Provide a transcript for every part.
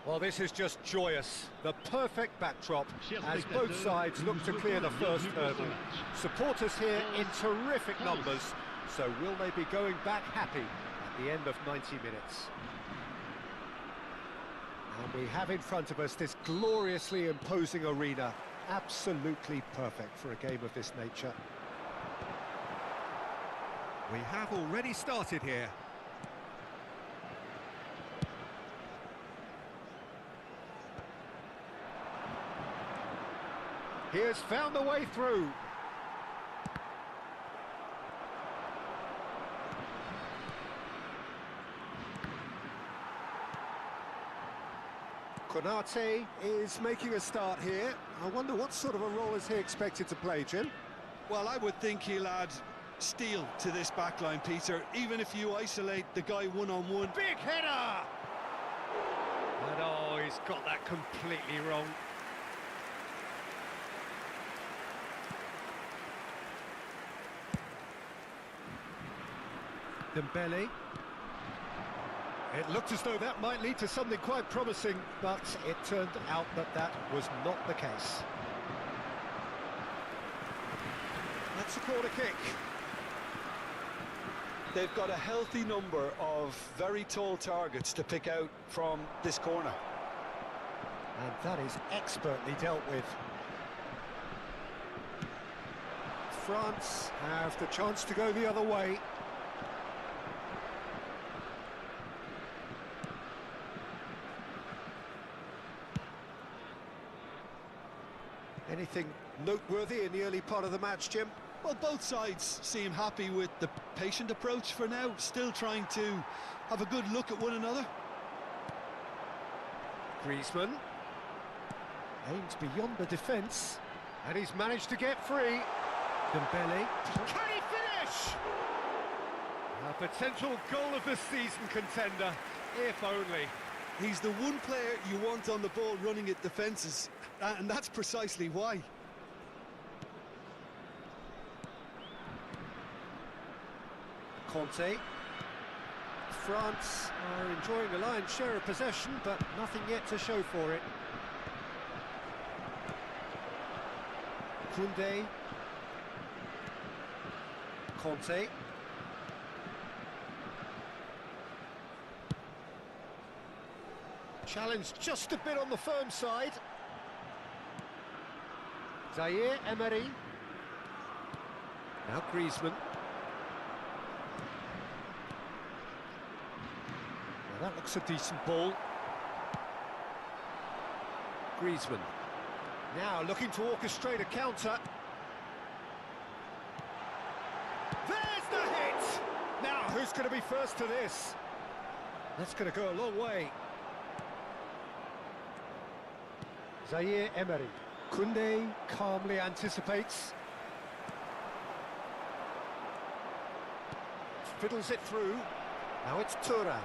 Well, this is just joyous. The perfect backdrop as both sides look to clear the first hurdle. Supporters here in terrific numbers, so will they be going back happy at the end of 90 minutes? And we have in front of us this gloriously imposing arena. Absolutely perfect for a game of this nature. We have already started here. He has found a way through. Konate is making a start here. I wonder what sort of a role is he expected to play, Jim? Well, I would think he'll add steel to this backline, Peter, even if you isolate the guy one-on-one. Big header! And oh, he's got that completely wrong. Dembele. It looked as though that might lead to something quite promising, but it turned out that that was not the case. That's a corner kick. They've got a healthy number of very tall targets to pick out from this corner. And that is expertly dealt with. France have the chance to go the other way. Anything noteworthy in the early part of the match, Jim? Well, both sides seem happy with the patient approach for now, still trying to have a good look at one another. Griezmann aims beyond the defence, and he's managed to get free. Dembele, can he finish? A potential goal of the season contender, if only. He's the one player you want on the ball running at defences, and that's precisely why. Conte. France are enjoying a lion's share of possession, but nothing yet to show for it. Koundé. Conte. Challenge just a bit on the firm side. Zaire Emery. Now Griezmann. Now that looks a decent ball. Griezmann. Now looking to orchestrate a counter. There's the hit! Now who's going to be first to this? That's going to go a long way. Zaire Emery. Koundé calmly anticipates. Fiddles it through. Now it's Thuram.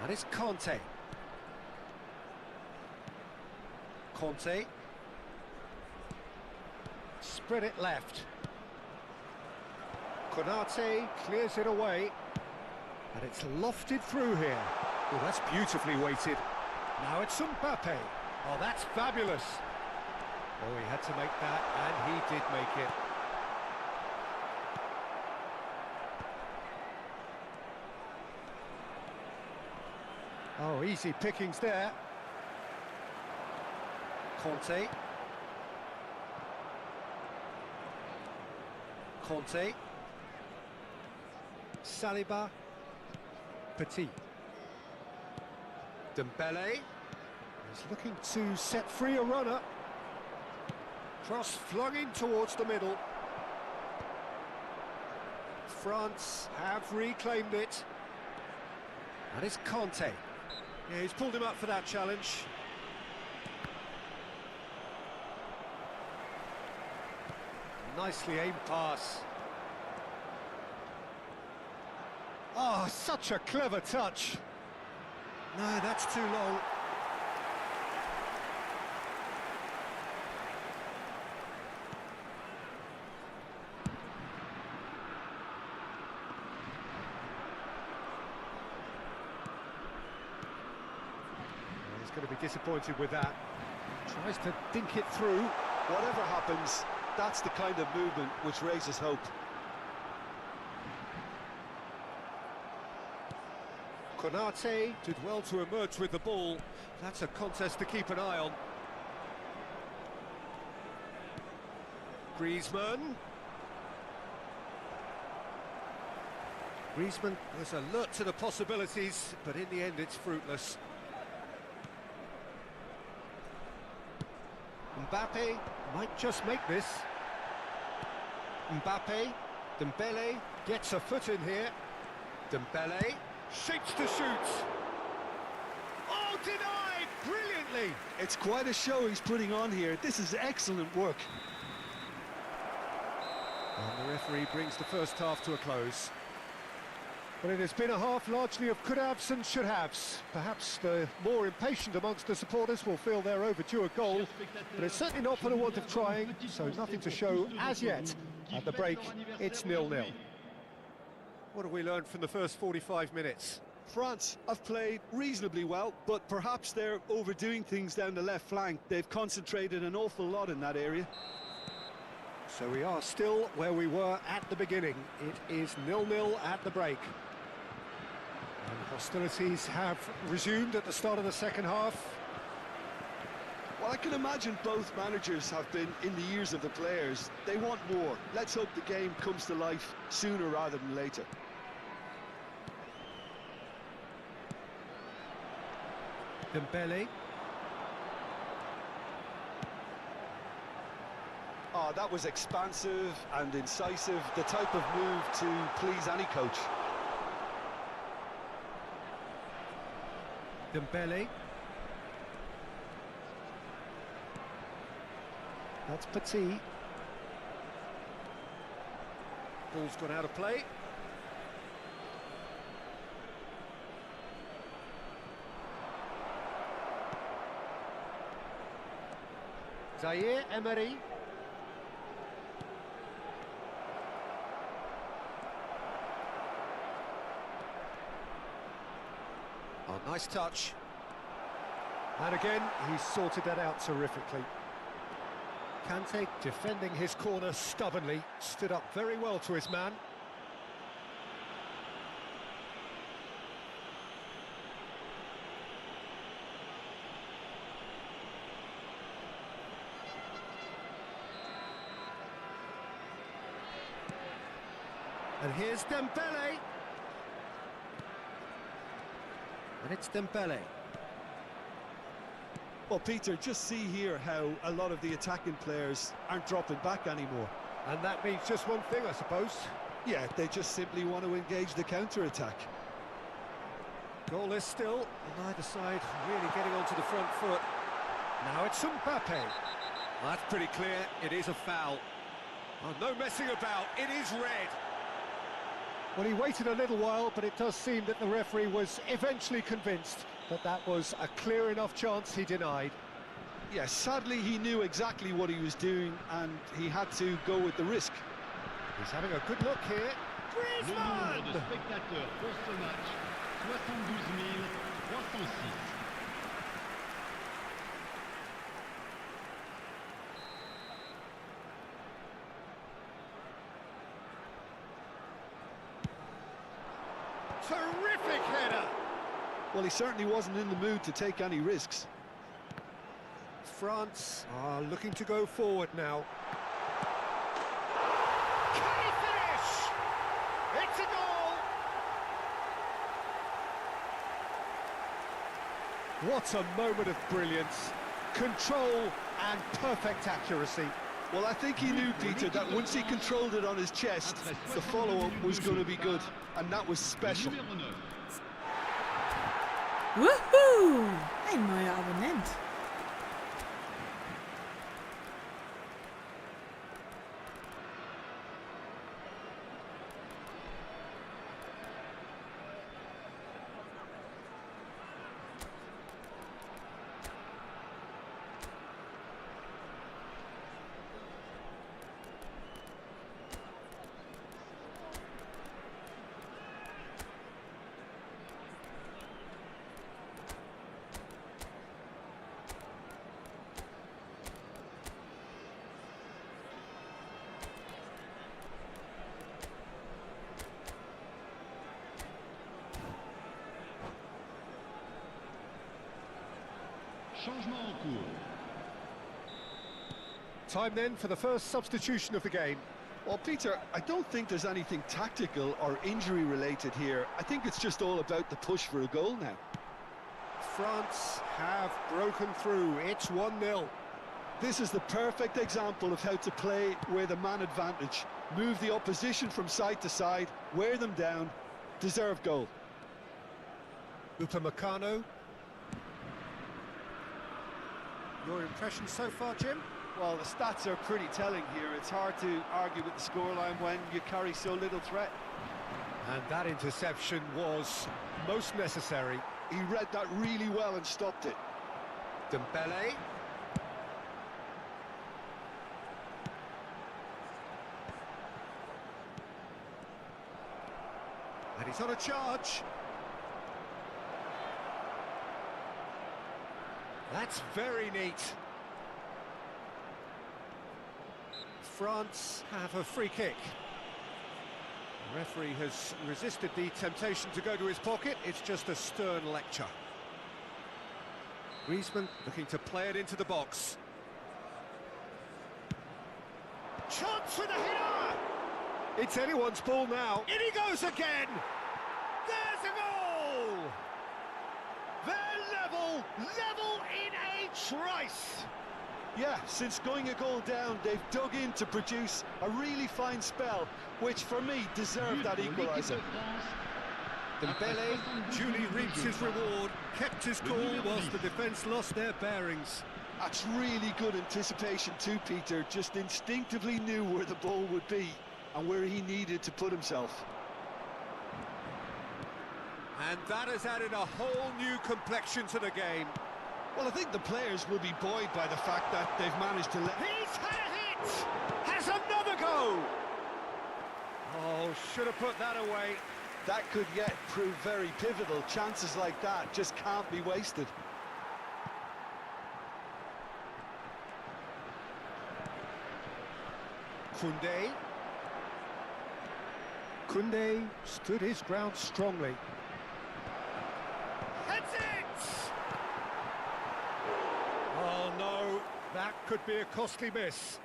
That is Conte. Conte. Spread it left. Konate clears it away. And it's lofted through here. Well, that's beautifully weighted. Now it's Mbappe. Oh, that's fabulous. Oh, he had to make that, and he did make it. Oh, easy pickings there. Conte. Conte. Saliba. Petit. Dembele is looking to set free a runner. Cross flung in towards the middle. France have reclaimed it. That is Conte. Yeah, he's pulled him up for that challenge. Nicely aimed pass. Oh, such a clever touch. No, that's too long. He's going to be disappointed with that. Tries to dink it through. Whatever happens, that's the kind of movement which raises hope. Konate did well to emerge with the ball. That's a contest to keep an eye on. Griezmann. Griezmann was alert to the possibilities, but in the end it's fruitless. Mbappe might just make this. Mbappe. Dembele gets a foot in here. Dembele. Shapes to shoot. Oh, denied! Brilliantly! It's quite a show he's putting on here. This is excellent work. And the referee brings the first half to a close. Well, it has been a half largely of could-haves and should-haves. Perhaps the more impatient amongst the supporters will feel they're overdue a goal, but it's certainly not for the want of trying, so nothing to show as yet. At the break, it's 0-0. What have we learned from the first 45 minutes? France have played reasonably well, but perhaps they're overdoing things down the left flank. They've concentrated an awful lot in that area. So we are still where we were at the beginning. It is 0-0 at the break. And hostilities have resumed at the start of the second half. Well, I can imagine both managers have been in the ears of the players. They want more. Let's hope the game comes to life sooner rather than later. Dembele. Oh, that was expansive and incisive, the type of move to please any coach. Dembele. That's Petit. Ball's gone out of play. Zaire Emery. Oh, nice touch. And again, he's sorted that out terrifically. Kante defending his corner stubbornly, stood up very well to his man. And here's Dembele. And it's Dembele. Well, Peter, just see here how a lot of the attacking players aren't dropping back anymore. And that means just one thing, I suppose. Yeah, they just simply want to engage the counter-attack. Goalless still, and either side really getting onto the front foot. Now it's Mbappe. Well, that's pretty clear, it is a foul. Oh, no messing about, it is red. Well, he waited a little while, but it does seem that the referee was eventually convinced that that was a clear enough chance he denied. Yes, sadly he knew exactly what he was doing and he had to go with the risk. He's having a good look here. Griezmann! Le nombre de spectateurs pour ce match, 72 306. Terrific header! Well, he certainly wasn't in the mood to take any risks. France are looking to go forward now. Can he finish? It's a goal! What a moment of brilliance, control and perfect accuracy. Well, I think he knew, Peter, that once he controlled it on his chest, the follow-up was going to be good, and that was special. Woehoe! Ein neuer Abonnent. Changement en cours. Time then for the first substitution of the game. Well, Peter, I don't think there's anything tactical or injury related here. I think it's just all about the push for a goal now. France have broken through. It's 1-0. This is the perfect example of how to play with a man advantage. Move the opposition from side to side, wear them down, deserve goal. Upamecano. Your impression so far, Jim? Well, the stats are pretty telling here. It's hard to argue with the scoreline when you carry so little threat. And that interception was most necessary. He read that really well and stopped it. Dembele. And he's on a charge. That's very neat. France have a free kick. The referee has resisted the temptation to go to his pocket. It's just a stern lecture. Griezmann looking to play it into the box. Chance for the header! It's anyone's ball now. In he goes again! There's a goal! They're level in a trice! Yeah, since going a goal down, they've dug in to produce a really fine spell, which for me deserved that equaliser. Dembele duly reaps his reward, kept his cool whilst the defence lost their bearings. That's really good anticipation too, Peter. Just instinctively knew where the ball would be and where he needed to put himself. And that has added a whole new complexion to the game. Well, I think the players will be buoyed by the fact that they've managed to let... He's had a hit! Has another go! Oh, should have put that away. That could yet prove very pivotal. Chances like that just can't be wasted. Koundé stood his ground strongly. Heads it! Oh no, that could be a costly miss.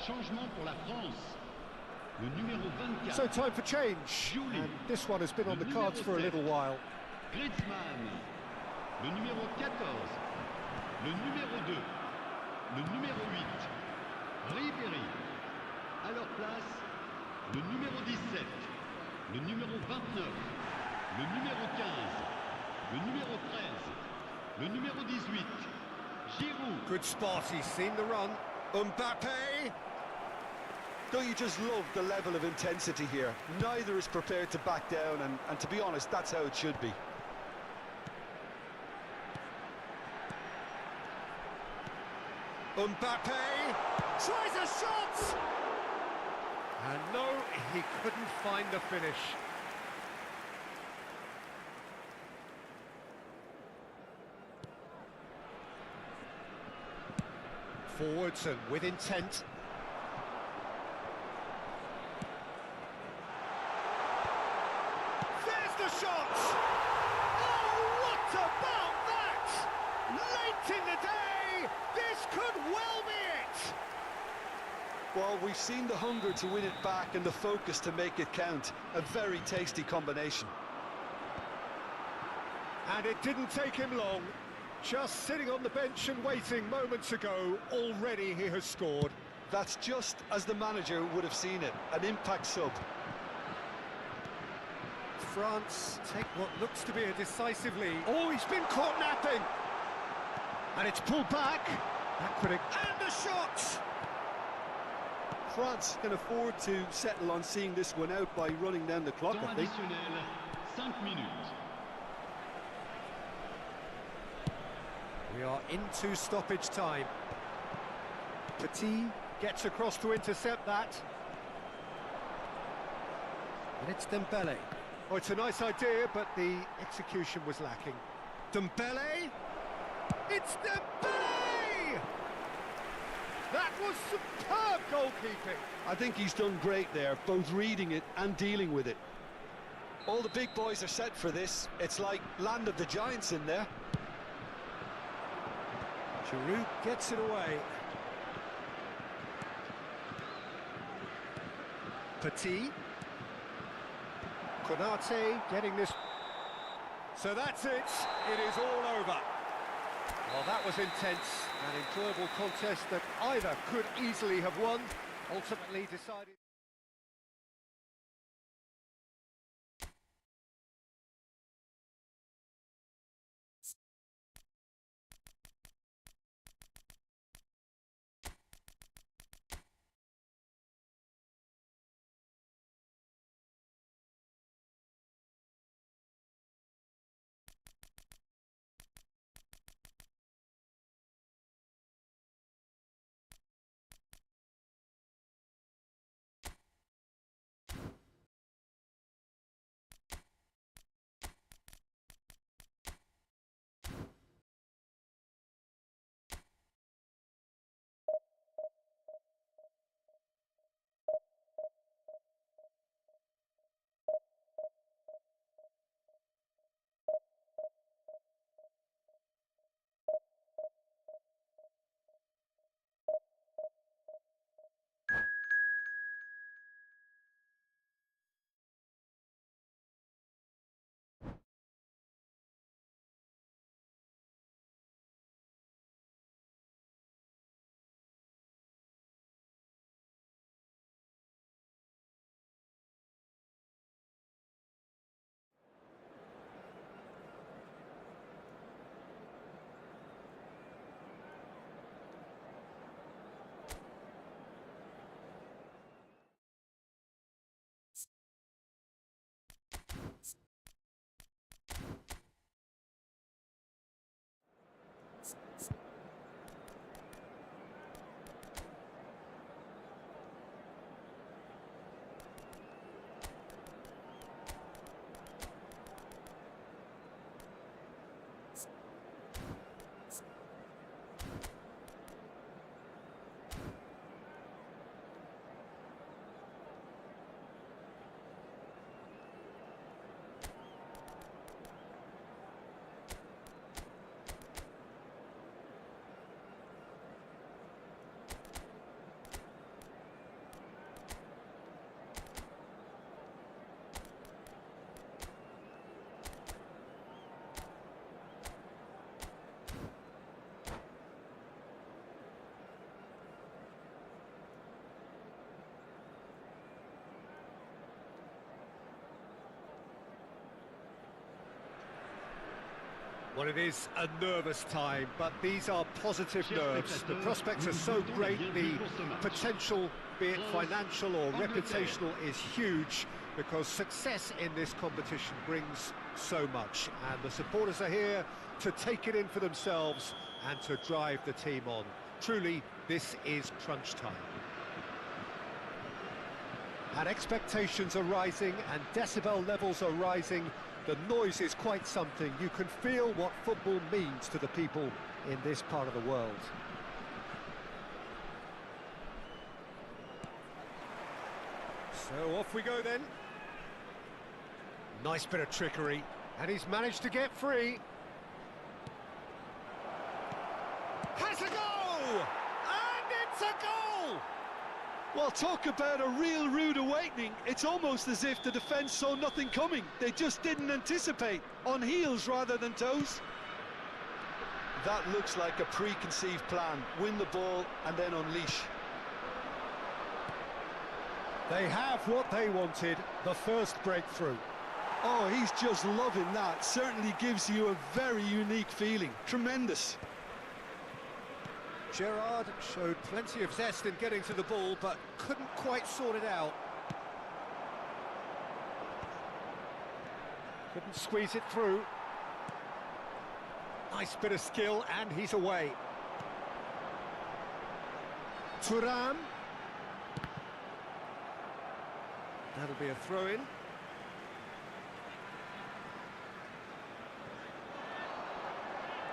Changement pour la France. Le numéro 24. So time for change. And this one has been on the cards for a little while. Griezmann. Le numéro 14. Le numéro 2. Le numéro 8. Ribéry. À leur place, le numéro 17. Le numéro 29. Le numéro 15. Le numéro 13. Le numéro 18. Giroud. Good spot, he's seen the run. Mbappe. Don't you just love the level of intensity here? Neither is prepared to back down, and to be honest, that's how it should be. Mbappe tries a shot! And no, he couldn't find the finish. Forwards and with intent. There's the shot! Oh, what about that? Late in the day, this could well be it! Well, we've seen the hunger to win it back and the focus to make it count. A very tasty combination. And it didn't take him long. Just sitting on the bench and waiting moments ago, already he has scored. That's just as the manager would have seen it, an impact sub. France take what looks to be a decisive lead. Oh, he's been caught napping! And it's pulled back. That could have... And the shot! France can afford to settle on seeing this one out by running down the clock, I think. Additionnel, 5 minutes. We are into stoppage time. Petit gets across to intercept that. And it's Dembele. Oh, it's a nice idea, but the execution was lacking. Dembele! It's Dembele! That was superb goalkeeping. I think he's done great there, both reading it and dealing with it. All the big boys are set for this. It's like land of the giants in there. Giroud gets it away. Petit. Konate getting this. So that's it. It is all over. Well, that was intense, an enjoyable contest that either could easily have won, ultimately decided... Well, it is a nervous time, but these are positive nerves. The prospects are so great, the potential, be it financial or reputational, is huge, because success in this competition brings so much, and the supporters are here to take it in for themselves and to drive the team on. Truly, this is crunch time. And expectations are rising and decibel levels are rising. The noise is quite something. You can feel what football means to the people in this part of the world. So off we go then. Nice bit of trickery, and he's managed to get free. Has a goal! And it's a goal! Well, talk about a real rude awakening. It's almost as if the defence saw nothing coming. They just didn't anticipate, on heels rather than toes. That looks like a preconceived plan. Win the ball and then unleash. They have what they wanted, the first breakthrough. Oh, he's just loving that. Certainly gives you a very unique feeling. Tremendous. Gerrard showed plenty of zest in getting to the ball, but couldn't quite sort it out. Couldn't squeeze it through. Nice bit of skill, and he's away. Thuram. That'll be a throw-in.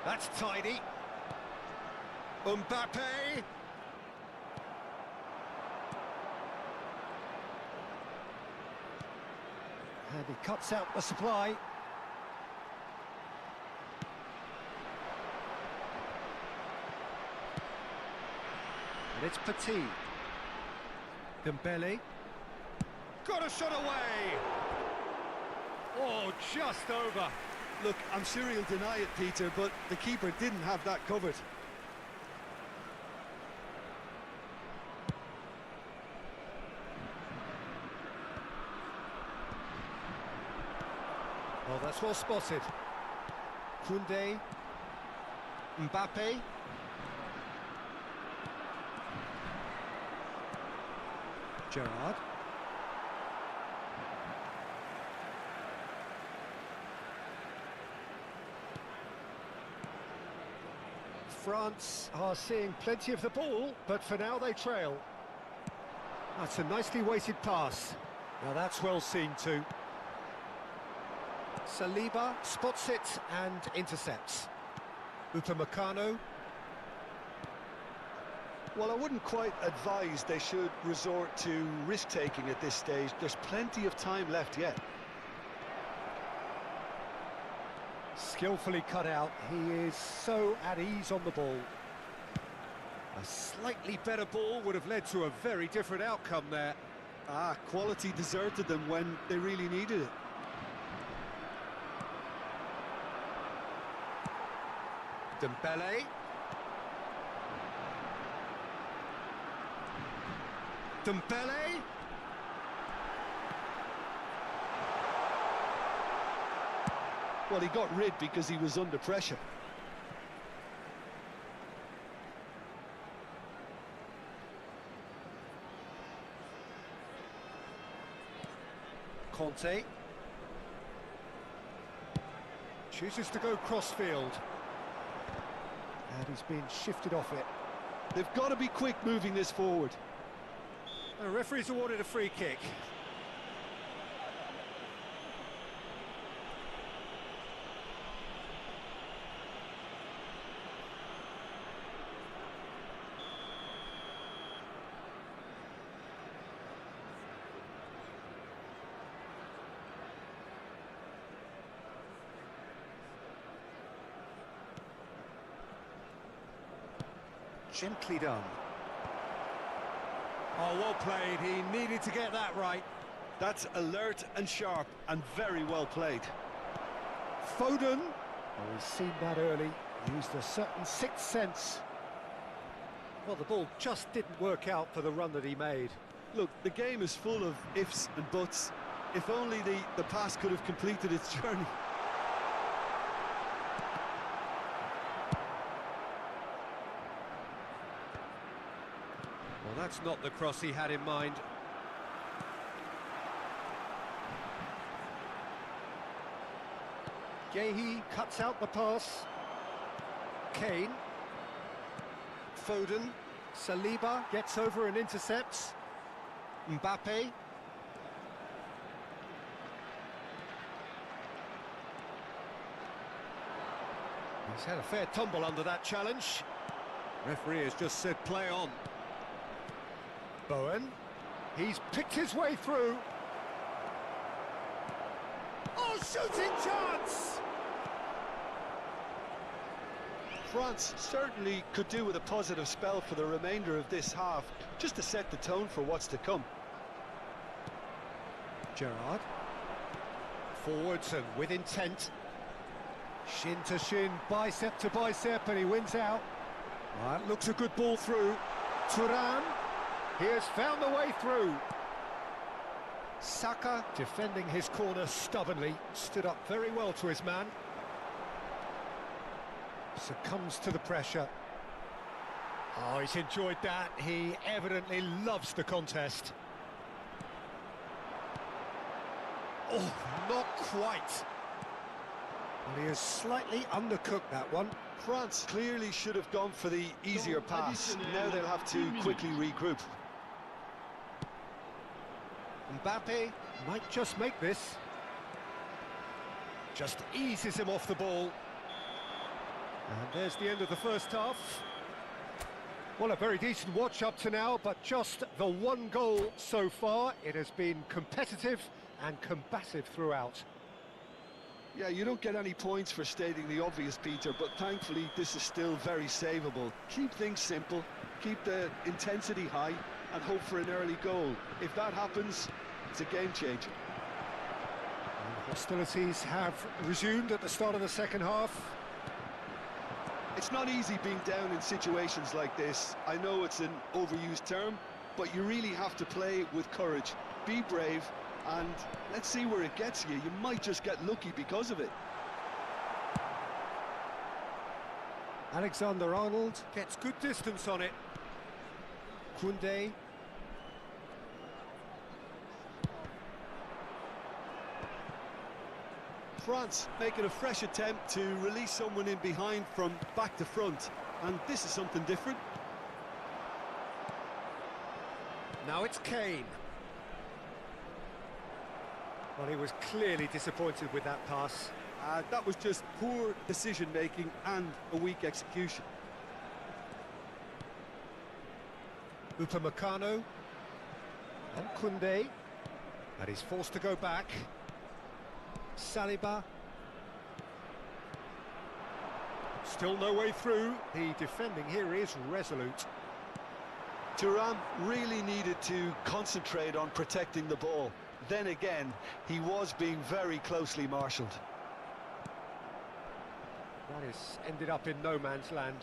That's tidy. Mbappe. And he cuts out the supply. And it's Petit. Dembele. Got a shot away! Oh, just over. Look, I'm sure he'll deny it, Peter, but the keeper didn't have that covered. Well, that's well spotted. Koundé. Mbappe. Gerrard. France are seeing plenty of the ball, but for now they trail. That's a nicely weighted pass. Now that's well seen too. Saliba spots it and intercepts. Upamecano. Well, I wouldn't quite advise they should resort to risk-taking at this stage. There's plenty of time left yet. Skillfully cut out. He is so at ease on the ball. A slightly better ball would have led to a very different outcome there. Quality deserted them when they really needed it. Dembele. Dembele. Well, he got rid because he was under pressure. Conte. Chooses to go cross-field. And he's been shifted off it. They've got to be quick moving this forward. The referee's awarded a free kick. Gently done. Oh, well played. He needed to get that right. That's alert and sharp and very well played. Foden. Oh, he's seen that early. Used a certain sixth sense. Well, the ball just didn't work out for the run that he made. Look, the game is full of ifs and buts. If only the pass could have completed its journey. Well, that's not the cross he had in mind. Gehi cuts out the pass. Kane. Foden. Saliba gets over and intercepts. Mbappe. He's had a fair tumble under that challenge. Referee has just said play on. Bowen. He's picked his way through. Oh, shooting chance! France certainly could do with a positive spell for the remainder of this half, just to set the tone for what's to come. Gerrard. Forwards and with intent. Shin to shin, bicep to bicep, and he wins out. That looks a good ball through. Thuram. He has found the way through. Saka defending his corner stubbornly, stood up very well to his man. Succumbs to the pressure. Oh, he's enjoyed that. He evidently loves the contest. Oh, not quite. Well, he has slightly undercooked that one. France clearly should have gone for the easier pass. Now they'll have to quickly regroup. Mbappe might just make this. Just eases him off the ball. And there's the end of the first half. Well, a very decent watch up to now, but just the one goal so far. It has been competitive and combative throughout. Yeah, you don't get any points for stating the obvious, Peter, but thankfully this is still very savable. Keep things simple, keep the intensity high, and hope for an early goal. If that happens, it's a game changer. And hostilities have resumed at the start of the second half. It's not easy being down in situations like this. I know it's an overused term, but you really have to play with courage. Be brave, and let's see where it gets you. You might just get lucky because of it. Alexander-Arnold gets good distance on it. Koundé. France making a fresh attempt to release someone in behind from back to front, and this is something different. Now it's Kane. Well, he was clearly disappointed with that pass. That was just poor decision-making and a weak execution. Upamecano. And Koundé. And he's forced to go back. Saliba. Still no way through. The defending here is resolute. Thuram really needed to concentrate on protecting the ball. Then again, he was being very closely marshalled. That has ended up in no man's land.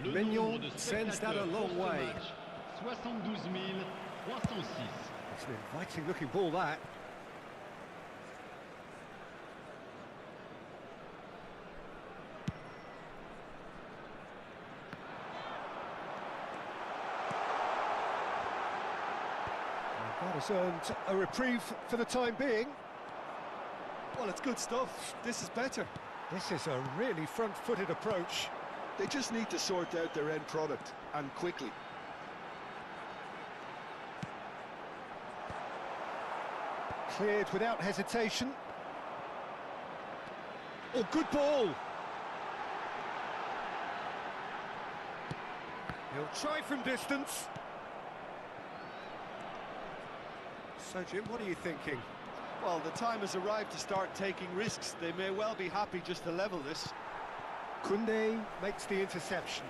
Mignon sends that a long way. 72,306. It's an inviting looking ball, that. That has earned a reprieve for the time being. Well, it's good stuff. This is better. This is a really front-footed approach. They just need to sort out their end product, and quickly. Cleared without hesitation. Oh, good ball! He'll try from distance. So, Jim, what are you thinking? Well, the time has arrived to start taking risks. They may well be happy just to level this. Koundé makes the interception.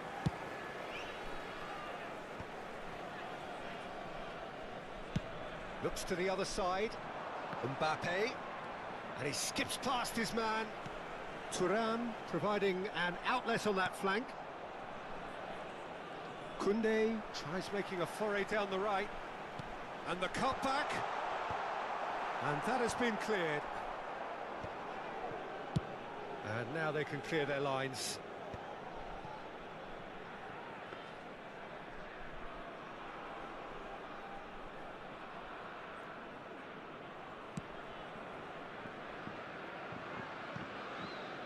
Looks to the other side. Mbappe. And he skips past his man. Thuram providing an outlet on that flank. Koundé tries making a foray down the right. And the cutback. And that has been cleared. And now they can clear their lines.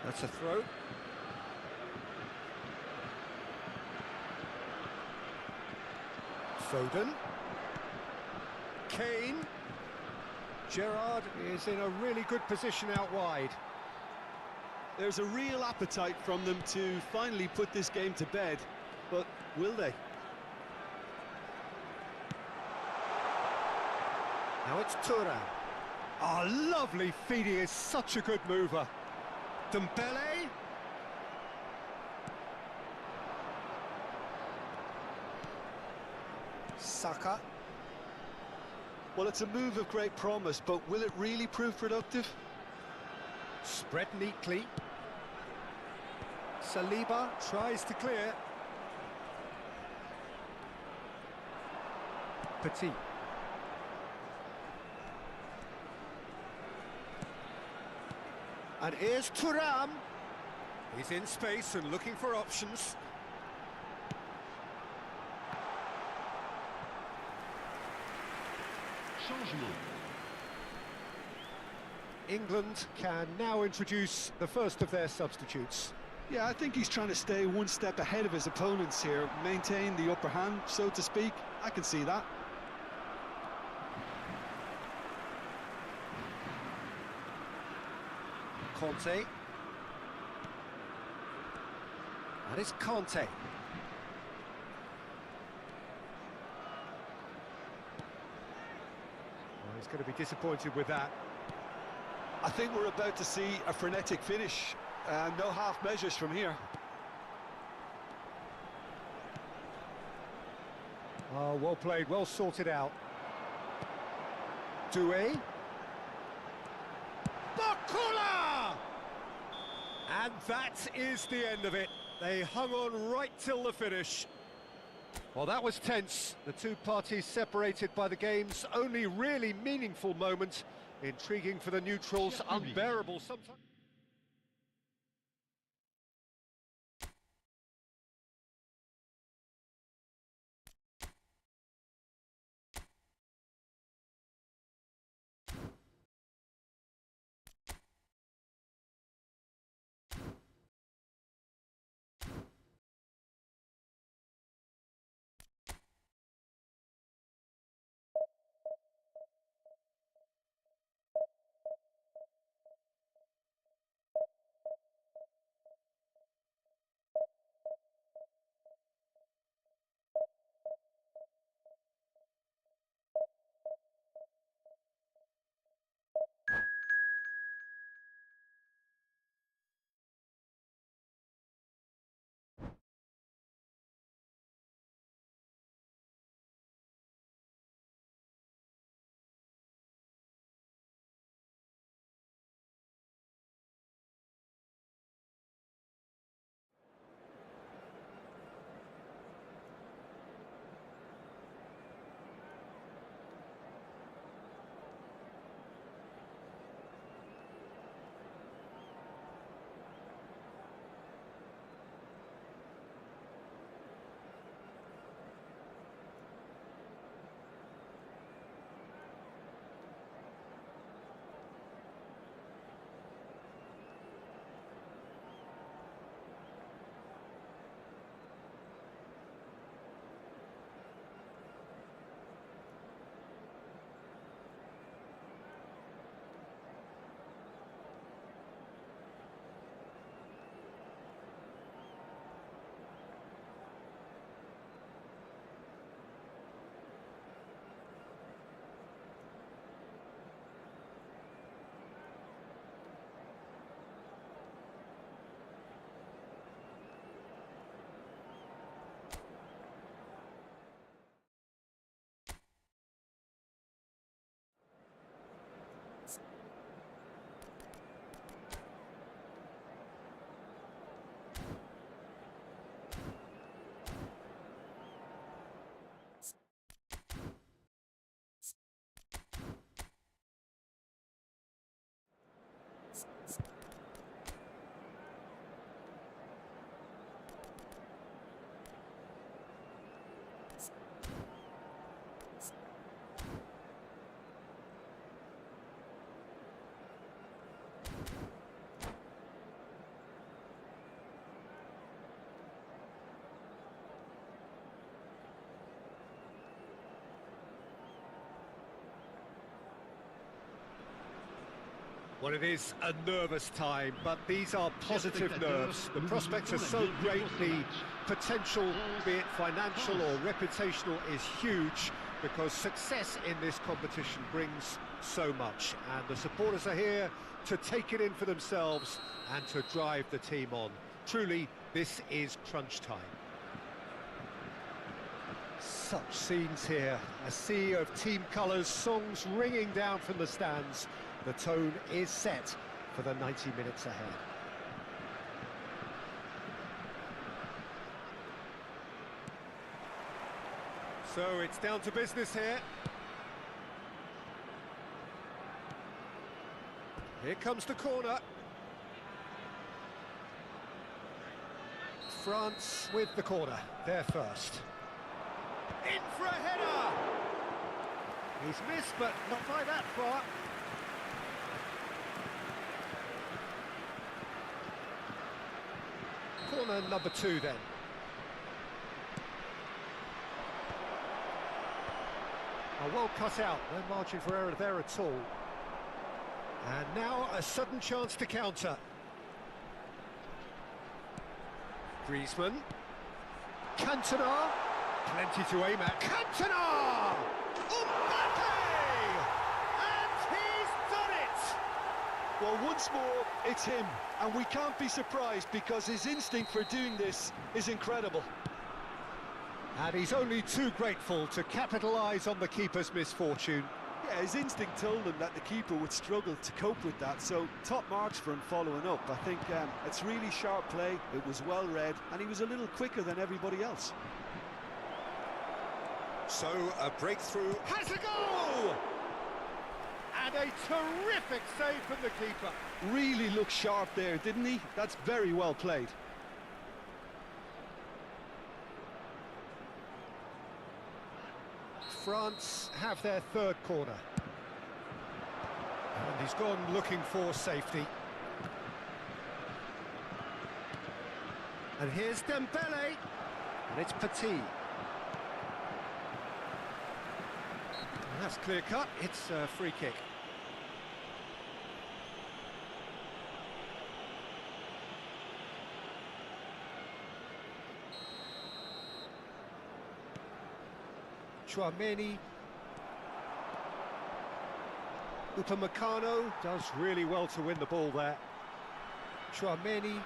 That's a throw. Foden. Kane. Gerrard is in a really good position out wide. There's a real appetite from them to finally put this game to bed, but will they? Now it's Thuram. Oh, lovely feed, he is such a good mover. Dembele. Saka. Well, it's a move of great promise, but will it really prove productive? Spread neatly. Saliba tries to clear. Petit. And here's Thuram. He's in space and looking for options. Changement. England can now introduce the first of their substitutes. Yeah, I think he's trying to stay one step ahead of his opponents here, maintain the upper hand, so to speak. I can see that. Conte. That is Conte. Well, he's going to be disappointed with that. I think we're about to see a frenetic finish. No half measures from here. Oh, well played, well sorted out. Doué. Bakula! And that is the end of it. They hung on right till the finish. Well, that was tense. The two parties separated by the game's only really meaningful moment. Intriguing for the neutrals, unbearable sometimes. Well, it is a nervous time, but these are positive nerves. The prospects are so great, the potential, be it financial or reputational, is huge, because success in this competition brings so much. And the supporters are here to take it in for themselves and to drive the team on. Truly, this is crunch time. Such scenes here, a sea of team colours, songs ringing down from the stands. The tone is set for the 90 minutes ahead. So it's down to business here. Here comes the corner. France with the corner, there first. In for a header! He's missed, but not by that far. Corner number 2 then. Oh, well cut out, no margin for error there at all. And now a sudden chance to counter. Griezmann. Cantona. Plenty to aim at. Cantona! Mbappe! And he's done it! Well, once more, it's him, and we can't be surprised because his instinct for doing this is incredible. And he's only too grateful to capitalise on the keeper's misfortune. Yeah, his instinct told him that the keeper would struggle to cope with that, so top marks for him following up. I think it's really sharp play, it was well read, and he was a little quicker than everybody else. So, a breakthrough has a goal! And a terrific save from the keeper. Really looked sharp there, didn't he? That's very well played. France have their third corner. And he's gone looking for safety. And here's Dembele. And it's Petit. That's clear cut, it's a free kick. Chouameni. Upamecano does really well to win the ball there. Chouameni.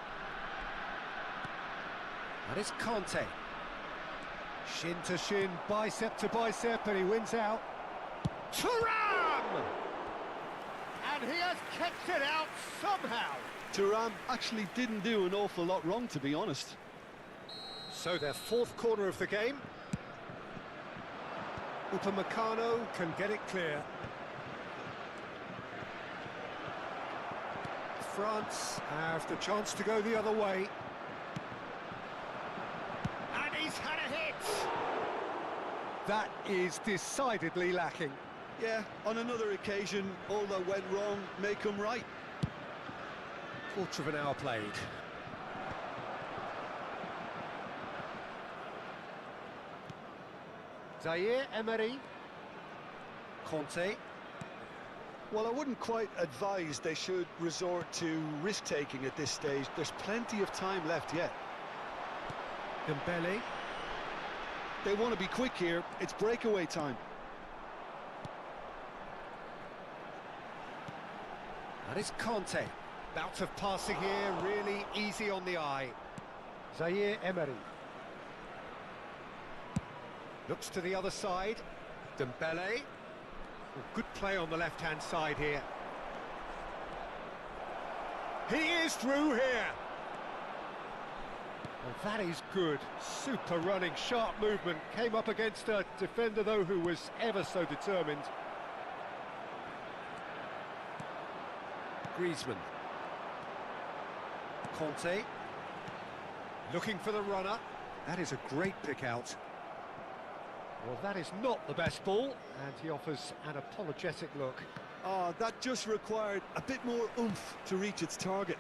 And it's Conte. Shin to shin, bicep to bicep, and he wins out. Thuram! And he has kept it out somehow. Thuram actually didn't do an awful lot wrong, to be honest. So their fourth corner of the game. Upamecano can get it clear. France have the chance to go the other way. And he's had a hit! That is decidedly lacking. Yeah, on another occasion, all that went wrong may come right. Quarter of an hour played. Zaire Emery. Conte. Well, I wouldn't quite advise they should resort to risk-taking at this stage. There's plenty of time left yet. Dembele. They want to be quick here. It's breakaway time. That is Conte. Bout of passing here, really easy on the eye. Zaire Emery. Looks to the other side. Dembele. Well, good play on the left-hand side here. He is through here. Well, that is good. Super running, sharp movement. Came up against a defender, though, who was ever so determined. Griezmann. Conte. Looking for the runner. That is a great pick out. Well, that is not the best ball, and he offers an apologetic look. Oh, that just required a bit more oomph to reach its target.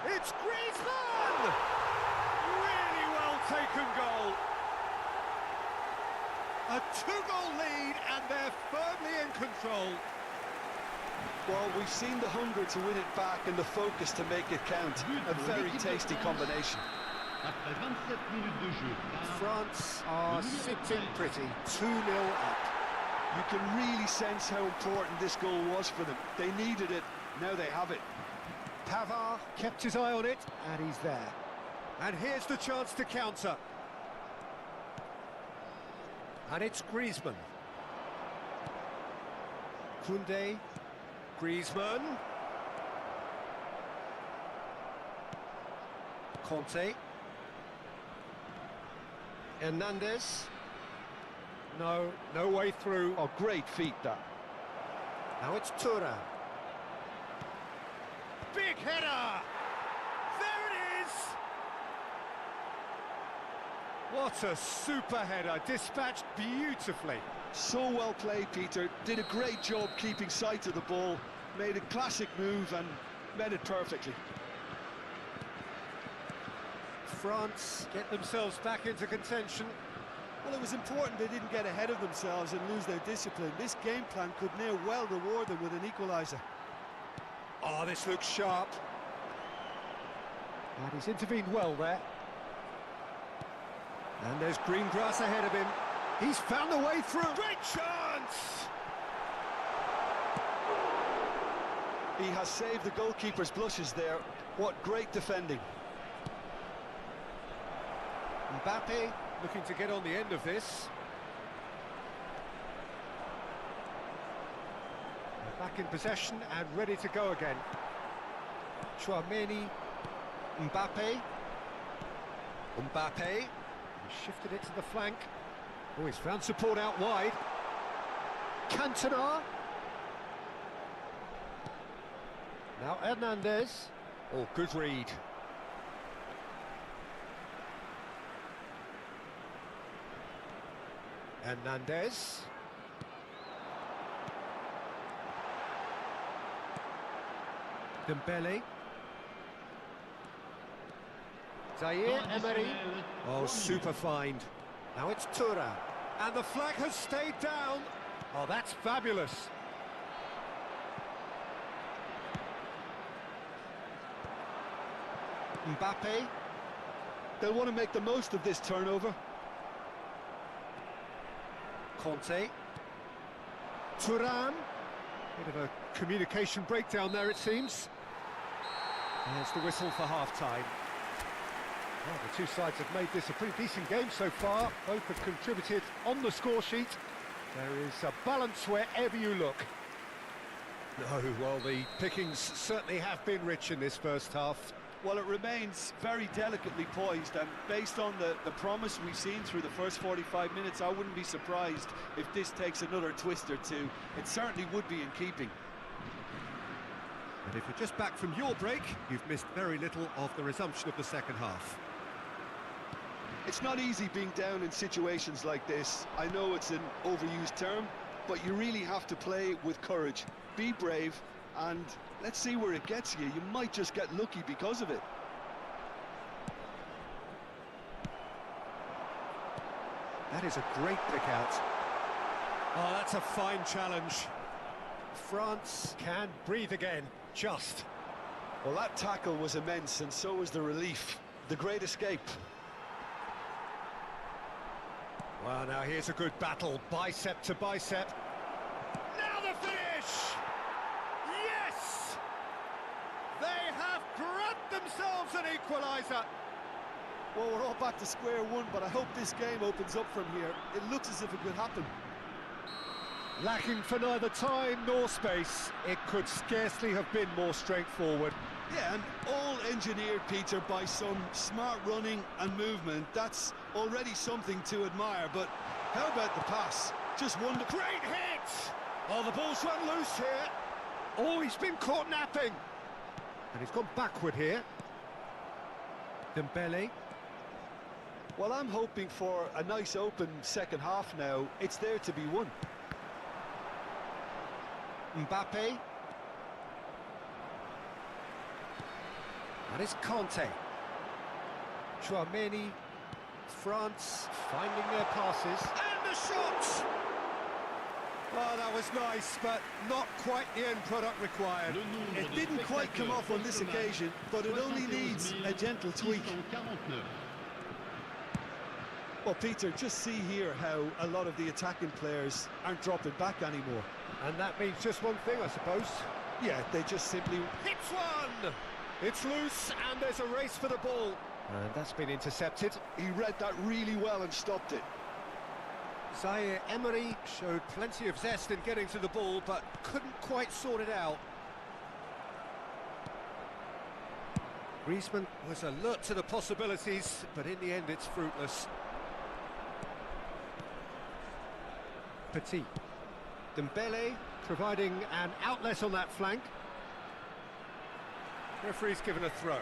It's Griezmann! Really well taken goal. A 2-goal lead, and they're firmly in control. Well, we've seen the hunger to win it back and the focus to make it count. A very tasty combination. Après 27 minutes de jeu. France are sitting pretty, 2-0 up. You can really sense how important this goal was for them. They needed it, now they have it. Pavard kept his eye on it, and he's there. And here's the chance to counter. And it's Griezmann. Koundé. Griezmann. Conte. Hernandez. No way through. Oh, great feat, that. Now it's Thuram. Big header! There it is! What a super header, dispatched beautifully. So well played, Peter. Did a great job keeping sight of the ball. Made a classic move and met it perfectly. France get themselves back into contention. Well, it was important they didn't get ahead of themselves and lose their discipline. This game plan could near well reward them with an equaliser. Oh, this looks sharp. And he's intervened well there. And there's green grass ahead of him. He's found a way through. Great chance! He has saved the goalkeeper's blushes there. What great defending. Mbappe looking to get on the end of this. Back in possession and ready to go again. Chouameni, Mbappe. He shifted it to the flank. Oh, he's found support out wide. Cantona. Now Hernandez. Oh, good read. Hernandez. Dembele. Zaire Emery. Oh, super find. Now it's Thuram. And the flag has stayed down. Oh, that's fabulous. Mbappe. They'll want to make the most of this turnover. Conte. Thuram. Bit of a communication breakdown there, it seems. There's the whistle for half-time. Well, the two sides have made this a pretty decent game so far. Both have contributed on the score sheet. There is a balance wherever you look. No, well, the pickings certainly have been rich in this first half. Well, it remains very delicately poised, and based on the promise we've seen through the first 45 minutes, I wouldn't be surprised if this takes another twist or two. It certainly would be in keeping. And if you're just back from your break, you've missed very little of the resumption of the second half. It's not easy being down in situations like this. I know it's an overused term, but you really have to play with courage. Be brave, and let's see where it gets you. You might just get lucky because of it. That is a great pick out. Oh, that's a fine challenge. France can breathe again, just. Well, that tackle was immense, and so was the relief. The great escape. Well, now here's a good battle, bicep to bicep. Now the finish! Yes! They have grabbed themselves an equaliser. Well, we're all back to square one, but I hope this game opens up from here. It looks as if it could happen. Lacking for neither time nor space, it could scarcely have been more straightforward. Yeah, and all engineered, Peter, by some smart running and movement. That's already something to admire, but how about the pass? Just wonder... Great hit! Oh, the ball's run loose here. Oh, he's been caught napping. And he's gone backward here. Dembele. Well, I'm hoping for a nice open second half now. It's there to be won. Mbappe. And it's Conte. Chouameni. France finding their passes. And the shot! Well, that was nice, but not quite the end product required. It didn't quite come off on this occasion, but it only needs a gentle tweak. Well, Peter, just see here how a lot of the attacking players aren't dropping back anymore. And that means just one thing, I suppose. Yeah, they just simply... Hits one! It's loose, and there's a race for the ball. And that's been intercepted. He read that really well and stopped it. Zaire Emery showed plenty of zest in getting to the ball, but couldn't quite sort it out. Griezmann was alert to the possibilities, but in the end it's fruitless. Petit. Dembele providing an outlet on that flank. Referee's given a throw.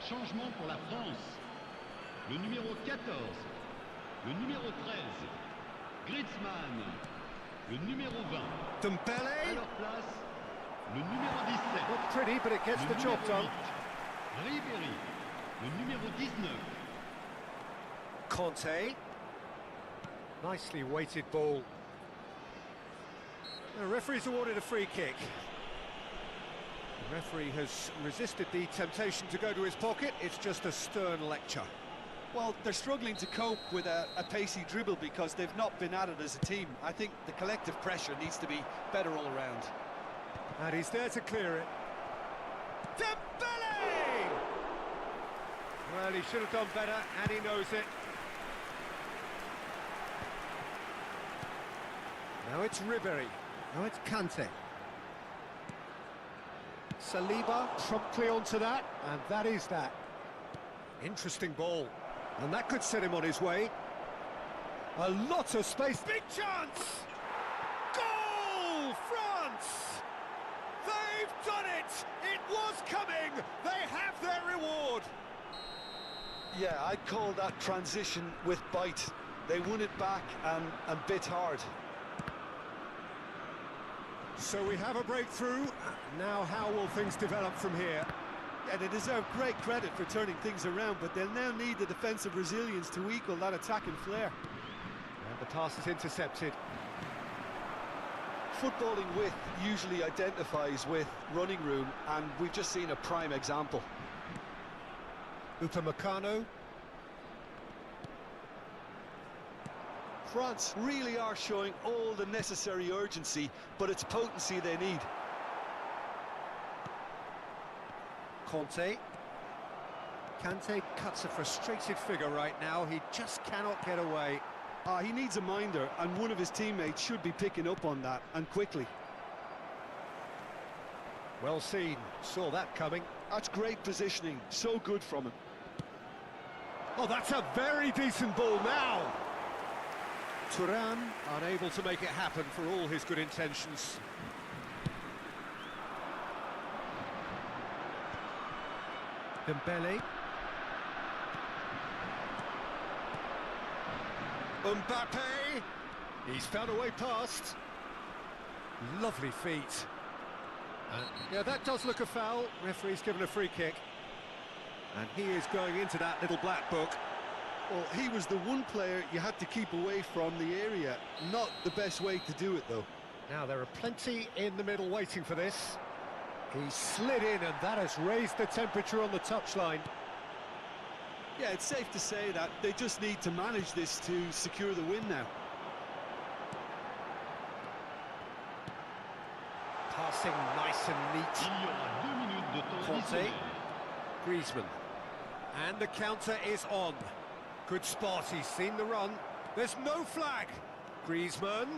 Changement pour la France. Le numéro 14, le numéro 13, Griezmann, le numéro 20. Dembele. À leur place, le numéro 17. Not pretty, but it gets le the job numéro done. 8, Ribéry, le numéro 19. Conte. Nicely weighted ball. The referee's awarded a free kick. The referee has resisted the temptation to go to his pocket. It's just a stern lecture. Well, they're struggling to cope with a pacey dribble because they've not been at it as a team. I think the collective pressure needs to be better all around. And he's there to clear it. Dembele! Well, he should have done better, and he knows it. Now it's Ribéry. Now it's Kante. Saliba promptly onto that, and that is that. Interesting ball, and that could set him on his way. A lot of space. Big chance! Goal, France! They've done it! It was coming! They have their reward! Yeah, I'd call that transition with bite. They won it back and bit hard. So we have a breakthrough. Now how will things develop from here? Yeah, they deserve great credit for turning things around, but they'll now need the defensive resilience to equal that attacking flair. And the pass is intercepted. Footballing width usually identifies with running room, and we've just seen a prime example. Upamecano. France really are showing all the necessary urgency, but it's potency they need. Conte. Kante cuts a frustrated figure right now. He just cannot get away. He needs a minder, and one of his teammates should be picking up on that, and quickly. Well seen. Saw that coming. That's great positioning. So good from him. Oh, that's a very decent ball now. Thuram unable to make it happen for all his good intentions. Dembele. Mbappe. He's found a way past. Lovely feet. Yeah, that does look a foul. Referee's given a free kick. And he is going into that little black book. Well, he was the one player you had to keep away from the area. Not the best way to do it, though. Now, there are plenty in the middle waiting for this. He slid in, and that has raised the temperature on the touchline. Yeah, it's safe to say that they just need to manage this to secure the win now. Passing nice and neat. Conte. Griezmann. And the counter is on. Good spot, he's seen the run. There's no flag. Griezmann.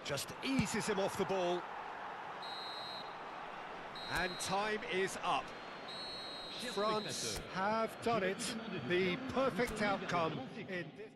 Just eases him off the ball. And time is up. France have done it. The perfect outcome in this.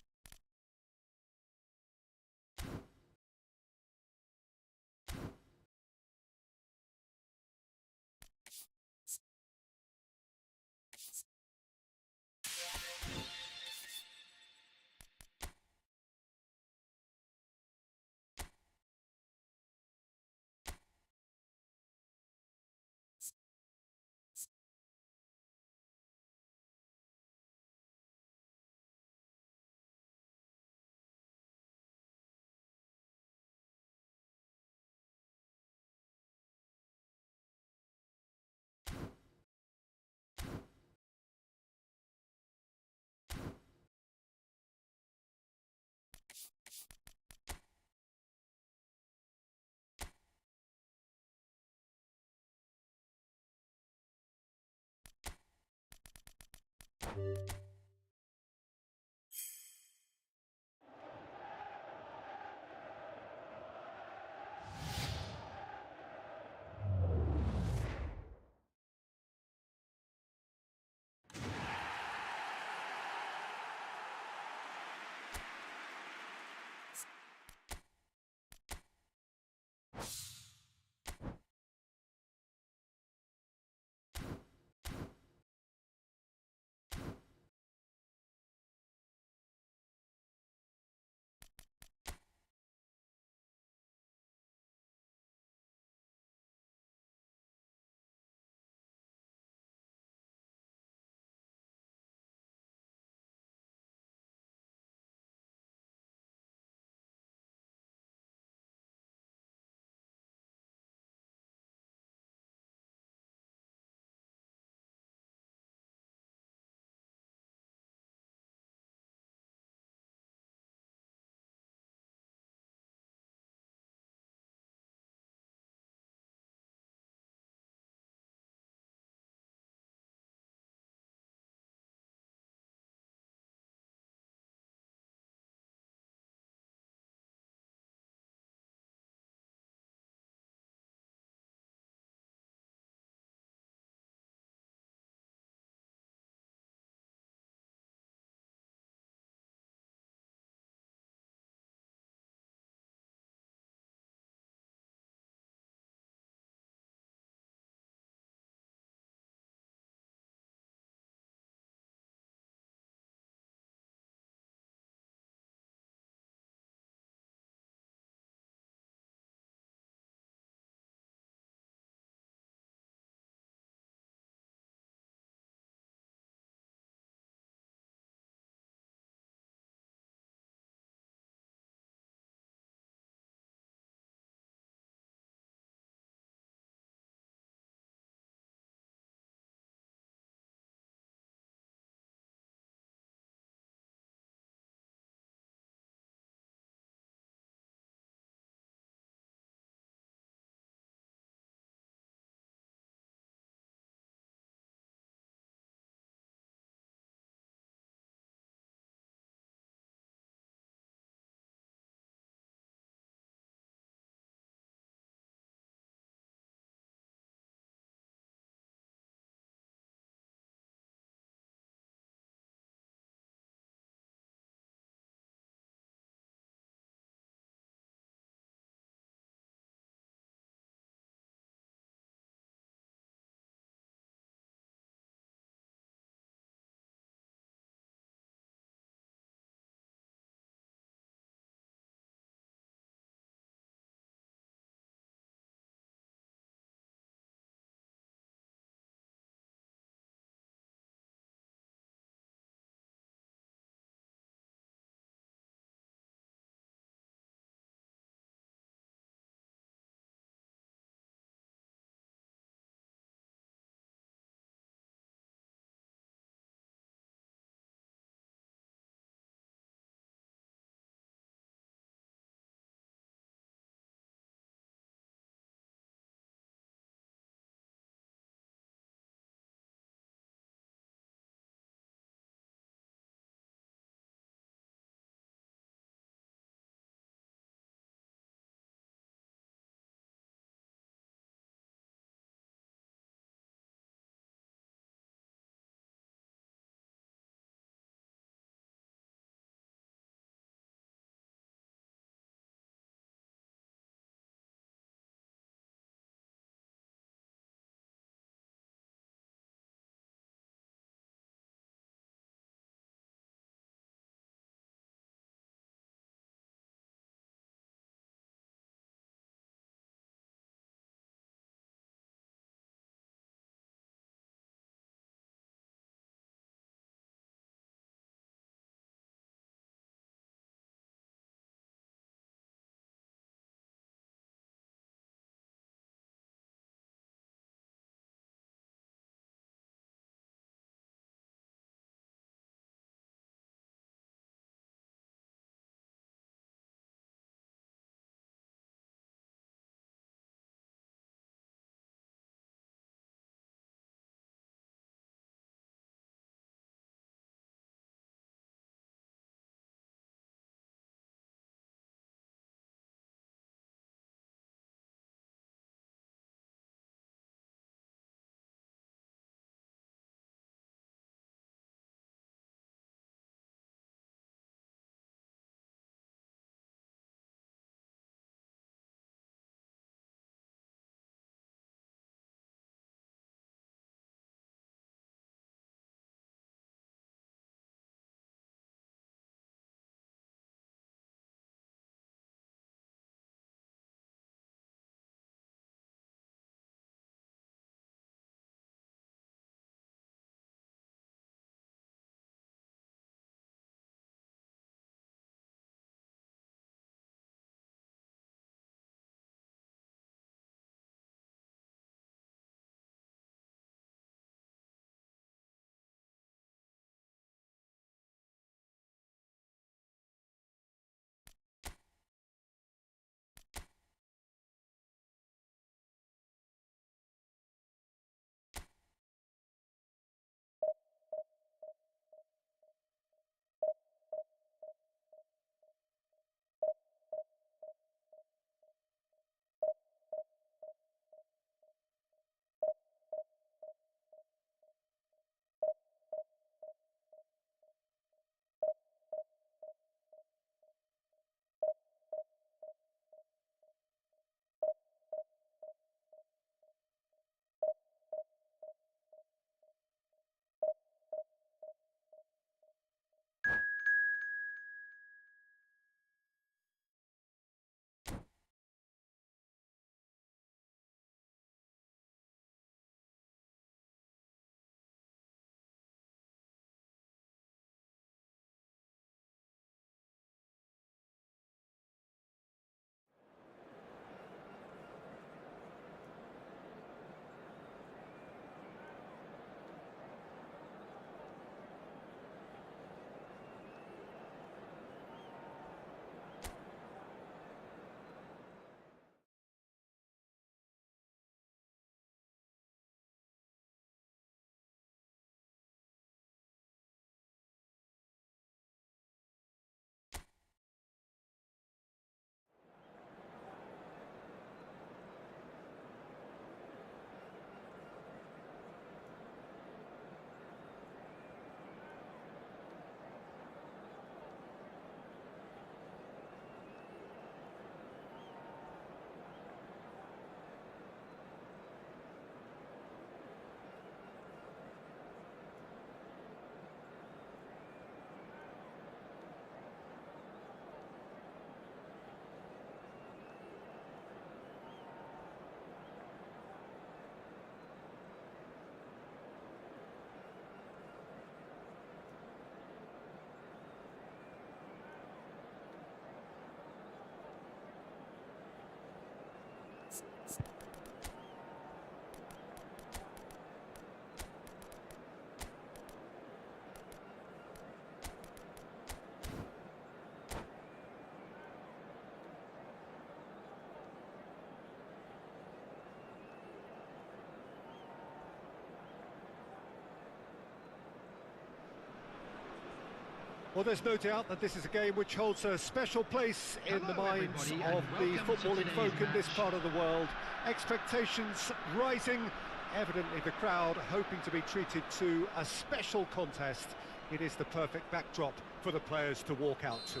Well, there's no doubt that this is a game which holds a special place in the minds of the footballing folk in this part of the world. Expectations rising, evidently the crowd hoping to be treated to a special contest. It is the perfect backdrop for the players to walk out to.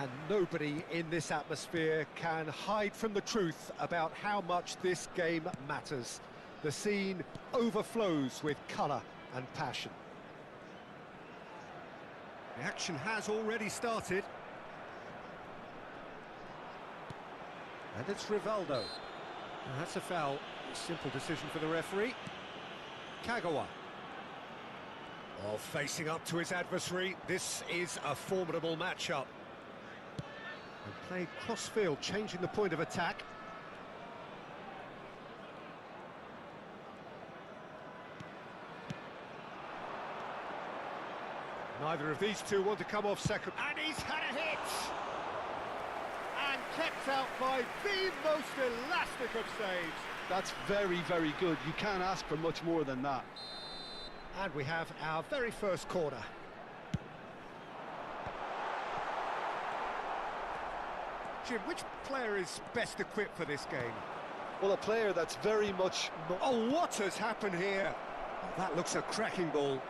And nobody in this atmosphere can hide from the truth about how much this game matters. The scene overflows with colour and passion. The action has already started. And it's Rivaldo. And that's a foul. Simple decision for the referee. Kagawa. Oh, facing up to his adversary. This is a formidable matchup. And played cross-field, changing the point of attack. Neither of these two want to come off second. And he's had a hit! And kept out by the most elastic of saves. That's very, very good. You can't ask for much more than that. And we have our very first corner. Jim, which player is best equipped for this game? Well, a player that's very much... Oh, what has happened here? Oh, that looks a cracking ball.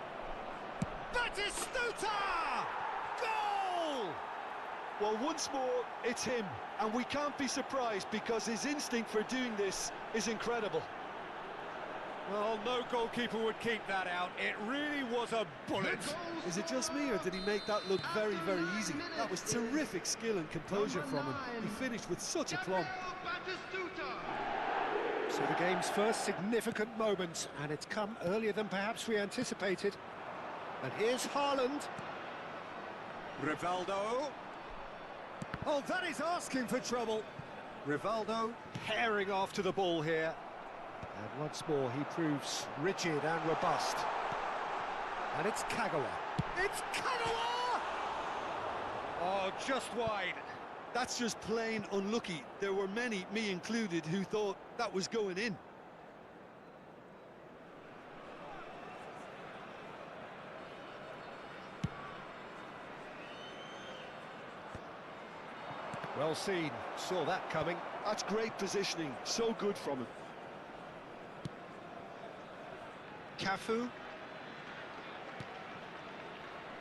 Batistuta! Goal! Well, once more, it's him. And we can't be surprised because his instinct for doing this is incredible. Well, no goalkeeper would keep that out. It really was a bullet. Is it just me, or did he make that look very, very easy? That was terrific skill and composure from him. He finished with such aplomb. So the game's first significant moment, and it's come earlier than perhaps we anticipated. And here's Haaland. Rivaldo. Oh, that is asking for trouble. Rivaldo herring after the ball here. And once more, he proves rigid and robust. And it's Kagawa. It's Kagawa! Oh, just wide. That's just plain unlucky. There were many, me included, who thought that was going in. Well seen. Saw that coming. That's great positioning. So good from him. Cafu.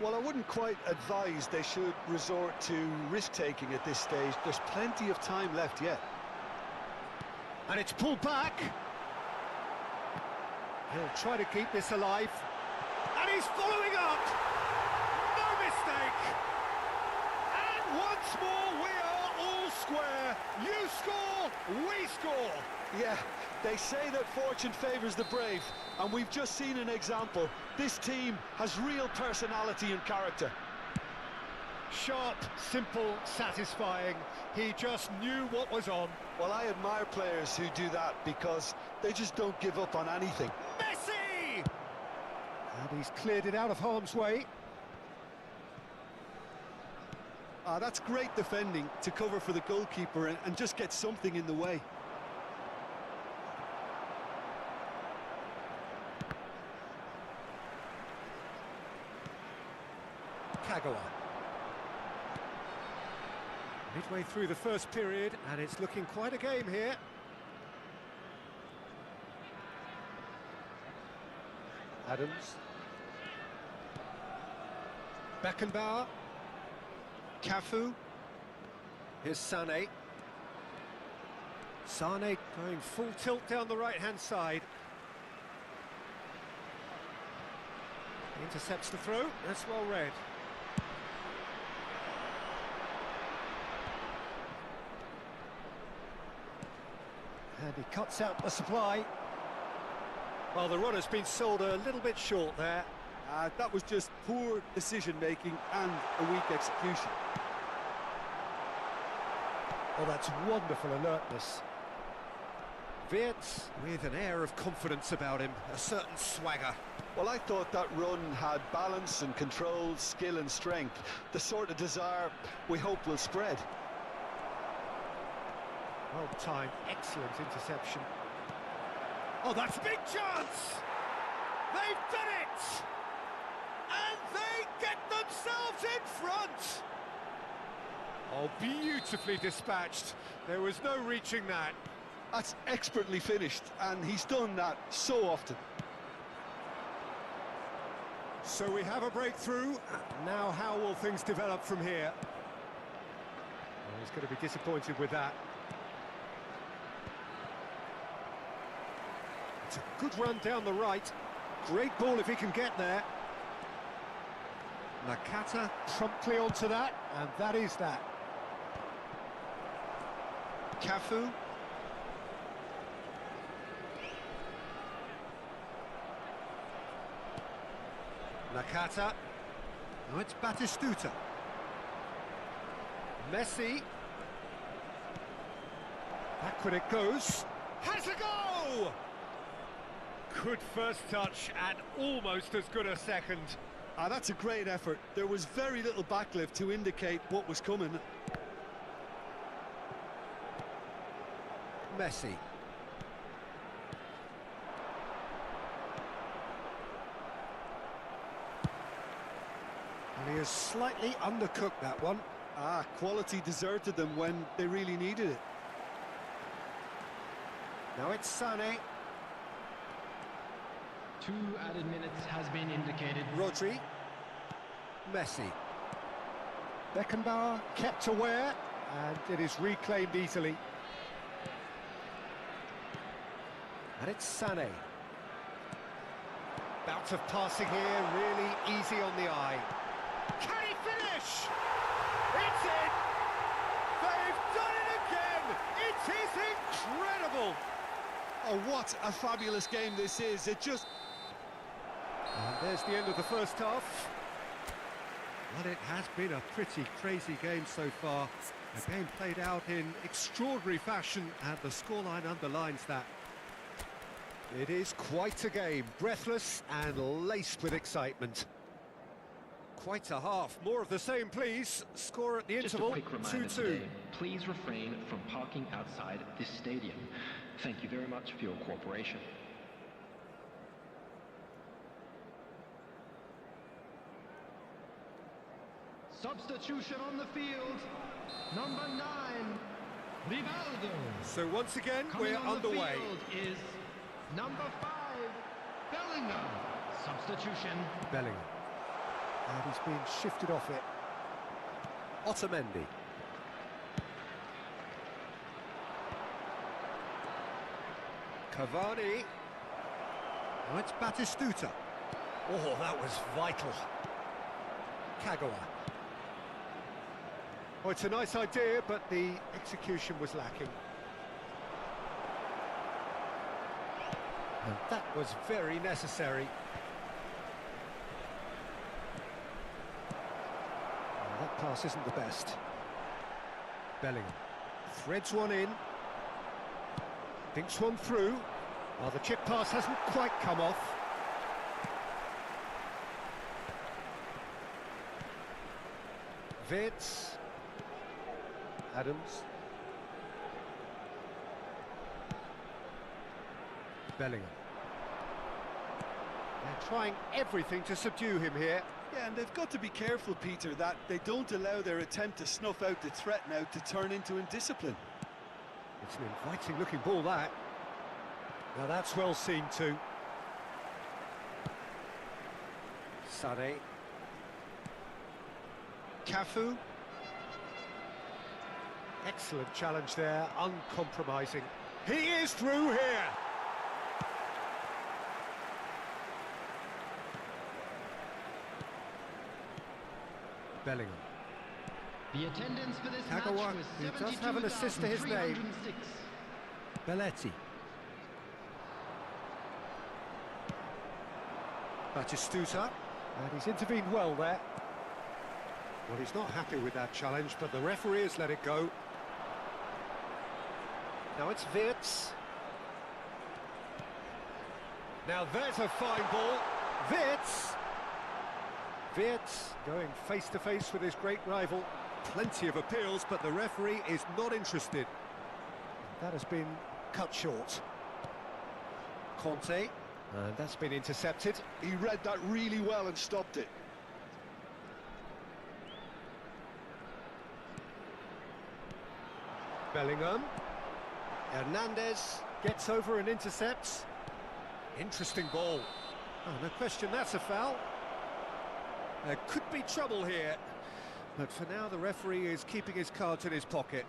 Well, I wouldn't quite advise they should resort to risk-taking at this stage. There's plenty of time left yet. And it's pulled back. He'll try to keep this alive. And he's following up. No mistake. And once more, we are all square. You score, we score. Yeah, they say that fortune favours the brave, and we've just seen an example. This team has real personality and character. Sharp, simple, satisfying. He just knew what was on. Well, I admire players who do that because they just don't give up on anything. Messi! And he's cleared it out of harm's way. That's great defending to cover for the goalkeeper and just get something in the way. Kagawa. Midway through the first period, and it's looking quite a game here. Adams. Beckenbauer. Cafu. Here's Sané. Sané going full tilt down the right-hand side. Intercepts the throw. That's well read. And he cuts out the supply. Well, the run has been sold a little bit short there. That was just poor decision-making and a weak execution. Oh, that's wonderful alertness. Wirtz with an air of confidence about him, a certain swagger. Well, I thought that run had balance and control, skill and strength. The sort of desire we hope will spread. Well timed, excellent interception. Oh, that's a big chance! They've done it! And they get themselves in front! Oh, beautifully dispatched. There was no reaching that. That's expertly finished, and he's done that so often. So we have a breakthrough. Now how will things develop from here? Oh, he's going to be disappointed with that. It's a good run down the right. Great ball if he can get there. Nakata promptly onto that, and that is that. Cafu. Nakata. Now it's Batistuta. Messi. Backward it goes. Has a go! Good first touch and almost as good a second. Ah, that's a great effort. There was very little backlift to indicate what was coming. Messi. And he has slightly undercooked that one. Ah, quality deserted them when they really needed it. Now it's Sané. 2 added minutes has been indicated. Rodri. Messi. Beckenbauer kept aware, and it is reclaimed easily. And it's Sané. Bout of passing here, really easy on the eye. Can he finish? It's in! They've done it again! It is incredible! Oh, what a fabulous game this is. It just... And there's the end of the first half. Well, it has been a pretty crazy game so far. A game played out in extraordinary fashion, and the scoreline underlines that. It is quite a game, breathless and laced with excitement. Quite a half. More of the same, please. Score at the interval, 2-2. Just a quick reminder today, please refrain from parking outside this stadium. Thank you very much for your cooperation. Substitution on the field. Number 9, Rivaldo. So once again, Coming we're on the underway. field is number 5, Bellingham. Substitution. Bellingham. And he's been shifted off it. Otamendi. Cavani. Now it's Batistuta. Oh, that was vital. Kagawa. Oh, it's a nice idea, but the execution was lacking. And that was very necessary. Oh, that pass isn't the best. Bellingham threads one in. Thinks one through. Well, the chip pass hasn't quite come off. Vids. Adams. Bellingham. They're trying everything to subdue him here. Yeah, and they've got to be careful, Peter, that they don't allow their attempt to snuff out the threat now to turn into indiscipline. It's an inviting-looking ball, that. Now that's well seen too. Sané. Cafu. Excellent challenge there, uncompromising. He is through here! Bellingham. The attendance for this Kagawa, match was who does have an assist to his name. 72,306. Belletti. Batistuta, and he's intervened well there. Well, he's not happy with that challenge, but the referee has let it go. Now it's Wirtz. Now there's a fine ball. Wirtz. Wirtz going face-to-face with his great rival. Plenty of appeals, but the referee is not interested. That has been cut short. Conte. And that's been intercepted. He read that really well and stopped it. Bellingham. Hernandez gets over and intercepts. Interesting ball. Oh, no question that's a foul. There could be trouble here. But for now, the referee is keeping his cards in his pocket.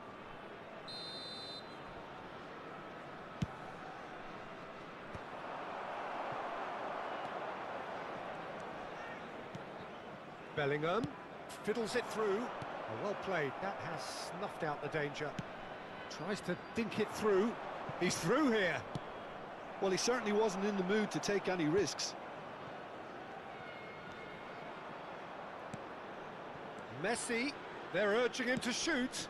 Bellingham fiddles it through. Oh, well played. That has snuffed out the danger. Tries to dink it through. He's through here. Well, he certainly wasn't in the mood to take any risks. Messi, they're urging him to shoot.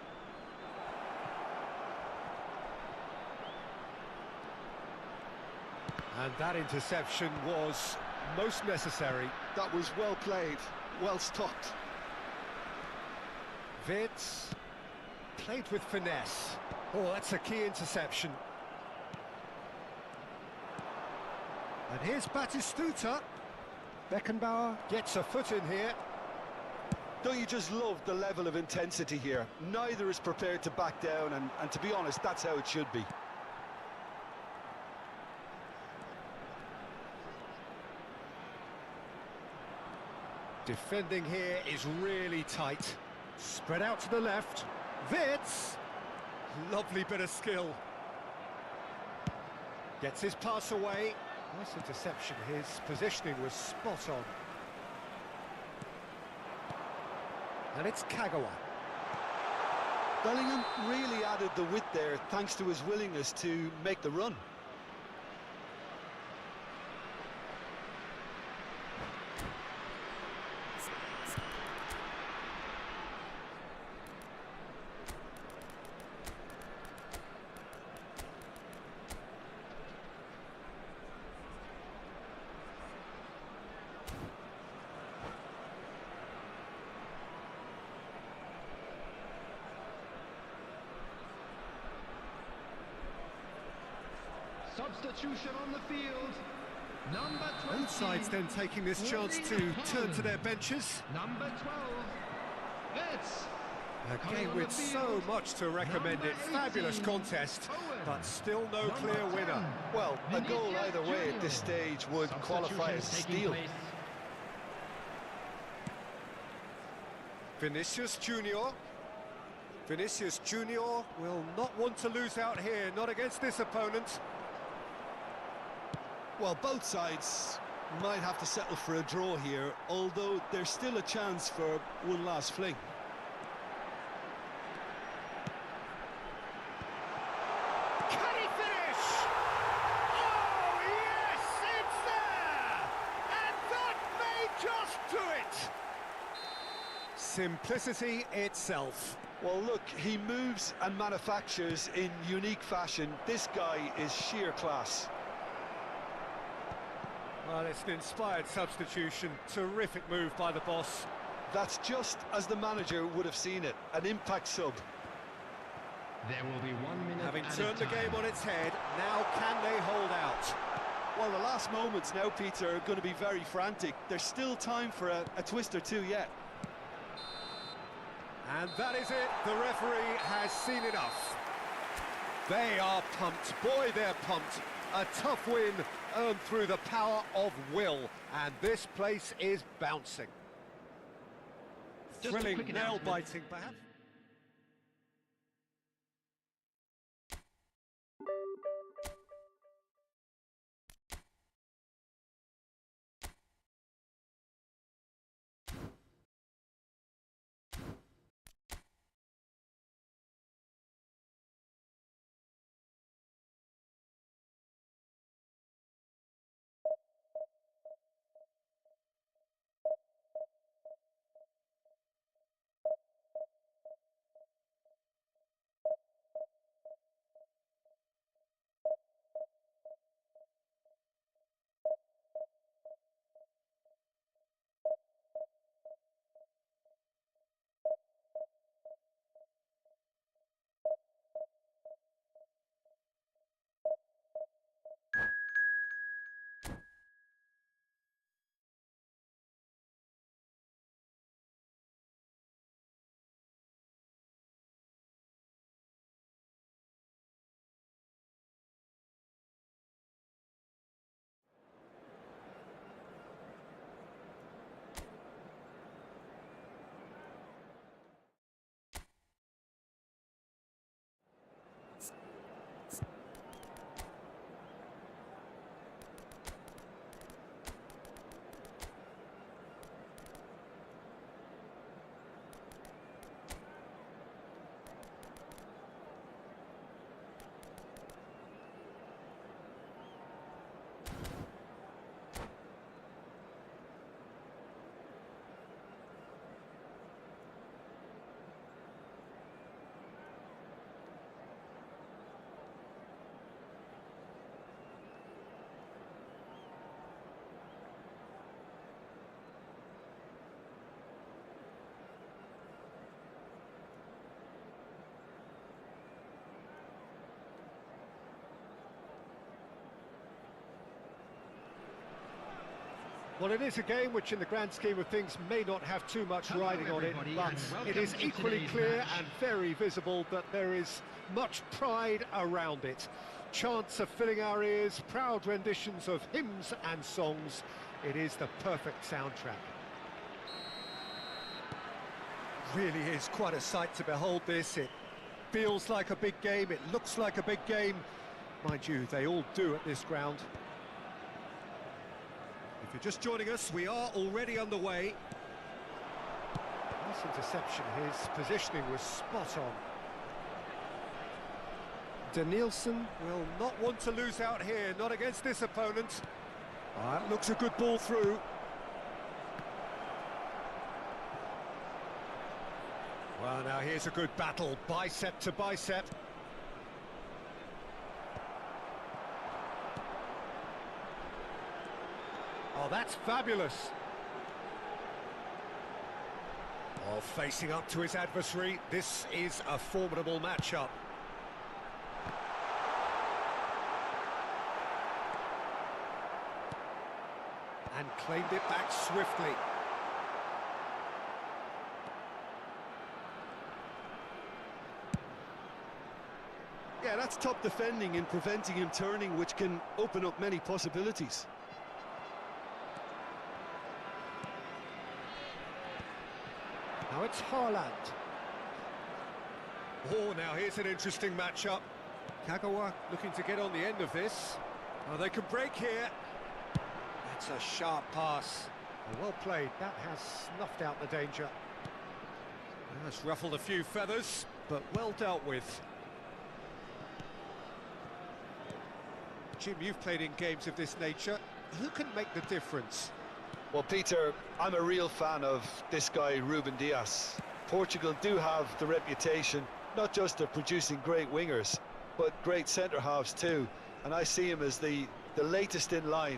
And that interception was most necessary. That was well played, well stopped. Vitz played with finesse. Oh, that's a key interception. And here's Batistuta. Beckenbauer gets a foot in here. Don't you just love the level of intensity here? Neither is prepared to back down, and to be honest, that's how it should be. Defending here is really tight. Spread out to the left. Vitz. Lovely bit of skill. Gets his pass away. Nice interception. His positioning was spot on. And it's Kagawa. Bellingham really added the width there thanks to his willingness to make the run. Substitution on the field. Number 20. Both sides then taking this chance to turn to their benches. Number 12. It's A game with so much to recommend it. Fabulous contest, but still no clear winner. Well, a goal either way at this stage would qualify as a steal. Vinicius Junior. Vinicius Junior will not want to lose out here, not against this opponent. Well, both sides might have to settle for a draw here, although there's still a chance for one last fling. Can he finish? Oh, yes, it's there! And that may just do it! Simplicity itself. Well, look, he moves and manufactures in unique fashion. This guy is sheer class. Well, it's an inspired substitution. Terrific move by the boss. That's just as the manager would have seen it, an impact sub. There will be 1 minute. Having turned the game on its head, now can they hold out? Well, the last moments now, Peter, are going to be very frantic. There's still time for a twist or two yet. And that is it. The referee has seen enough. They are pumped. Boy, they're pumped. A tough win earned through the power of will. And this place is bouncing. Just a Thrilling, quick announcement. nail-biting, perhaps. Well, it is a game which in the grand scheme of things may not have too much riding on it, but it is equally clear and very visible that there is much pride around it. Chants are filling our ears, proud renditions of hymns and songs. It is the perfect soundtrack. Really is quite a sight to behold this. It feels like a big game, it looks like a big game. Mind you, they all do at this ground. If you're just joining us, we are already underway. Nice interception, his positioning was spot on. Danielson will not want to lose out here, not against this opponent. That looks a good ball through. Well, now here's a good battle, bicep to bicep. Oh, that's fabulous. Oh, facing up to his adversary, this is a formidable matchup. And claimed it back swiftly. Yeah, that's top defending and preventing him turning, which can open up many possibilities. Now it's Haaland. Oh, now here's an interesting matchup. Kagawa looking to get on the end of this. Oh, they can break here. That's a sharp pass. Well played. That has snuffed out the danger. That's ruffled a few feathers, but well dealt with. Jim, you've played in games of this nature. Who can make the difference? Well, Peter, I'm a real fan of this guy, Ruben Dias. Portugal do have the reputation, not just of producing great wingers, but great centre-halves too. And I see him as the latest in line.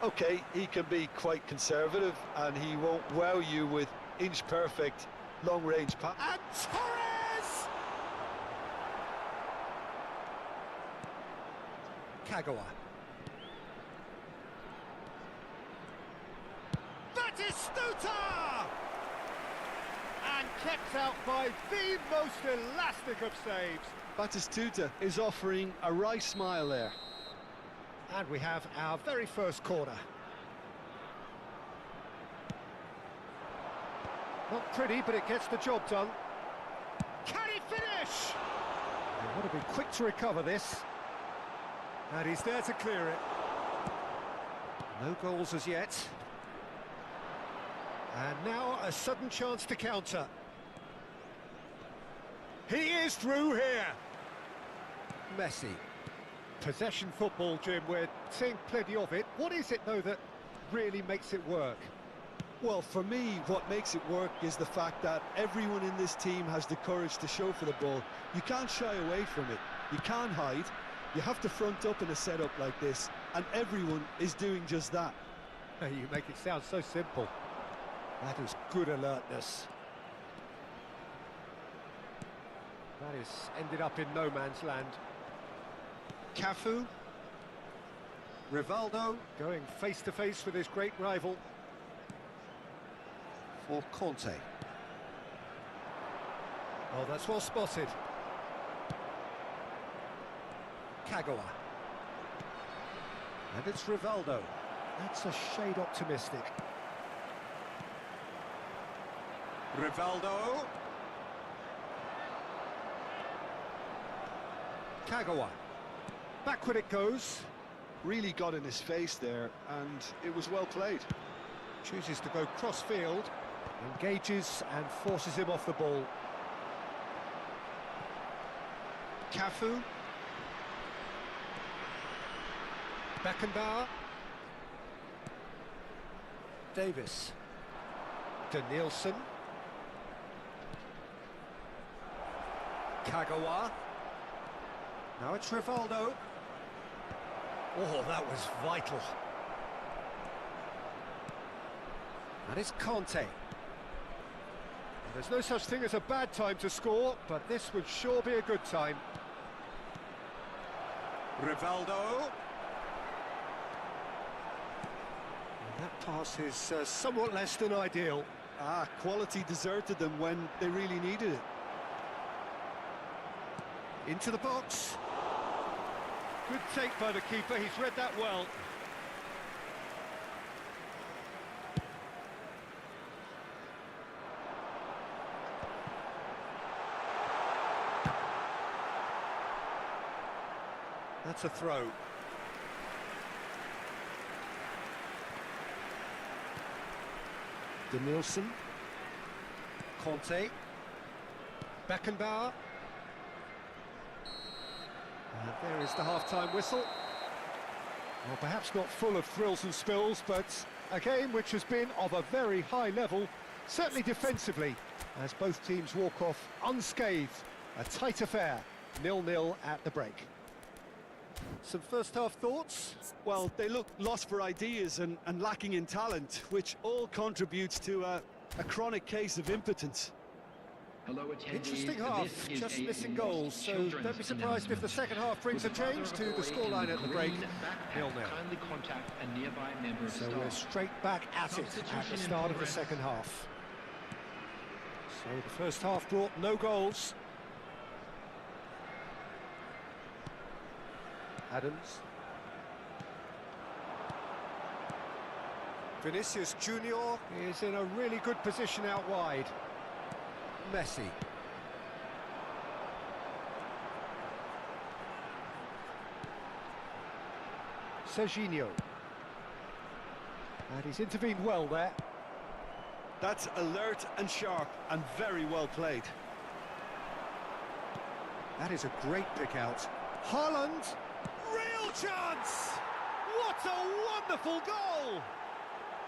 Okay, he can be quite conservative, and he won't wow you with inch-perfect long-range pass. And Torres! Kagawa. Batistuta! And kept out by the most elastic of saves. Batistuta is offering a wry smile there. And we have our very first corner. Not pretty, but it gets the job done. Can he finish? They want to be quick to recover this. And he's there to clear it. No goals as yet. And now a sudden chance to counter. He is through here. Messi. Possession football, Jim, we're seeing plenty of it. What is it, though, that really makes it work? Well, for me, what makes it work is the fact that everyone in this team has the courage to show for the ball. You can't shy away from it. You can't hide. You have to front up in a setup like this, and everyone is doing just that. You make it sound so simple. That is good alertness. That is ended up in no man's land. Cafu. Rivaldo going face-to-face with his great rival. For Conte. Oh, that's well spotted. Kagawa. And it's Rivaldo. That's a shade optimistic. Rivaldo. Kagawa. Backward it goes. Really got in his face there, and it was well played. Chooses to go cross-field, engages and forces him off the ball. Cafu. Beckenbauer. Davis. Danielson. Kagawa. Now it's Rivaldo. Oh, that was vital. And it's Conte. There's no such thing as a bad time to score, but this would sure be a good time. Rivaldo. And that Pass is somewhat less than ideal. Quality deserted them when they really needed it. Into the box. Good take by the keeper, he's read that well. That's a throw. Danielson. Conte. Beckenbauer. And there is the half-time whistle. Well, perhaps not full of thrills and spills, but a game which has been of a very high level, certainly defensively, as both teams walk off unscathed. A tight affair, 0-0 at the break. Some first-half thoughts? Well, they look lost for ideas and lacking in talent, which all contributes to a chronic case of impotence. Hello, attendees. Interesting half, just missing goals, so don't be surprised if the second half brings a change to the scoreline at the break. 0-0. Kindly contact a nearby member of So staff. we're straight back at it at the start of the second half. So the first half brought no goals. Adams. Vinicius Junior is in a really good position out wide. Messi. Serginho. And he's intervened well there. That's alert and sharp and very well played. That is a great pick out. Haaland. Real chance! What a wonderful goal!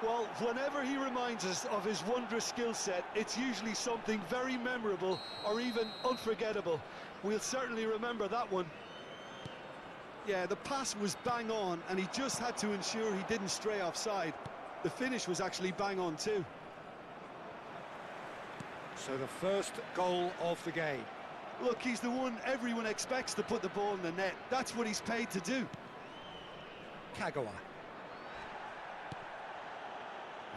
Well, whenever he reminds us of his wondrous skill set, it's usually something very memorable or even unforgettable. We'll certainly remember that one. Yeah, the pass was bang on, and he just had to ensure he didn't stray offside. The finish was actually bang on too. So the first goal of the game. Look, he's the one everyone expects to put the ball in the net. That's what he's paid to do. Kagawa.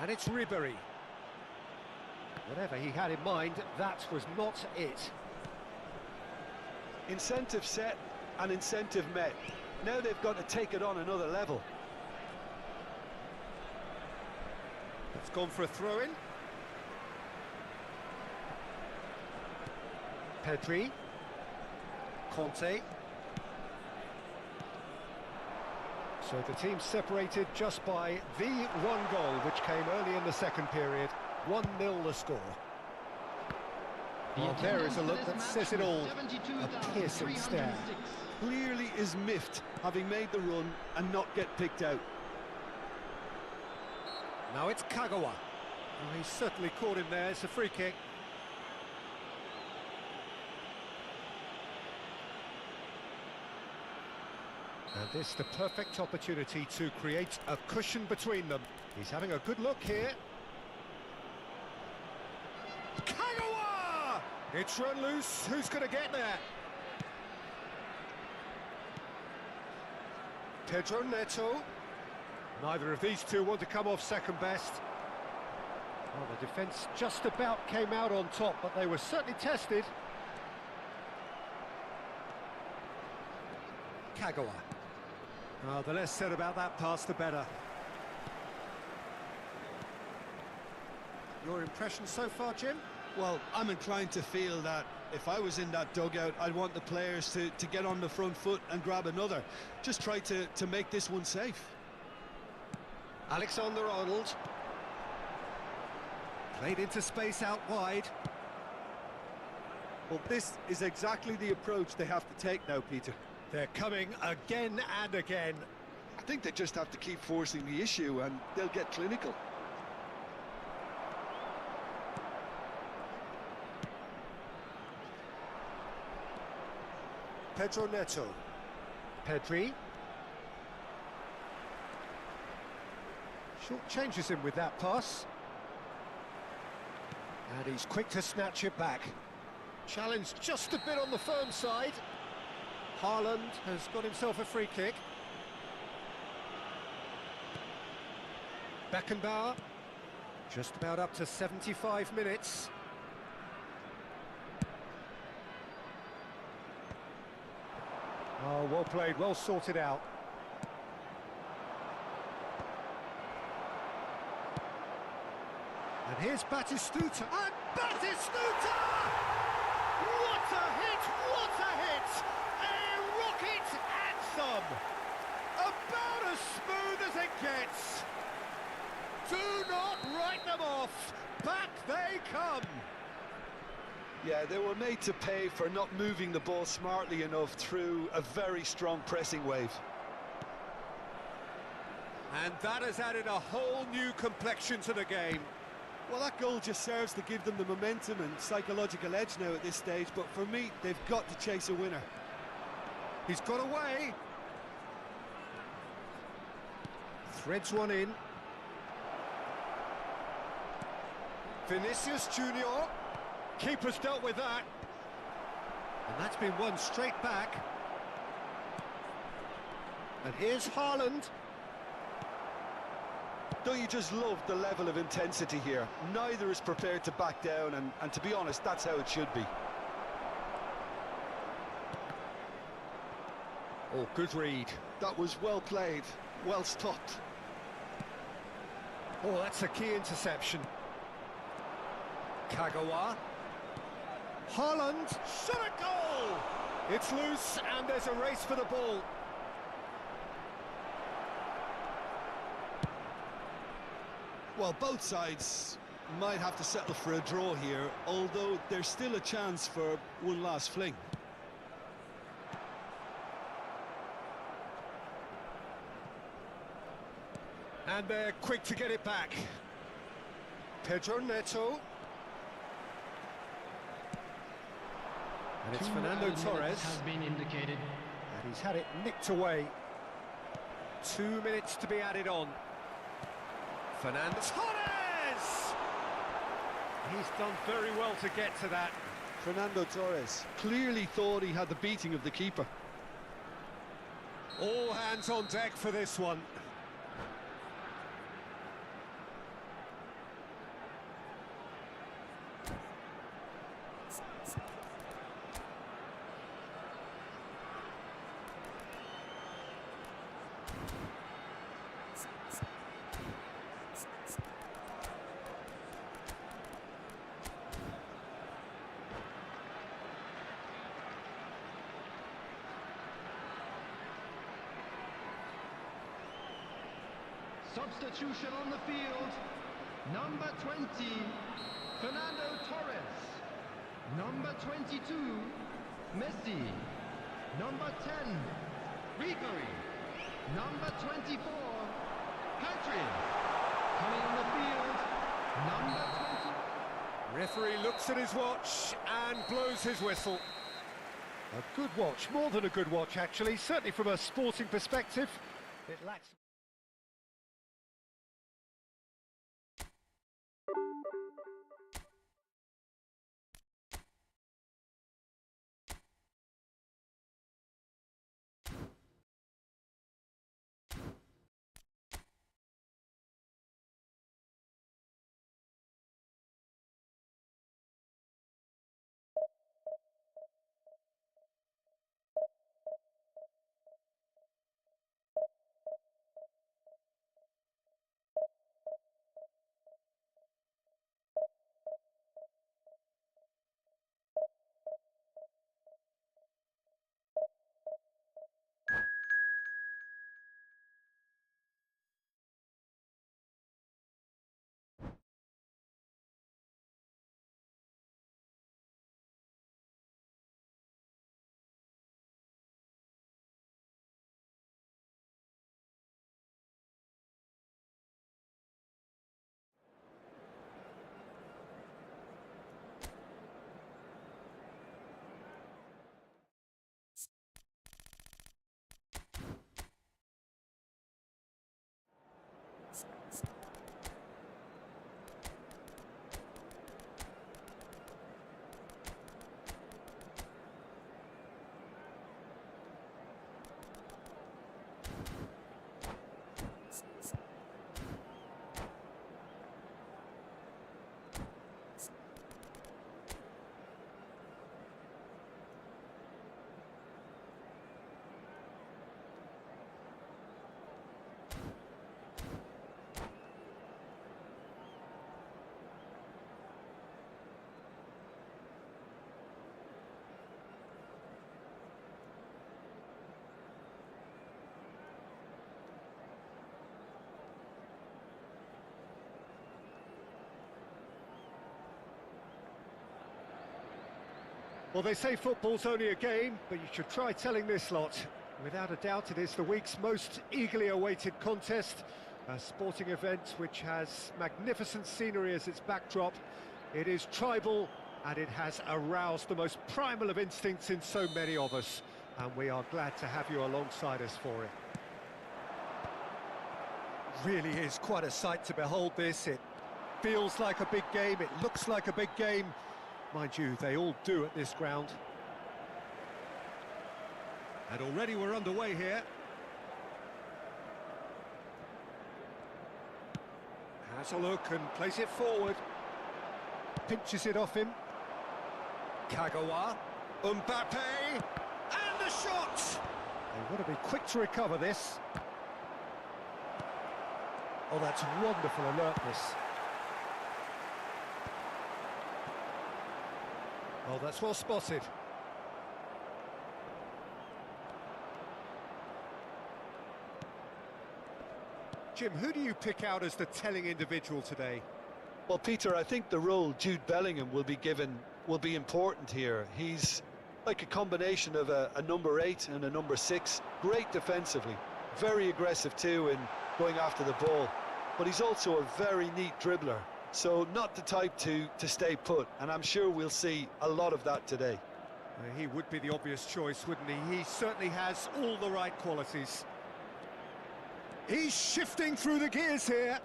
And it's Ribéry. Whatever he had in mind, that was not it. Incentive set and incentive met. Now they've got to take it on another level. It's gone for a throw-in. Pedri. Conte. So the team separated just by the one goal, which came early in the second period. 1-0 the score. Well, there is a look that says it all. A piercing stare. Clearly is miffed, having made the run and not get picked out. Now it's Kagawa. Well, he's certainly caught him there. It's a free kick. And this the perfect opportunity to create a cushion between them. He's having a good look here. Kagawa! It's run loose. Who's going to get there? Pedro Neto. Neither of these two want to come off second best. Well, the defence just about came out on top, but they were certainly tested. Kagawa. Oh, the less said about that pass, the better. Your impression so far, Jim? Well, I'm inclined to feel that if I was in that dugout, I'd want the players to get on the front foot and grab another. Just try to make this one safe. Alexander-Arnold. Played into space out wide. Well, this is exactly the approach they have to take now, Peter. They're coming again and again. I think they just have to keep forcing the issue and they'll get clinical. Pedro Neto. Pedri. Short changes him with that pass. And he's quick to snatch it back. Challenged just a bit on the firm side. Haaland has got himself a free kick. Beckenbauer, just about up to 75 minutes. Oh, well played, well sorted out. And here's Batistuta, and Batistuta! What a hit, what a hit! A rocket anthem! About as smooth as it gets. Do not write them off, back they come! Yeah, they were made to pay for not moving the ball smartly enough through a very strong pressing wave. And that has added a whole new complexion to the game. Well, that goal just serves to give them the momentum and psychological edge now at this stage, but for me, they've got to chase a winner. He's got away. Threads one in. Vinicius Junior. Keeper's dealt with that. And that's been won straight back. And here's Haaland. Don't you just love the level of intensity here? Neither is prepared to back down, and to be honest, that's how it should be. Oh, good read. That was well played, well stopped. Oh, that's a key interception. Kagawa. Haaland, shot a goal! It's loose, and there's a race for the ball. Well, both sides might have to settle for a draw here, although there's still a chance for one last fling. And they're quick to get it back. Pedro Neto. And it's Fernando Torres. Has been indicated. And he's had it nicked away. 2 minutes to be added on. Fernando Torres! He's done very well to get to that. Fernando Torres clearly thought he had the beating of the keeper. All hands on deck for this one. Substitution on the field. Number 20, Fernando Torres. Number 22, Messi. Number 10, Ribery. Number 24, Pedri. Coming on the field, number 20. Referee looks at his watch and blows his whistle. A good watch, more than a good watch actually, certainly from a sporting perspective. It lacks... Well, they say football's only a game, but you should try telling this lot. Without a doubt, it is the week's most eagerly awaited contest. A sporting event which has magnificent scenery as its backdrop. It is tribal, and it has aroused the most primal of instincts in so many of us. And we are glad to have you alongside us for it. Really is quite a sight to behold this. It feels like a big game, it looks like a big game. Mind you, they all do at this ground. And already we're underway here. Has a look and plays it forward. Pinches it off him. Kagawa. Mbappe. And the shot! They want to be quick to recover this. Oh, that's wonderful alertness. Oh, that's well spotted. Jim, who do you pick out as the telling individual today? Well, Peter, I think the role Jude Bellingham will be given will be important here. He's like a combination of a number 8 and a number 6. Great defensively, very aggressive too in going after the ball. But he's also a very neat dribbler, so not the type to stay put, and I'm sure we'll see a lot of that today. He would be the obvious choice, wouldn't he? He certainly has all the right qualities. He's shifting through the gears here.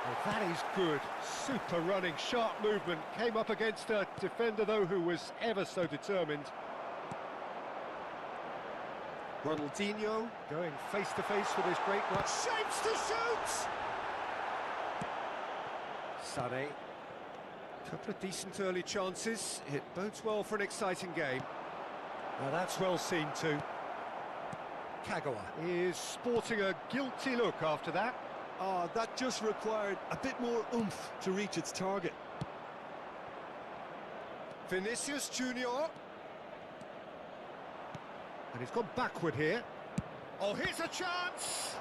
Well, that is good. Super running, sharp movement. Came up against a defender, though, who was ever so determined. Ronaldinho going face-to-face with his great one. Shapes to shoot! Sané. Couple of decent early chances. It bodes well for an exciting game. Now that's well seen too. Kagawa is sporting a guilty look after that. That just required a bit more oomph to reach its target. Vinicius Junior. And he's gone backward here. Oh, here's a chance!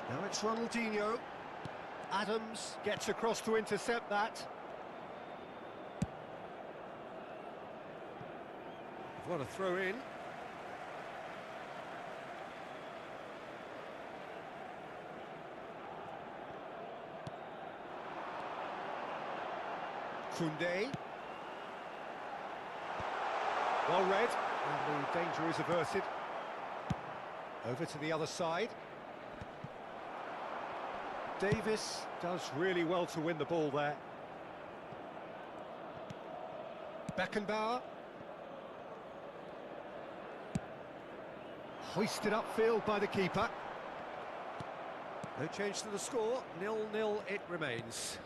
Now it's Ronaldinho. Adams gets across to intercept that. What a throw in. Koundé. Well read, and the danger is averted. Over to the other side. Davis does really well to win the ball there. Beckenbauer. Hoisted upfield by the keeper. No change to the score, 0-0 it remains.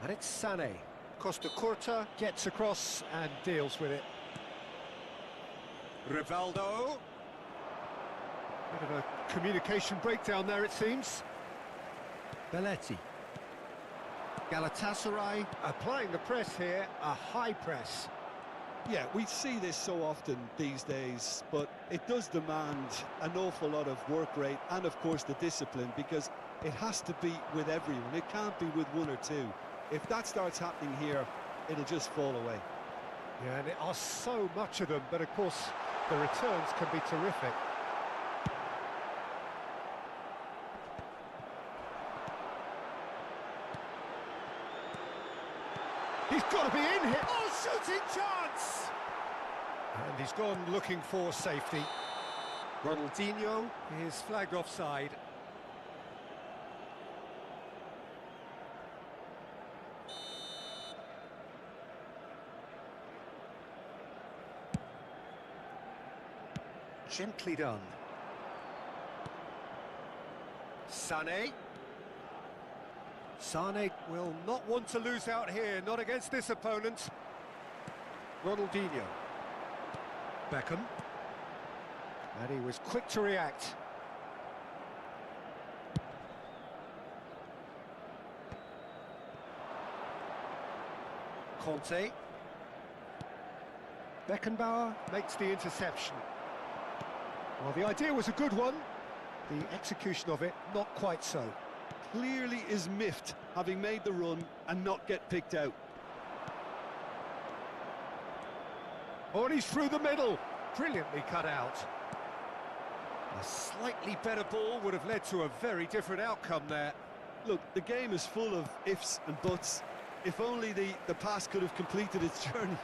And it's Sané. Costa Curta gets across and deals with it. Rivaldo. Bit of a communication breakdown there, it seems. Belletti. Galatasaray applying the press here, a high press. Yeah, we see this so often these days, but it does demand an awful lot of work rate and, of course, the discipline, because it has to be with everyone. It can't be with one or two. If that starts happening here, it'll just fall away. Yeah, and there are so much of them, but of course the returns can be terrific. He's got to be in here. Oh, shooting chance! And he's gone looking for safety. Ronaldinho is flagged offside. Gently done. Sané. Sané will not want to lose out here, not against this opponent. Ronaldinho. Beckham. And he was quick to react. Conte. Beckenbauer makes the interception. Well, the idea was a good one. The execution of it, not quite so. Clearly is miffed, having made the run and not get picked out. Oh, and he's through the middle. Brilliantly cut out. A slightly better ball would have led to a very different outcome there. Look, the game is full of ifs and buts. If only the pass could have completed its journey.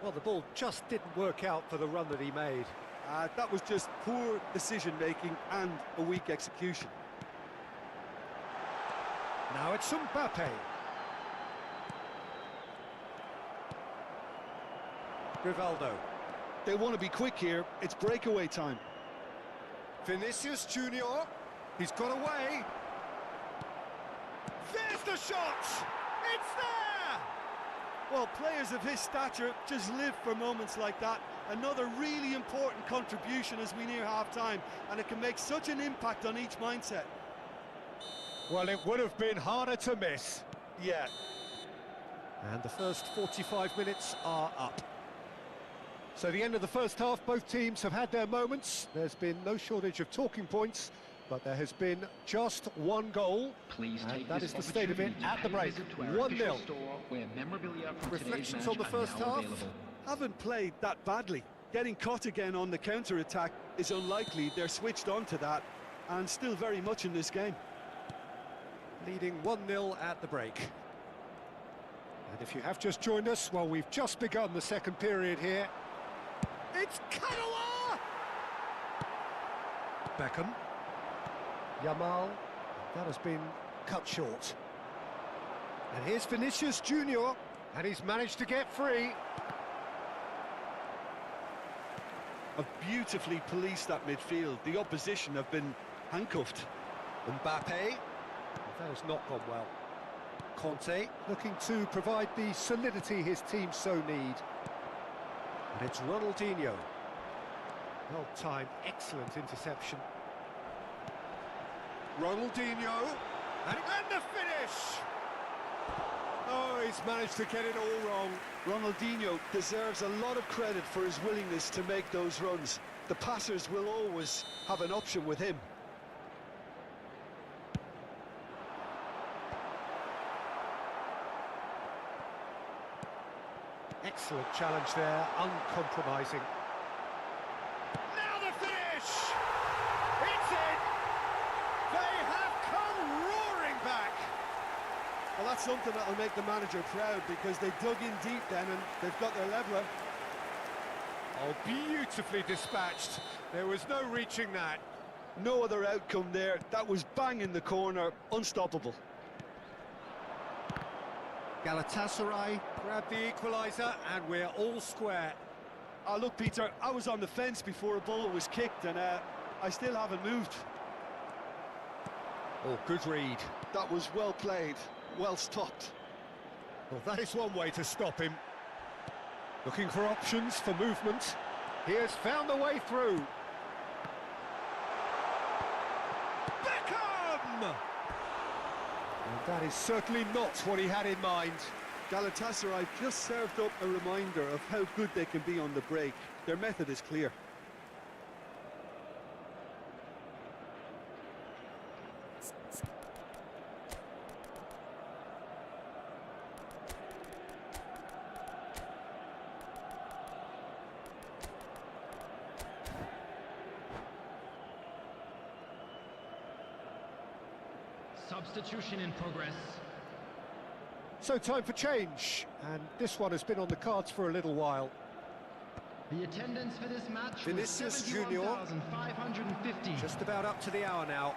Well, the ball just didn't work out for the run that he made. That was just poor decision-making and a weak execution. Now it's Mbappe. Rivaldo. They want to be quick here. It's breakaway time. Vinicius Junior. He's got away. There's the shot! It's there! Well, players of his stature just live for moments like that. Another really important contribution as we near half-time, and it can make such an impact on each mindset. Well, it would have been harder to miss. Yeah. And the first 45 minutes are up. So the end of the first half, both teams have had their moments. There's been no shortage of talking points, but there has been just one goal. Please take that is the state of it at the break. 1-0. Reflections on the first half? Haven't played that badly. Getting caught again on the counter-attack is unlikely. They're switched on to that, and still very much in this game. Leading 1-0 at the break. And if you have just joined us, well, we've just begun the second period here. It's Kagawa! Beckham. Yamal. That has been cut short. And here's Vinicius Junior, and he's managed to get free. Have beautifully policed that midfield. The opposition have been handcuffed. Mbappe. That has not gone well. Conte looking to provide the solidity his team so need. And it's Ronaldinho. Well timed, excellent interception. Ronaldinho, and the finish! Oh, he's managed to get it all wrong. Ronaldinho deserves a lot of credit for his willingness to make those runs. The passers will always have an option with him. Excellent challenge there, uncompromising. Now the finish! It's in! They have come roaring back! Well, that's something that'll make the manager proud, because they dug in deep then and they've got their leveller. Oh, beautifully dispatched. There was no reaching that. No other outcome there. That was bang in the corner, unstoppable. Galatasaray grab the equaliser, and we're all square. Look, Peter, I was on the fence before a ball was kicked, and I still haven't moved. Oh, good read. That was well played, well stopped. Well, that is one way to stop him. Looking for options for movement. He has found the way through. Beckham! And that is certainly not what he had in mind. Galatasaray just served up a reminder of how good they can be on the break. Their method is clear. Substitution in progress. So time for change, and this one has been on the cards for a little while. The attendance for this match Vinicius was Junior. 71,550. Just about up to the hour now.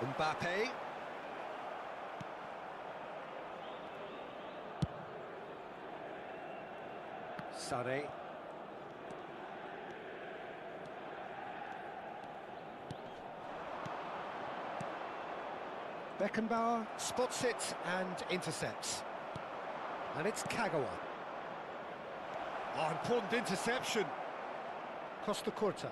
Mbappe. Sané. Beckenbauer spots it and intercepts. And it's Kagawa. Oh, important interception. Costa Curta.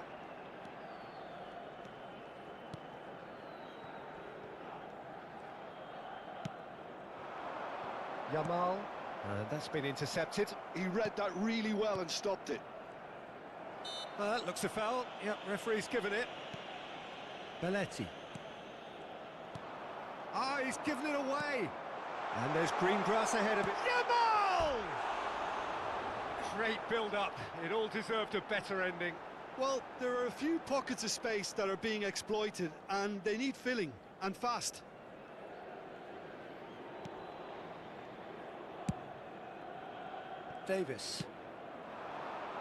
Yamal. And that's been intercepted. He read that really well and stopped it. Looks a foul. Yep, referee's given it. Belletti. Ah, he's given it away. And there's green grass ahead of it. Yamal! Great build-up. It all deserved a better ending. Well, there are a few pockets of space that are being exploited, and they need filling, and fast. Davis.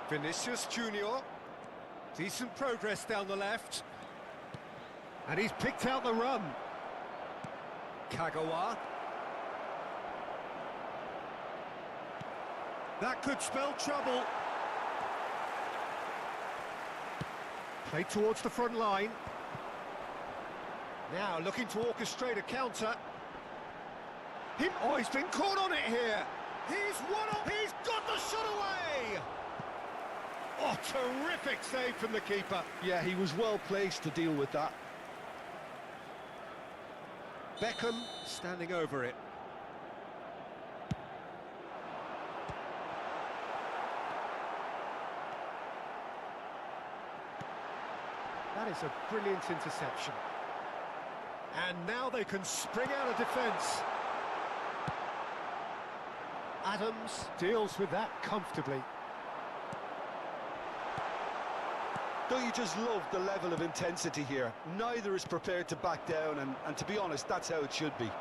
Vinicius Junior. Decent progress down the left. And he's picked out the run. Kagawa. That could spell trouble. Play towards the front line. Now looking to orchestrate a counter. Oh, he's been caught on it here. He's one up. He's got the shot away. Oh, terrific save from the keeper. Yeah, he was well placed to deal with that. Beckham standing over it. That is a brilliant interception. And now they can spring out of defence. Adams deals with that comfortably. Don't you just love the level of intensity here? Neither is prepared to back down, and to be honest, that's how it should be.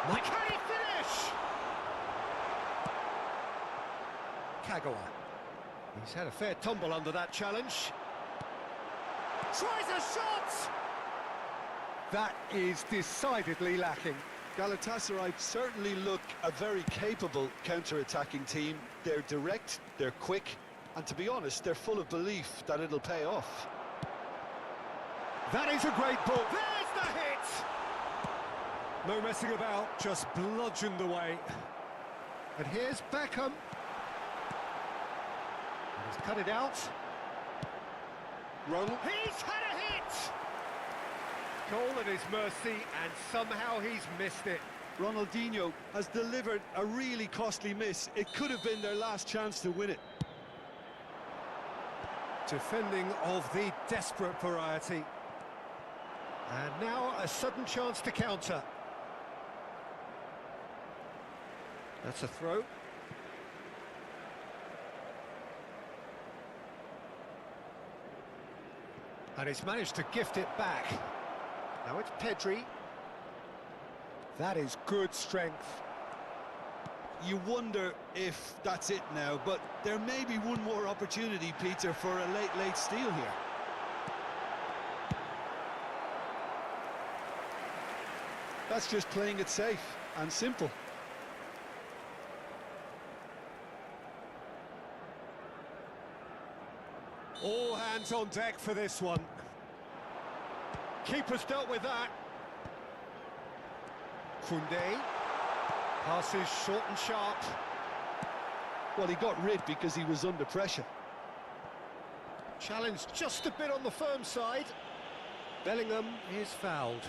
Can he finish? Kagawa. He's had a fair tumble under that challenge. Tries a shot! That is decidedly lacking. Galatasaray certainly look a very capable counter-attacking team. They're direct, they're quick, and to be honest, they're full of belief that it'll pay off. That is a great ball. There's the hit! No messing about, just bludgeoned away. And here's Beckham. And he's cut it out. Ronald. He's had a hit! Goal at his mercy, and somehow he's missed it. Ronaldinho has delivered a really costly miss. It could have been their last chance to win it. Defending of the desperate variety. And now a sudden chance to counter. That's a throw. And he's managed to gift it back. Now it's Pedri. That is good strength. You wonder if that's it now, but there may be one more opportunity, Peter, for a late steal here. That's just playing it safe and simple. All hands on deck for this one. Keeper's dealt with that. Koundé. Passes short and sharp. Well, he got rid because he was under pressure. Challenged just a bit on the firm side. Bellingham is fouled.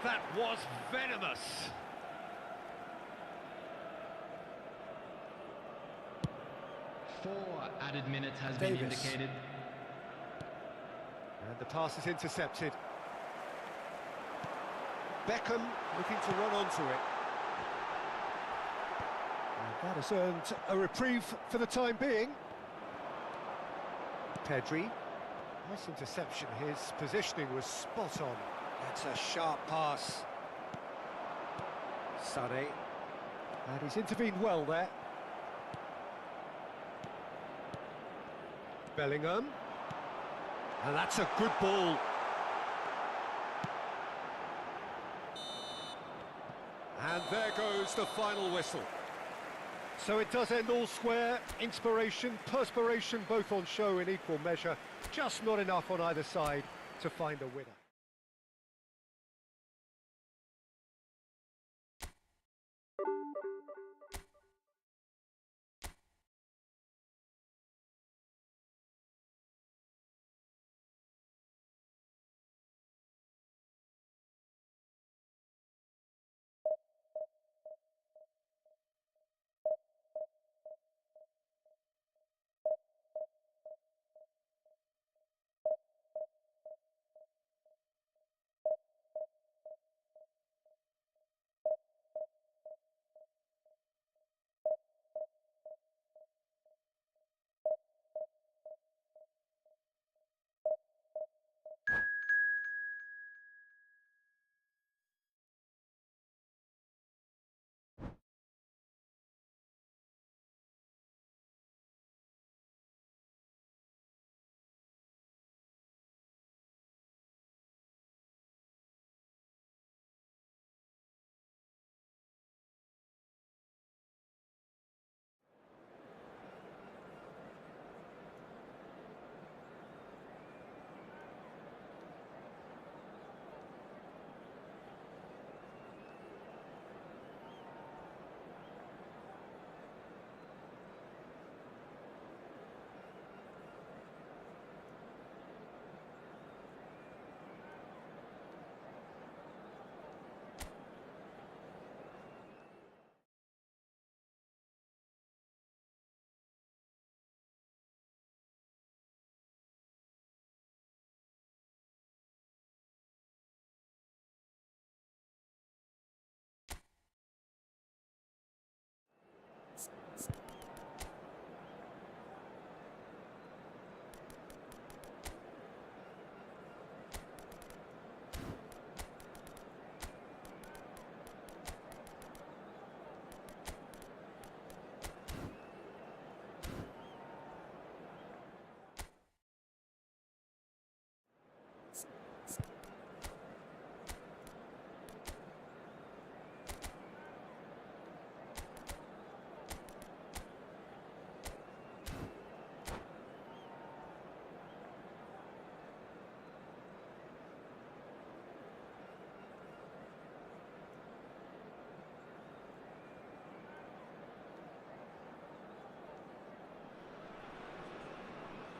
That was venomous. Four added minutes has been indicated. And the pass is intercepted. Beckham looking to run onto it. And that has earned a reprieve for the time being. Pedri. Nice interception. His positioning was spot on. That's a sharp pass. Sane. And he's intervened well there. Bellingham. And that's a good ball. And there goes the final whistle. So it does end all square. Inspiration, perspiration, both on show in equal measure. Just not enough on either side to find a winner.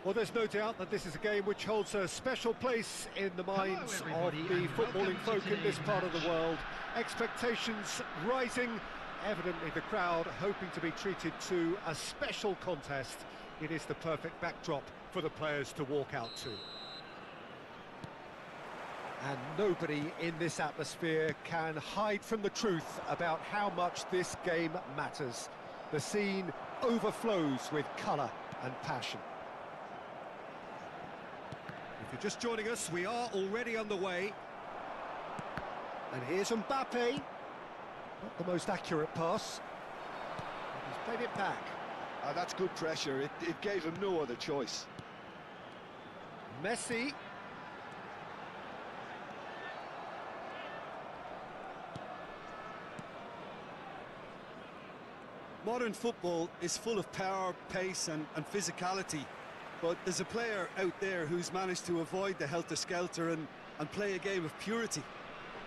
Well, there's no doubt that this is a game which holds a special place in the minds of everybody, the and footballing welcome to folk in this today's part of the match. world. Expectations rising, evidently the crowd hoping to be treated to a special contest. It is the perfect backdrop for the players to walk out to. And nobody in this atmosphere can hide from the truth about how much this game matters. The scene overflows with colour and passion. If you're just joining us, we are already underway. And here's Mbappe. Not the most accurate pass. He's played it back. That's good pressure. It gave him no other choice. Messi. Modern football is full of power, pace and physicality. But there's a player out there who's managed to avoid the helter-skelter and play a game of purity.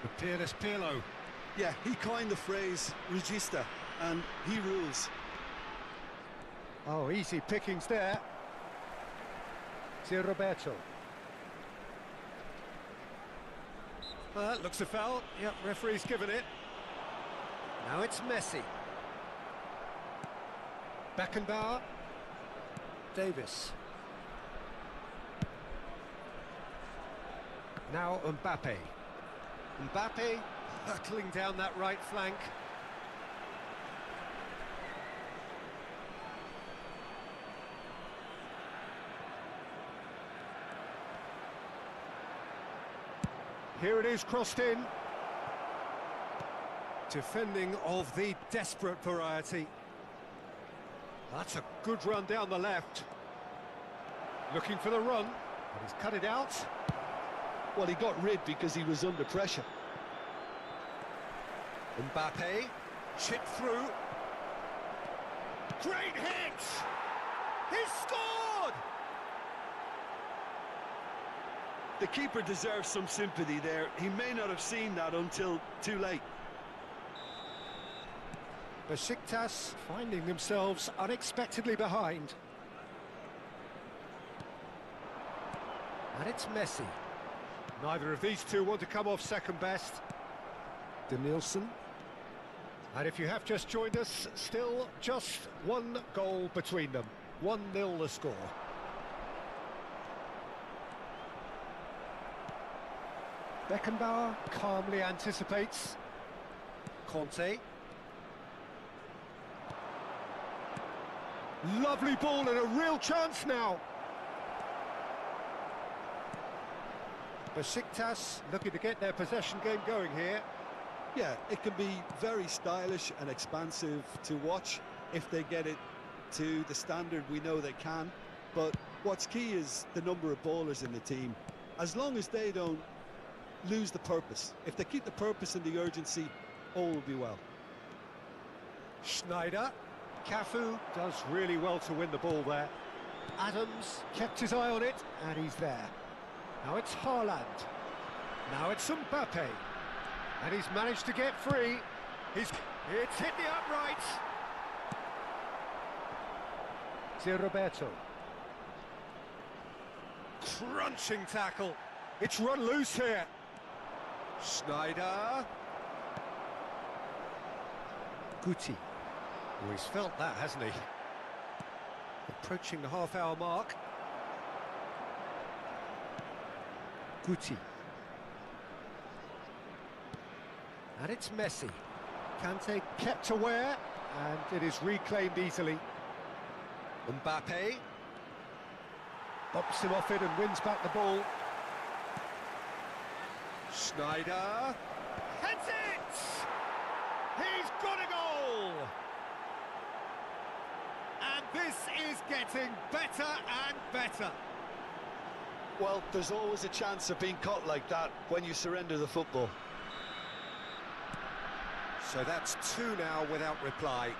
The peerless Pirlo. Yeah, he coined the phrase regista, and he rules. Oh, easy pickings there. Roberto. Looks a foul. Yep, referee's given it. Now it's Messi. Beckenbauer. Davis. Now Mbappe. Mbappe hurtling down that right flank. Here it is, crossed in. Defending of the desperate variety. That's a good run down the left. Looking for the run, but he's cut it out. Well, he got rid because he was under pressure. Mbappe, chipped through. Great hit! He's scored! The keeper deserves some sympathy there. He may not have seen that until too late. Besiktas finding themselves unexpectedly behind. And it's Messi. Neither of these two want to come off second best. Denilson. And if you have just joined us, still just one goal between them. 1-0 the score. Beckenbauer calmly anticipates. Conte. Lovely ball and a real chance now. Besiktas looking to get their possession game going here. Yeah, it can be very stylish and expansive to watch if they get it to the standard we know they can. But what's key is the number of ballers in the team. As long as they don't lose the purpose, if they keep the purpose and the urgency, all will be well. Schneider. Cafu does really well to win the ball there. Adams kept his eye on it, and he's there. Now it's Haaland. Now it's Mbappe. And he's managed to get free. It's hit the uprights. Roberto. Crunching tackle. It's run loose here. Schneider. Guti. Oh, he's felt that, hasn't he? Approaching the half-hour mark. Guti. And it's Messi. Kante kept aware, and it is reclaimed easily. Mbappe. Bumps him off it and wins back the ball. Schneider. Heads it! He's got a goal! And this is getting better and better. Well, there's always a chance of being caught like that when you surrender the football. So that's 2 now without reply.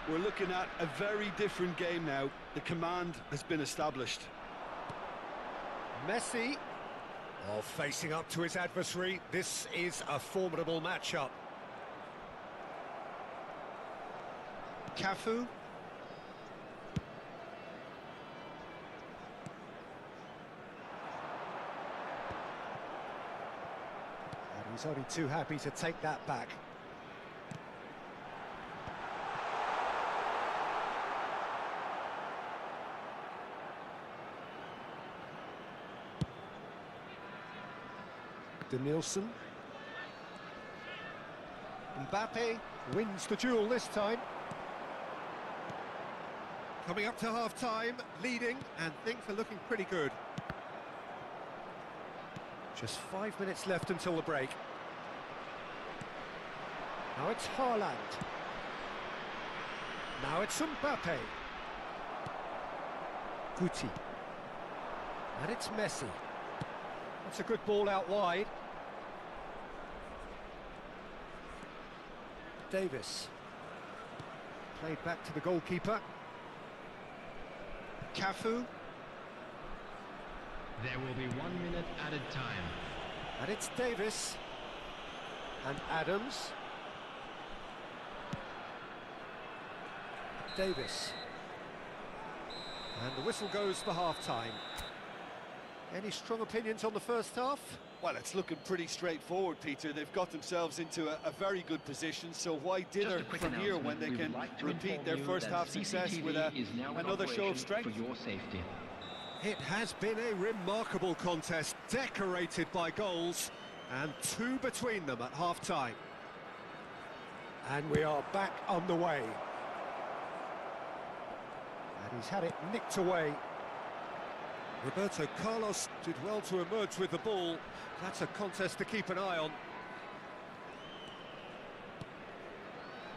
We're looking at a very different game now. The command has been established. Messi, facing up to his adversary. This is a formidable matchup. Cafu. He's only too happy to take that back. Danielson. Mbappe wins the duel this time. Coming up to half-time, leading, and things are looking pretty good. Just 5 minutes left until the break. Now it's Haaland. Now it's Mbappe. Guti. And it's Messi. That's a good ball out wide. Davis. Played back to the goalkeeper. Cafu. There will be 1 minute added time. And it's Davis. And Adams. Davis. And the whistle goes for half-time. Any strong opinions on the first half? Well, it's looking pretty straightforward, Peter. They've got themselves into a very good position, so why dither from here when they can repeat their first half success with another show of strength? For your safety. It has been a remarkable contest, decorated by goals, and 2 between them at half-time. And we are back on the way. And he's had it nicked away. Roberto Carlos did well to emerge with the ball. That's a contest to keep an eye on.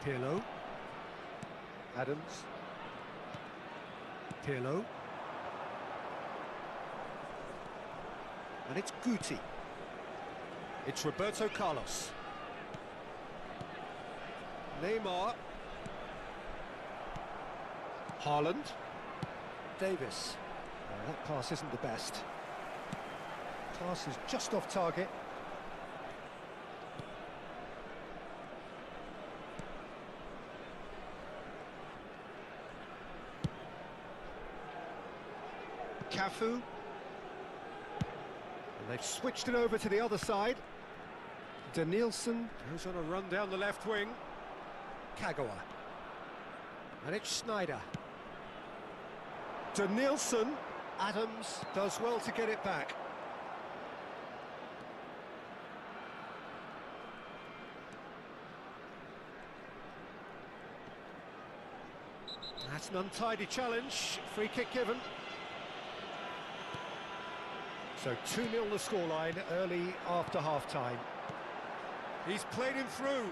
Pirlo. Adams. Pirlo. And it's Guti. It's Roberto Carlos. Neymar. Haaland. Davis. That pass isn't the best. Pass is just off target. Cafu. And they've switched it over to the other side. Danielson goes on a run down the left wing. Kagawa. And it's Schneider. Danielson. Adams does well to get it back. That's an untidy challenge. Free kick given. So 2-0 the scoreline early after half-time. He's played him through.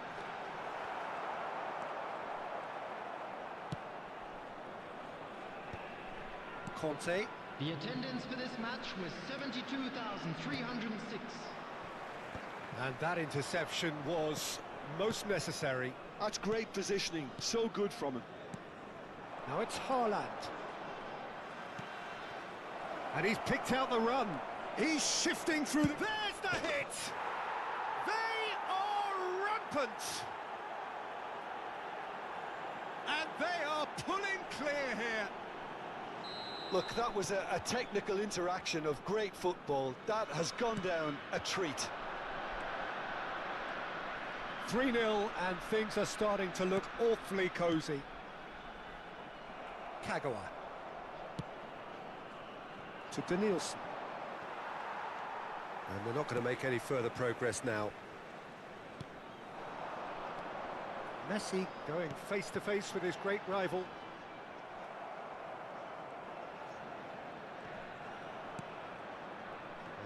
Conte. The attendance for this match was 72,306. And that interception was most necessary. That's great positioning, so good from him. Now it's Haaland. And he's picked out the run. He's shifting through the... There's the hit! They are rampant! And they are pulling clear here. Look, that was a technical interaction of great football. That has gone down a treat. 3-0 and things are starting to look awfully cosy. Kagawa. To Danielson. And they're not going to make any further progress now. Messi going face-to-face with his great rival.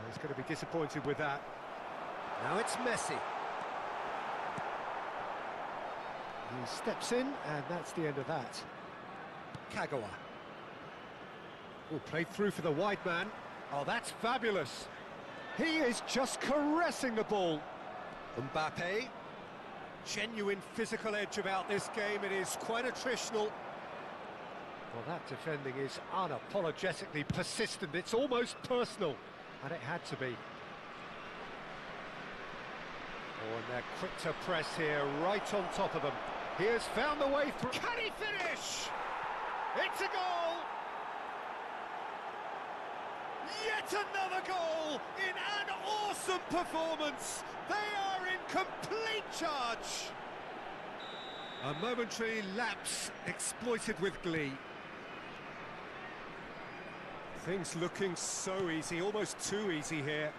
He's going to be disappointed with that. Now it's Messi. He steps in, and that's the end of that. Kagawa. Oh, played through for the wide man. Oh, that's fabulous. He is just caressing the ball. Mbappe. Genuine physical edge about this game. It is quite attritional. Well, that defending is unapologetically persistent. It's almost personal. And it had to be. Oh, and they're quick to press here, right on top of them. He has found the way through. Can he finish? It's a goal! Yet another goal in an awesome performance. They are complete charge! A momentary lapse exploited with glee. Things looking so easy, almost too easy here.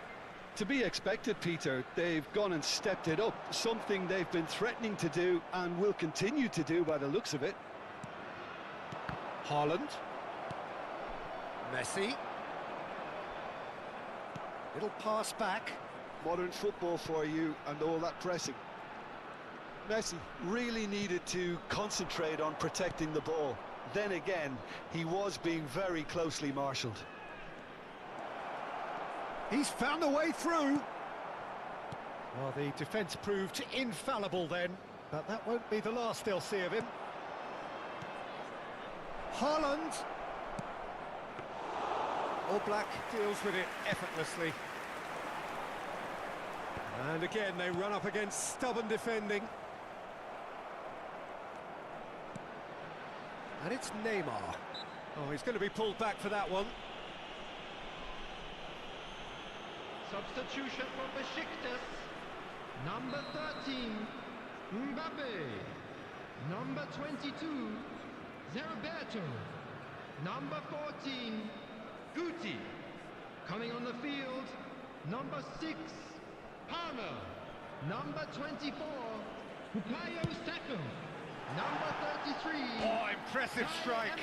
To be expected, Peter. They've gone and stepped it up, something they've been threatening to do and will continue to do by the looks of it. Haaland. Messi. Little pass back. Modern football for you and all that pressing. Messi really needed to concentrate on protecting the ball. Then again, he was being very closely marshalled. He's found a way through. Well, the defence proved infallible then, but that won't be the last they'll see of him. Haaland. All Black deals with it effortlessly. And again, they run up against stubborn defending. And it's Neymar. Oh, he's going to be pulled back for that one. Substitution for Besiktas. Number 13, Mbappe. Number 22, Zerberto. Number 14, Guti. Coming on the field, number 6, Palmer. Number 24, Bukayo Saka. Number 33. Oh, impressive strike.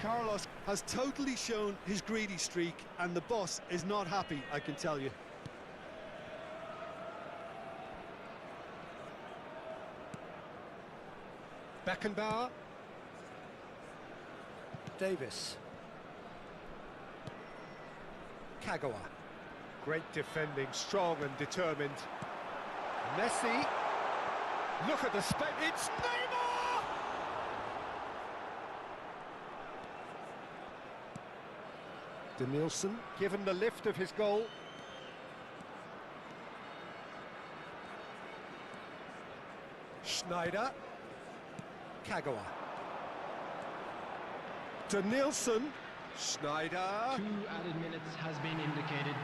Carlos has totally shown his greedy streak, and the boss is not happy, I can tell you. Beckenbauer. Davis. Kagawa. Great defending, strong and determined. Messi. Look at the spec. It's Neymar! Danielson, given the lift of his goal. Schneider. Kagawa. Danielson. Schneider. 2 added minutes has been indicated.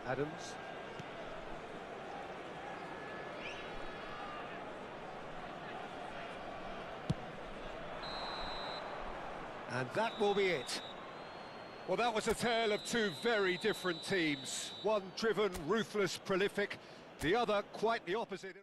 Adams. And that will be it. Well, that was a tale of two very different teams. One driven, ruthless, prolific, the other quite the opposite.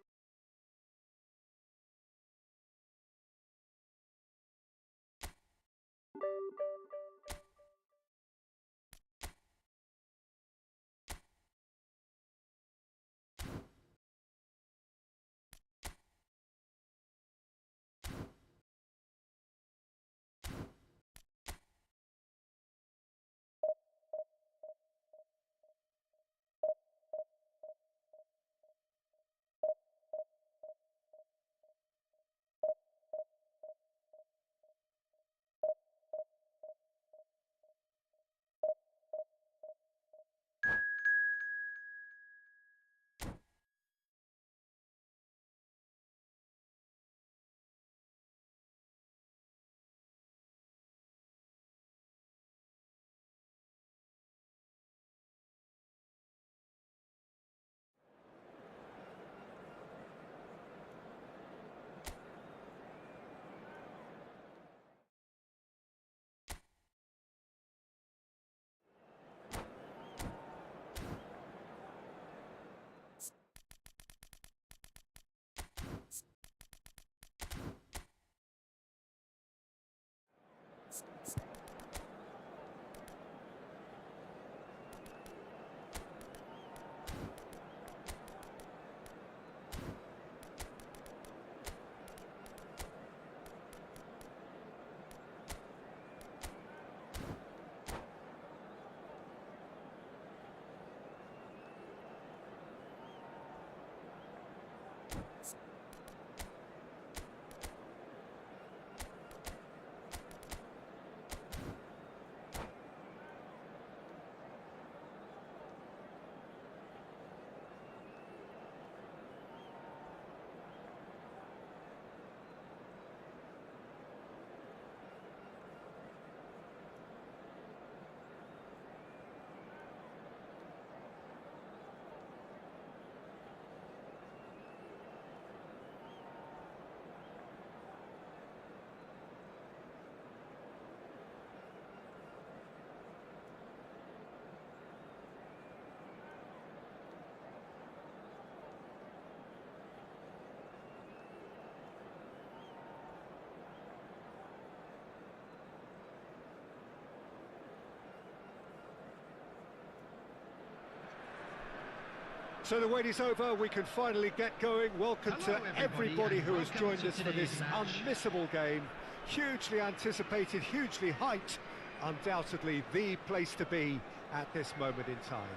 So the wait is over, we can finally get going. Welcome Hello, to everybody who has welcome joined to us for this today's match. unmissable game. Hugely anticipated, hugely hyped. Undoubtedly the place to be at this moment in time.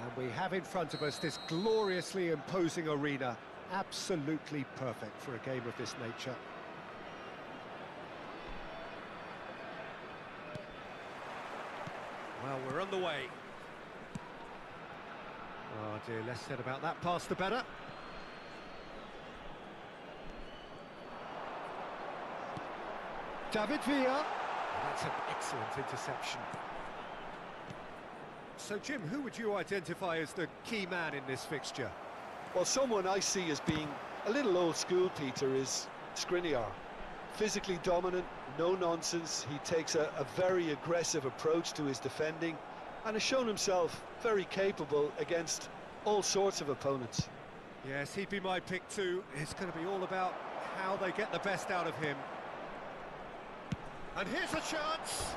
And we have in front of us this gloriously imposing arena. Absolutely perfect for a game of this nature. Well, we're on the way. Oh dear, less said about that pass the better. David Villa. That's an excellent interception. So Jim, who would you identify as the key man in this fixture? Well, someone I see as being a little old school, Peter, is Skriniar. Physically dominant, no nonsense. He takes a very aggressive approach to his defending and has shown himself very capable against all sorts of opponents. Yes, he'd be my pick too. It's going to be all about how they get the best out of him. And here's a chance!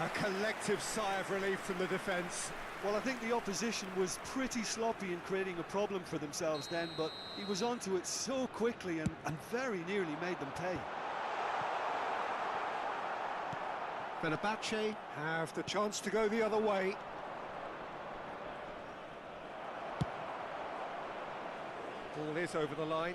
A collective sigh of relief from the defence. Well, I think the opposition was pretty sloppy in creating a problem for themselves then, but he was onto it so quickly and very nearly made them pay. Fenerbahce have the chance to go the other way. Ball is over the line.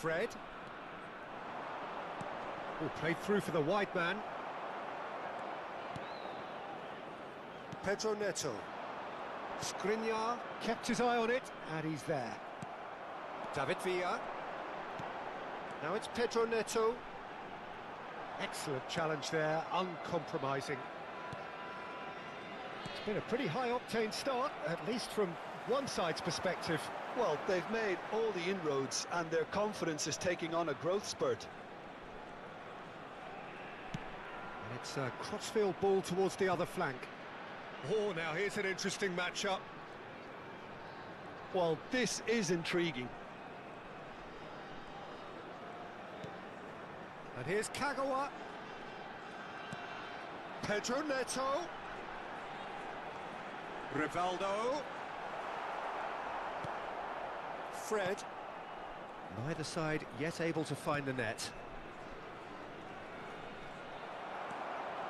Fred. Oh, played through for the wide man. Pedro Neto. Skriniar kept his eye on it, and he's there. David Villa. Now it's Pedro Neto. Excellent challenge there, uncompromising. It's been a pretty high-octane start, at least from one side's perspective. Well, they've made all the inroads and their confidence is taking on a growth spurt. And it's a crossfield ball towards the other flank. Oh, now here's an interesting matchup. Well, this is intriguing. And here's Kagawa. Pedro Neto. Rivaldo. Fred. Neither side yet able to find the net.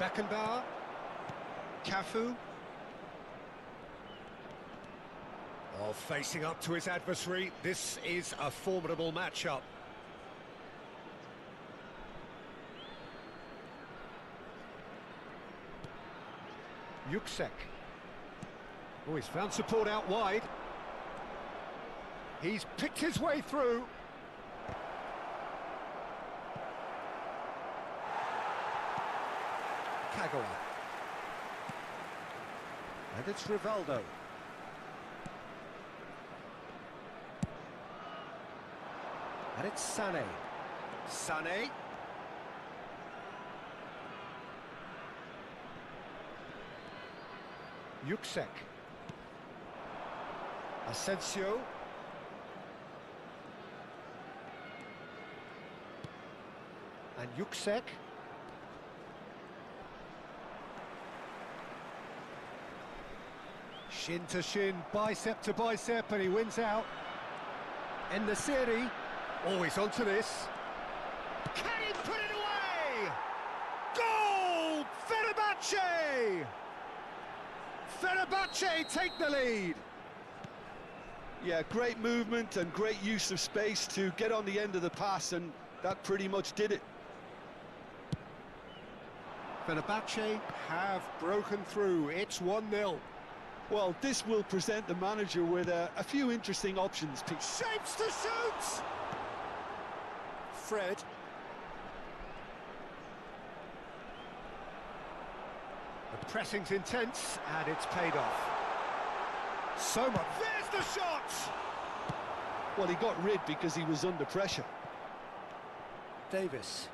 Beckenbauer. Cafu. Oh, facing up to his adversary. This is a formidable matchup. Yuksek. Oh, he's found support out wide. He's picked his way through. Kagawa. And it's Rivaldo. And it's Sané. Sané. Yuksek. Asensio. And Yuksek. Shin to shin, bicep to bicep, and he wins out. In the series. Always onto this. Can he put it away? Goal! Fenerbahce! Fenerbahce take the lead. Yeah, great movement and great use of space to get on the end of the pass, and that pretty much did it. Fenerbahce have broken through. It's 1-0. Well, this will present the manager with a few interesting options. Shapes to shoot! Fred. The pressing's intense, and it's paid off. So much. There's the shot! Well, he got rid because he was under pressure. Davis.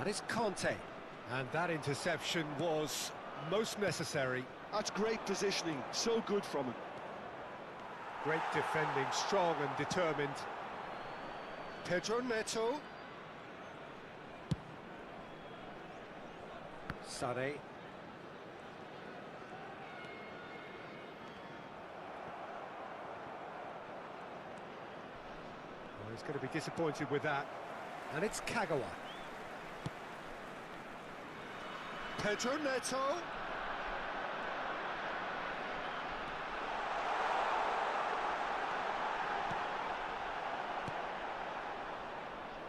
And it's Conte. And that interception was most necessary. That's great positioning, so good from him. Great defending, strong and determined. Pedro Neto. Sané. Oh, he's going to be disappointed with that. And it's Kagawa. Pedro Neto.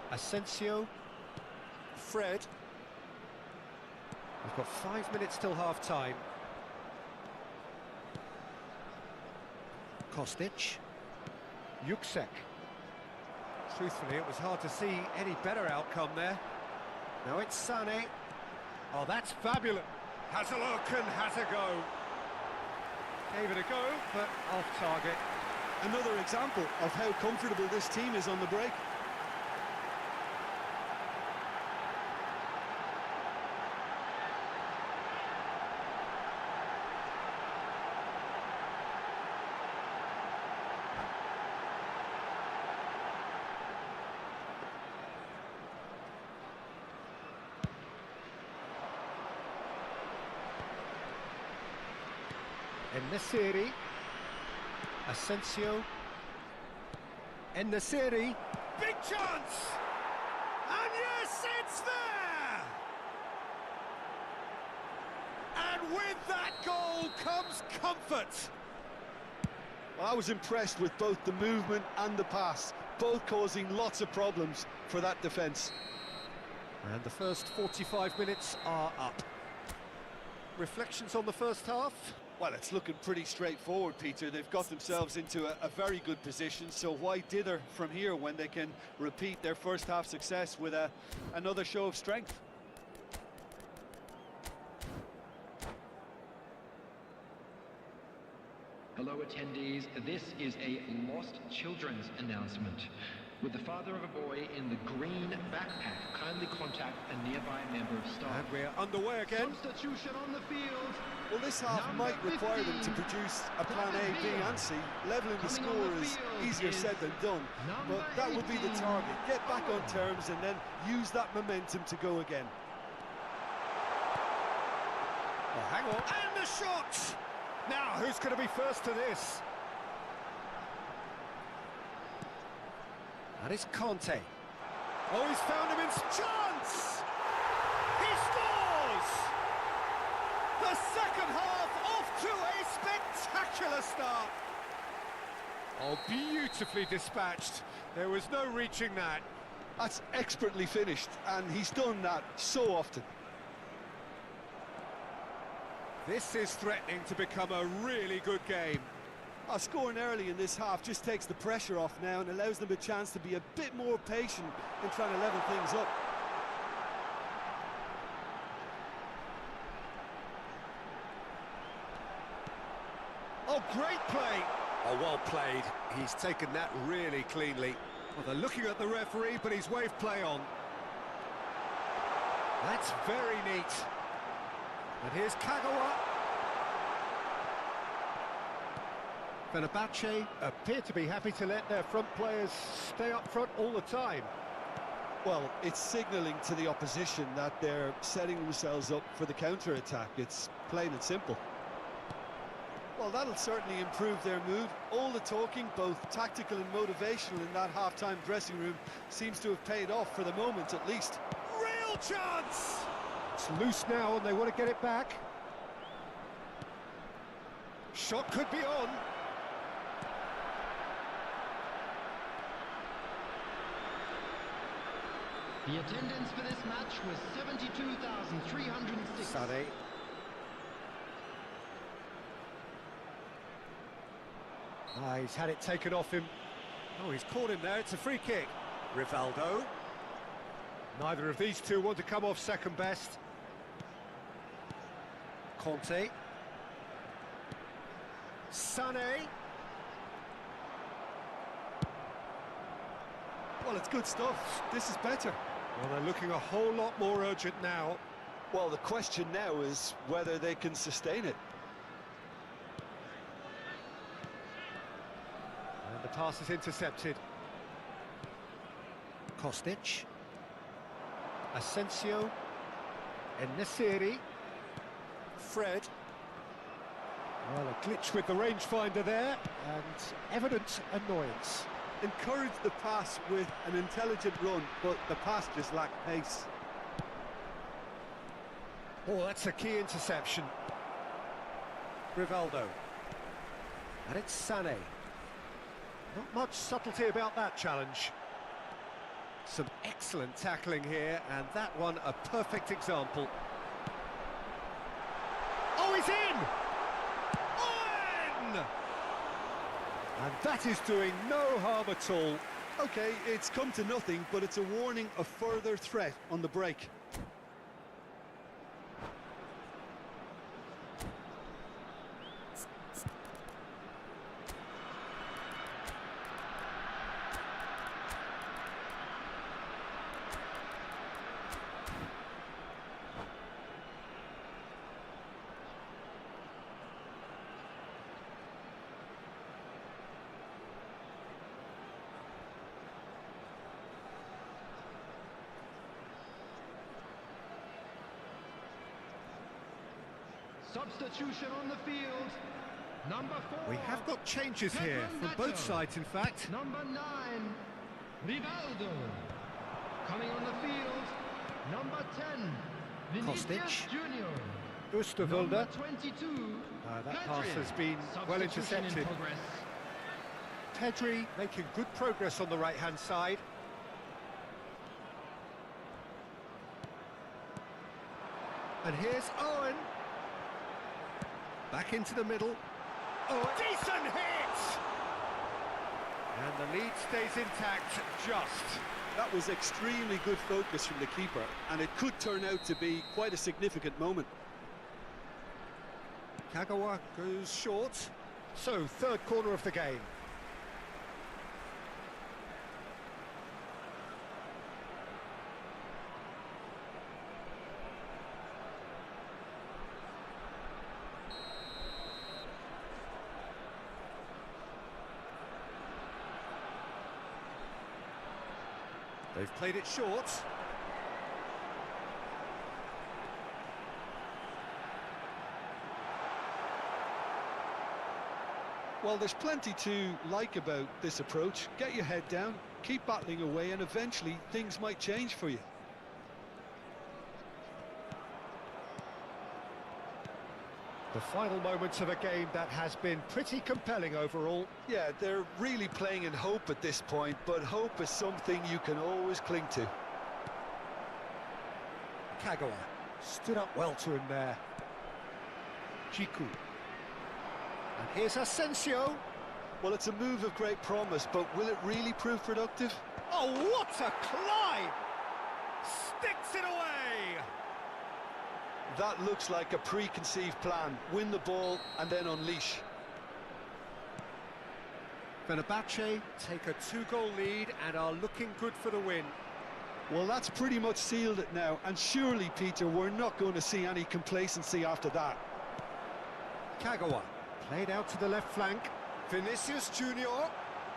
Asensio. Fred. We've got 5 minutes till half-time. Kostic. Yuksek. Truthfully, it was hard to see any better outcome there. Now it's Sané. Oh, that's fabulous. Has a look and has a go. Gave it a go, but off target. Another example of how comfortable this team is on the break. In the series, Asensio. In the series, big chance! And yes, it's there! And with that goal comes comfort. Well, I was impressed with both the movement and the pass, both causing lots of problems for that defence. And the first 45 minutes are up. Reflections on the first half? Well, it's looking pretty straightforward, Peter. They've got themselves into a very good position, so why dither from here when they can repeat their first half success with another show of strength? Hello attendees, this is a lost children's announcement. With the father of a boy in the green backpack, kindly contact a nearby member of staff. And we're underway again. Substitution on the field. Well, this half might require them to produce a plan A, B and C. Levelling the score is easier said than done, but that would be the target. Get back on terms and then use that momentum to go again. Oh, hang on. And the shot! Now, who's going to be first to this? And it's Conte. Oh, he's found him in chance! He scores! The second half off to a spectacular start. Oh, beautifully dispatched. There was no reaching that. That's expertly finished, and he's done that so often. This is threatening to become a really good game. Scoring early in this half just takes the pressure off now and allows them a chance to be a bit more patient in trying to level things up. Oh, great play! Oh, well played. He's taken that really cleanly. Well, they're looking at the referee, but he's waved play on. That's very neat. And here's Kagawa. Fenerbahce appear to be happy to let their front players stay up front all the time. Well, it's signalling to the opposition that they're setting themselves up for the counter-attack. It's plain and simple. Well, that'll certainly improve their mood. All the talking, both tactical and motivational, in that half-time dressing room seems to have paid off for the moment, at least. Real chance! It's loose now and they want to get it back. Shot could be on. The attendance for this match was 72,306. Sané. He's had it taken off him. Oh, he's caught him there. It's a free kick. Rivaldo. Neither of these two want to come off second best. Conte. Sané. Well, it's good stuff. This is better. Well, they're looking a whole lot more urgent now. Well, the question now is whether they can sustain it. And the pass is intercepted. Kostic. Asensio. En-Nesyri. Fred. Well, a glitch with the rangefinder there, and evident annoyance. Encourage the pass with an intelligent run, but the pass just lacked pace. Oh, that's a key interception. Rivaldo. And it's Sané. Not much subtlety about that challenge. Some excellent tackling here, and that one a perfect example. Oh, he's in! In! And that is doing no harm at all. Okay, it's come to nothing, but it's a warning of further threat on the break. Substitution on the field. Number 4. We have got changes here from both sides, in fact. Number 9, Rivaldo. Coming on the field, number 10, Vinicius Kostic. Junior. Osterwolde. Number 22, That pass Pedri. has been well Substitution in intercepted. progress. Pedri making good progress on the right-hand side. And here's Owen. Back into the middle. Oh, decent hit! And the lead stays intact, just. That was extremely good focus from the keeper, and it could turn out to be quite a significant moment. Kagawa goes short. So, third corner of the game. They've played it short. Well, there's plenty to like about this approach. Get your head down, keep battling away, and eventually things might change for you. The final moments of a game that has been pretty compelling overall. Yeah, they're really playing in hope at this point, but hope is something you can always cling to. Kagawa stood up well to him there. Jiku. And here's Asensio. Well, it's a move of great promise, but will it really prove productive? Oh, what a climb! Sticks it away! That looks like a preconceived plan. Win the ball and then unleash. Fenerbahce take a 2-goal lead and are looking good for the win. Well, that's pretty much sealed it now, and surely, Peter, we're not going to see any complacency after that. Kagawa played out to the left flank. Vinicius Junior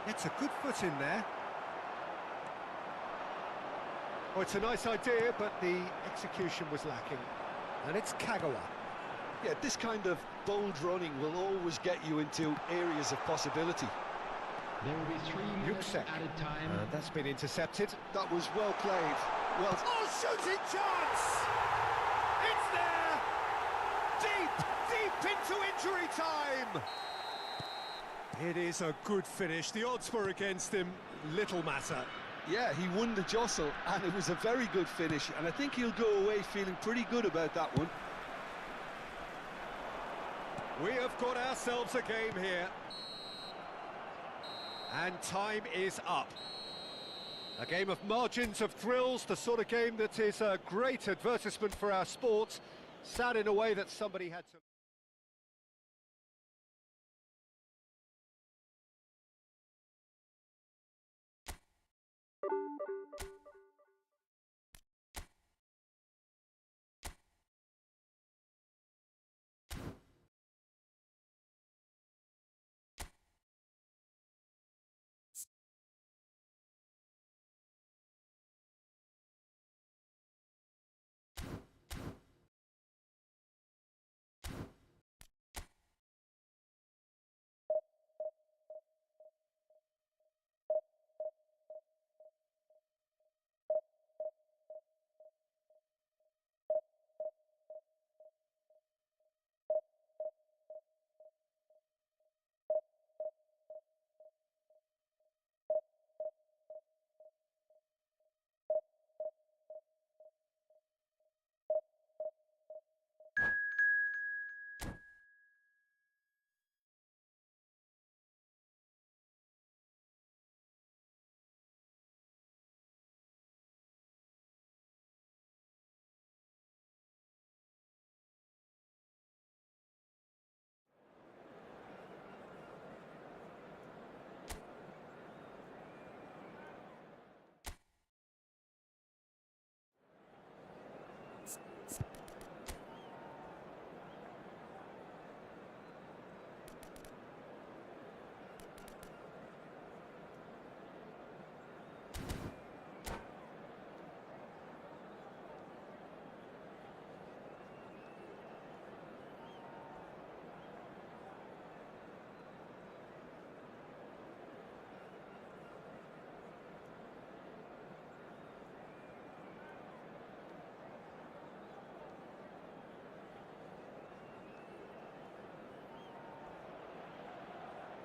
gets a good foot in there. Oh, it's a nice idea, but the execution was lacking. And it's Kagawa. Yeah, this kind of bold running will always get you into areas of possibility. There will be 3 minutes Yuksek. added time. That's been intercepted. That was well played. Well, Oh, shooting chance! It's there! Deep into injury time! It is a good finish. The odds were against him. Little matter. yeah, he won the jostle, and it was a very good finish, and I think he'll go away feeling pretty good about that one. We have got ourselves a game here. And time is up. A game of margins, of thrills, the sort of game that is a great advertisement for our sport. Sad in a way that somebody had to...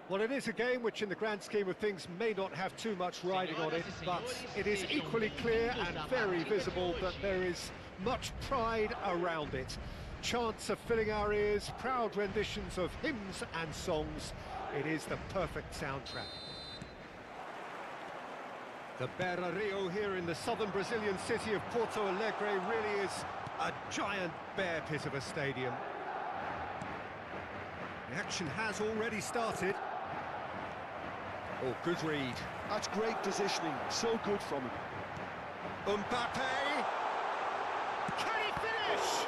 Well, it is a game which, in the grand scheme of things, may not have too much riding on it, but it is equally clear and very visible that there is much pride around it. Chants are filling our ears, proud renditions of hymns and songs. It is the perfect soundtrack. The Beira Rio here in the southern Brazilian city of Porto Alegre really is a giant bear pit of a stadium. The action has already started. Oh, good read. That's great positioning, so good from him. Mbappe! Can he finish?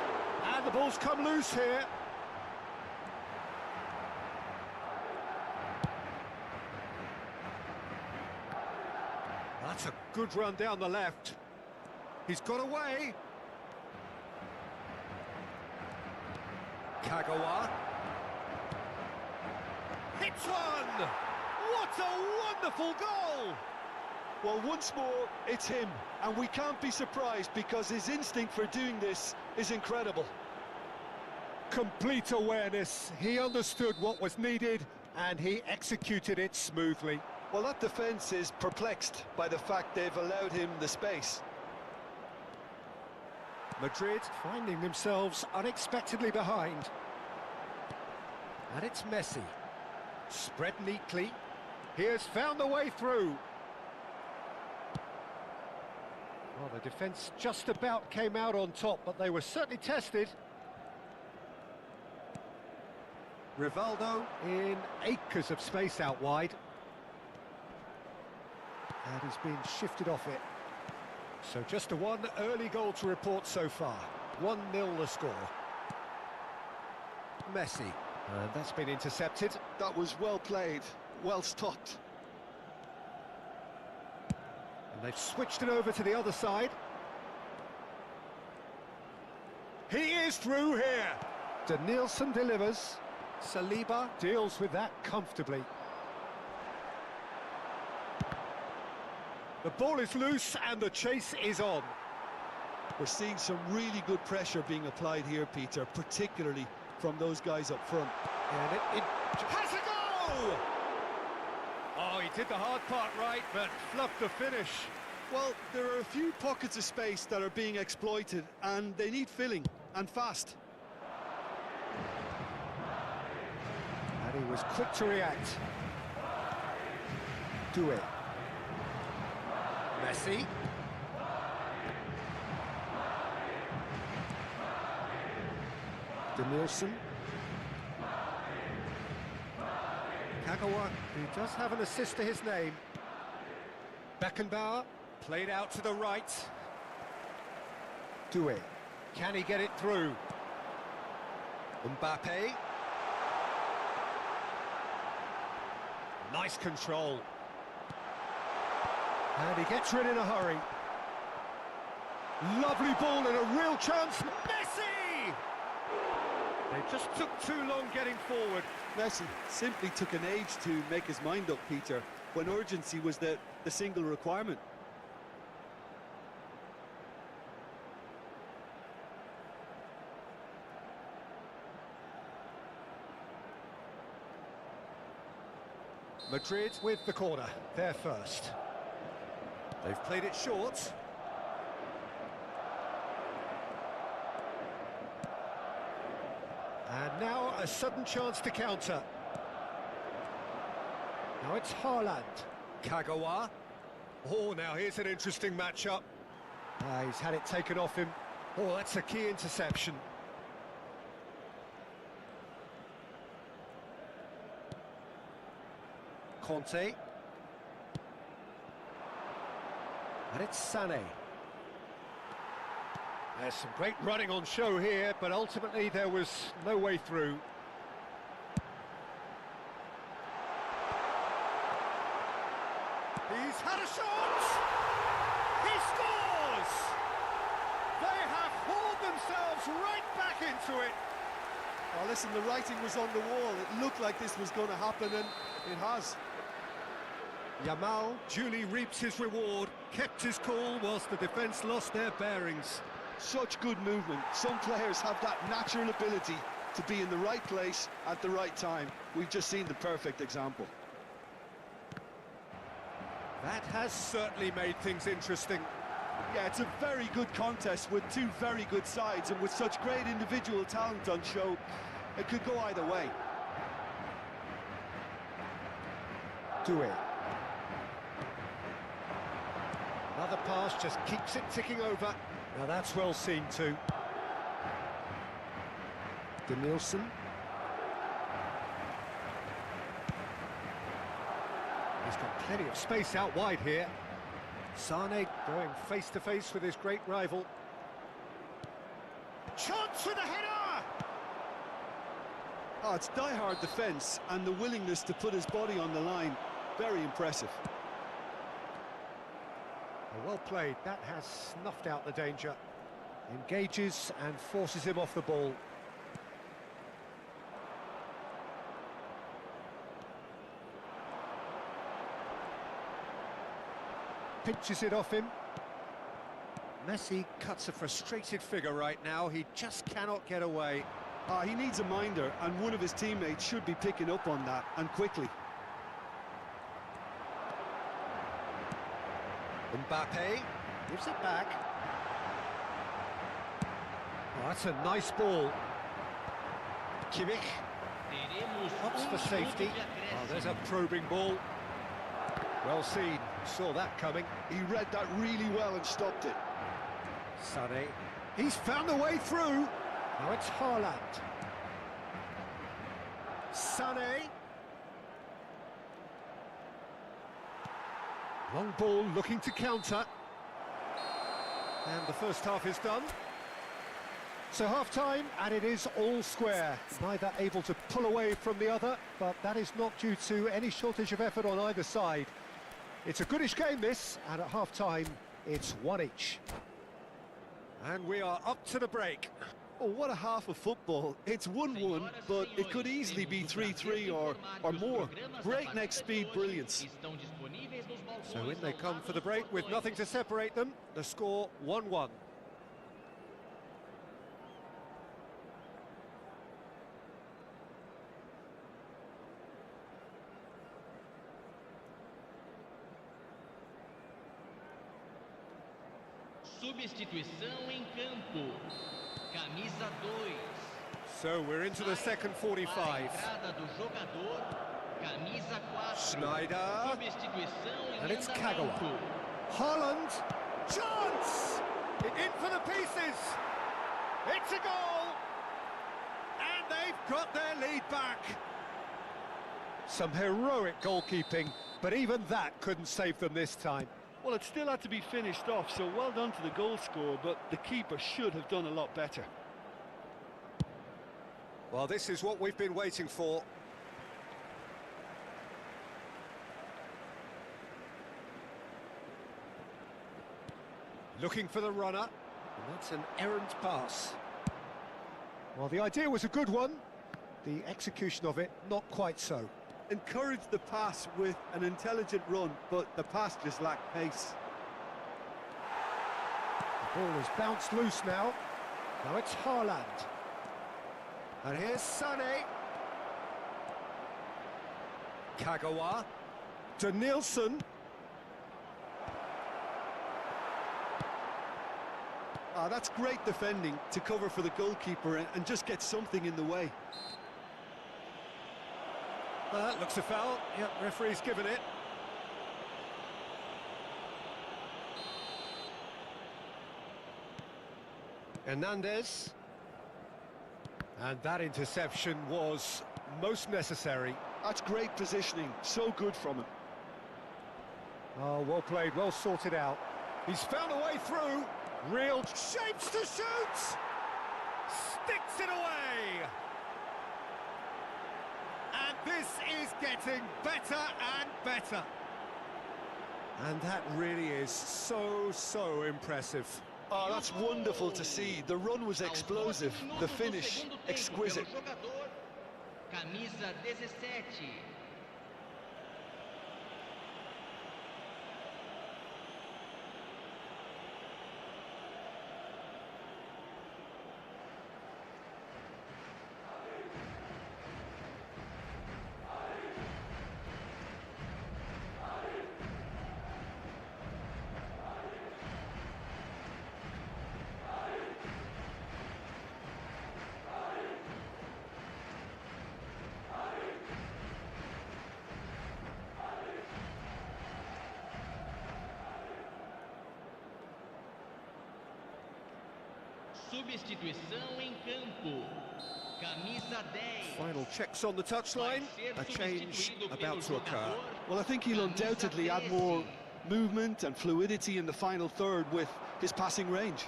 And the ball's come loose here. That's a good run down the left. He's got away. Kagawa. Hits one! What a wonderful goal! Well, once more, it's him, and we can't be surprised because his instinct for doing this is incredible. Complete awareness. He understood what was needed, and he executed it smoothly. Well, that defence is perplexed by the fact they've allowed him the space. Madrid finding themselves unexpectedly behind. And it's Messi. Spread neatly. He has found the way through. Well, the defence just about came out on top, but they were certainly tested. Rivaldo in acres of space out wide. And he's been shifted off it. So just a one early goal to report so far. 1-0 the score. Messi. And that's been intercepted. That was well played, well stopped. And they've switched it over to the other side. He is through here. Danielson delivers. Saliba deals with that comfortably. The ball is loose and the chase is on. We're seeing some really good pressure being applied here, Peter, particularly from those guys up front. And it has a goal! Oh, he did the hard part right, but fluffed the finish. Well, there are a few pockets of space that are being exploited, and they need filling, and fast. And he was quick to react. Do it. Messi. Danielson. Kagawa, who does have an assist to his name. Beckenbauer, played out to the right. Do it. Can he get it through? Mbappe. Nice control. And he gets rid in a hurry. Lovely ball and a real chance. Messi! They just took too long getting forward. Messi simply took an age to make his mind up, Peter, when urgency was the single requirement. Madrid with the corner, they're first. They've played it short. And now a sudden chance to counter. Now it's Haaland. Kagawa. Oh, now here's an interesting matchup. He's had it taken off him. Oh, that's a key interception. Conte. And it's Sané. There's some great running on show here, but ultimately there was no way through. He's had a shot! He scores! They have hauled themselves right back into it. Oh, listen, the writing was on the wall. It looked like this was going to happen, and it has. Yamal duly reaps his reward, kept his cool whilst the defence lost their bearings. Such good movement. Some players have that natural ability to be in the right place at the right time. We've just seen the perfect example. That has certainly made things interesting. Yeah, it's a very good contest with two very good sides, and with such great individual talent on show, it could go either way. Do it. Another pass just keeps it ticking over. Now that's well seen too. Danielson. He's got plenty of space out wide here. Sané going face to face with his great rival. Chance with a header! Oh, it's die-hard defence and the willingness to put his body on the line. Very impressive. Well played, that has snuffed out the danger. Engages and forces him off the ball. Pinches it off him. Messi cuts a frustrated figure right now, he just cannot get away. He needs a minder, and one of his teammates should be picking up on that, and quickly. Mbappe gives it back. Oh, that's a nice ball. Kimmich opts for safety. Oh, there's a probing ball. Well seen, saw that coming. He read that really well and stopped it. Sané, he's found a way through. Now it's Haaland. Sané. Long ball looking to counter. And the first half is done. So half-time, and it is all square. Neither able to pull away from the other, but that is not due to any shortage of effort on either side. It's a goodish game, this, and at half-time, it's one each. And we are up to the break. Oh, what a half of football. It's 1-1, but it could easily be 3-3 or more. Breakneck speed brilliance. So in they come for the break with nothing to separate them. The score 1-1. Substituição em campo. Camisa 2. So we're into the second 45. Entrada do jogador. Camisa 4. Schneider. Substituição em And it's andamento. Kagawa. Haaland. Chance! In for the pieces. It's a goal. And they've got their lead back. Some heroic goalkeeping, but even that couldn't save them this time. Well, it still had to be finished off, so well done to the goal scorer, but the keeper should have done a lot better. Well, this is what we've been waiting for. Looking for the runner, and that's an errant pass. Well, the idea was a good one, the execution of it not quite so. Encouraged the pass with an intelligent run, but the pass just lacked pace. The ball has bounced loose now. Now it's Haaland. And here's Sané. Kagawa. Danielson. Ah, that's great defending to cover for the goalkeeper and just get something in the way. That looks a foul. Yep, referee's given it. Hernandez. And that interception was most necessary. That's great positioning, so good from him. Oh, well played, well sorted out. He's found a way through. Real shapes to shoot! Sticks it away! And this is getting better and better. And that really is so impressive. Oh, that's wonderful to see. The run was explosive, the finish exquisite. Camisa 17. Substituição em campo. Camisa 10. Final checks on the touchline. A change about to occur. Well, I think he'll undoubtedly add more movement and fluidity in the final third with his passing range.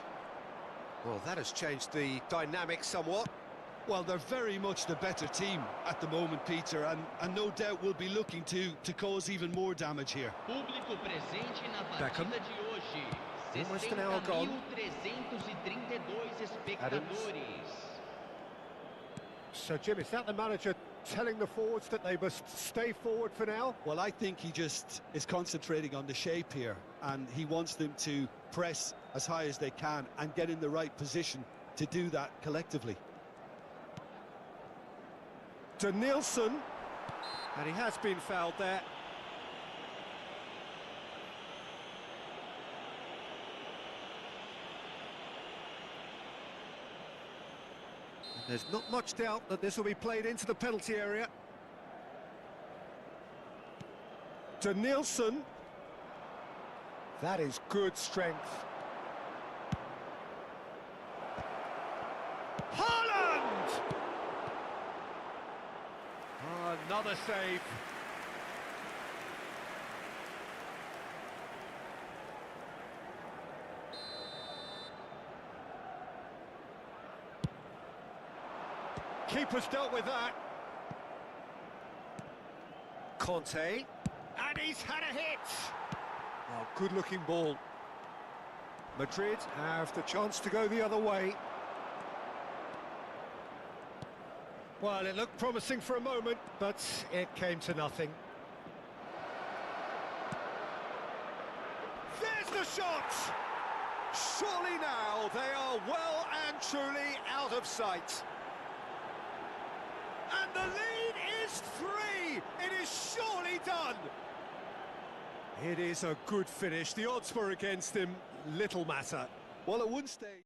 Well, that has changed the dynamic somewhat. Well, they're very much the better team at the moment, Peter, and no doubt will be looking to cause even more damage here. Público presente na Beckham. partida de hoje. Almost an hour gone. 60.332 espectadores. So, Jim, is that the manager telling the forwards that they must stay forward for now? Well, I think he just is concentrating on the shape here, and he wants them to press as high as they can and get in the right position to do that collectively. Danielson, and he has been fouled there. There's not much doubt that this will be played into the penalty area. Danielson. That is good strength. Haaland! Oh, another save. Keeper's dealt with that. Conte, and he's had a hit. Oh, good-looking ball. Madrid have the chance to go the other way. Well, it looked promising for a moment, but it came to nothing. There's the shot! Surely now they are well and truly out of sight. And the lead is 3! It is surely done! It is a good finish. The odds were against him. Little matter. Well, at one stage...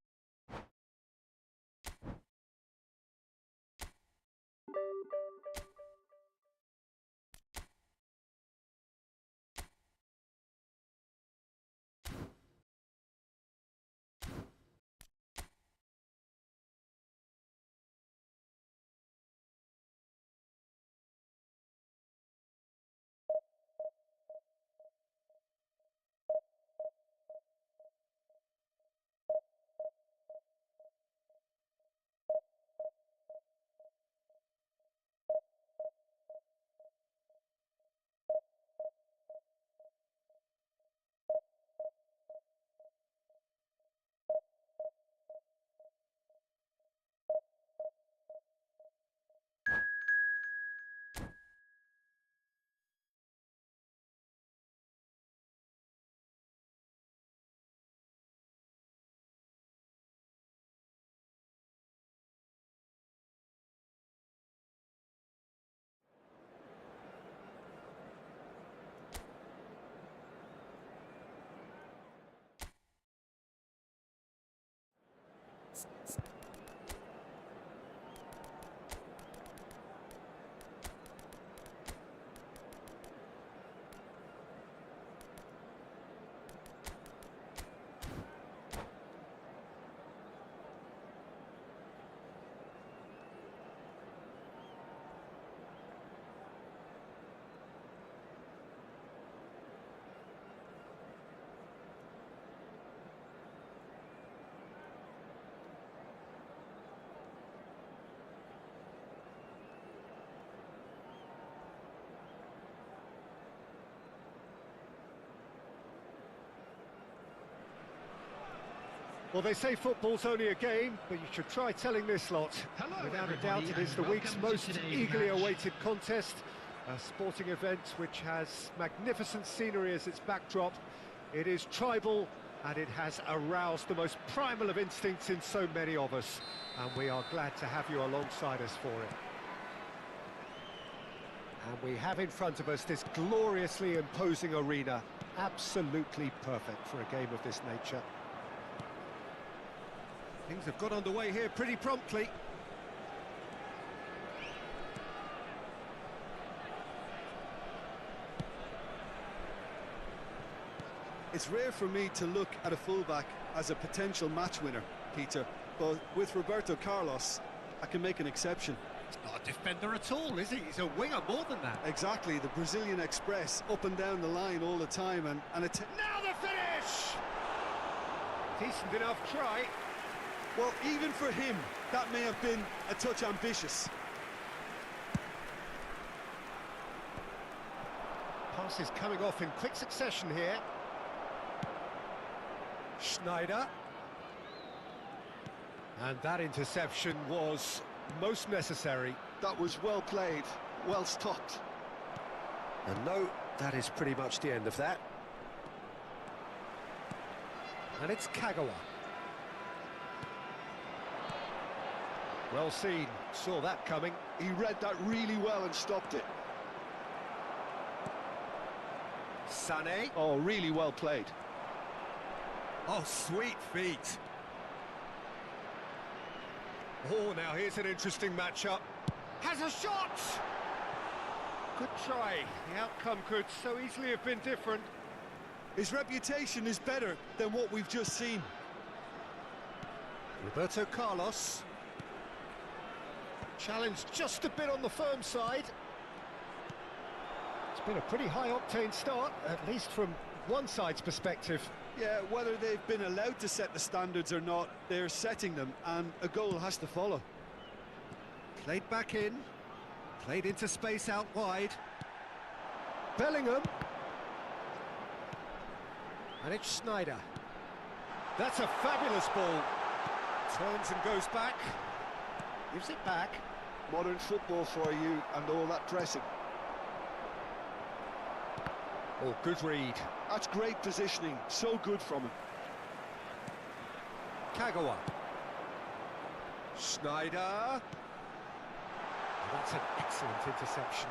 Well, they say football's only a game, but you should try telling this lot. Hello, Without a doubt, it is the week's most eagerly awaited contest. A sporting event which has magnificent scenery as its backdrop. It is tribal, and it has aroused the most primal of instincts in so many of us. And we are glad to have you alongside us for it. And we have in front of us this gloriously imposing arena. Absolutely perfect for a game of this nature. Things have got underway here pretty promptly. It's rare for me to look at a fullback as a potential match winner, Peter, but with Roberto Carlos, I can make an exception. He's not a defender at all, is he? He's a winger more than that. Exactly, the Brazilian Express, up and down the line all the time, and now the finish! Decent enough try. Well, even for him, that may have been a touch ambitious. Passes coming off in quick succession here. Schneider. And that interception was most necessary. That was well played, well stopped. And no, that is pretty much the end of that. And it's Kagawa. Well seen, saw that coming. He read that really well and stopped it. Sané. Oh, really well played. Oh, sweet feet. Oh, now here's an interesting matchup. Has a shot! Good try. The outcome could so easily have been different. His reputation is better than what we've just seen. Roberto Carlos. Challenged just a bit on the firm side. It's been a pretty high-octane start, at least from one side's perspective. Yeah, whether they've been allowed to set the standards or not, they're setting them, and a goal has to follow. Played back in. Played into space out wide. Bellingham. And it's Sneijder. That's a fabulous ball. Turns and goes back. Gives it back. Modern football for you and all that pressing. Oh, good read. That's great positioning. So good from him. Kagawa. Sneijder. That's an excellent interception.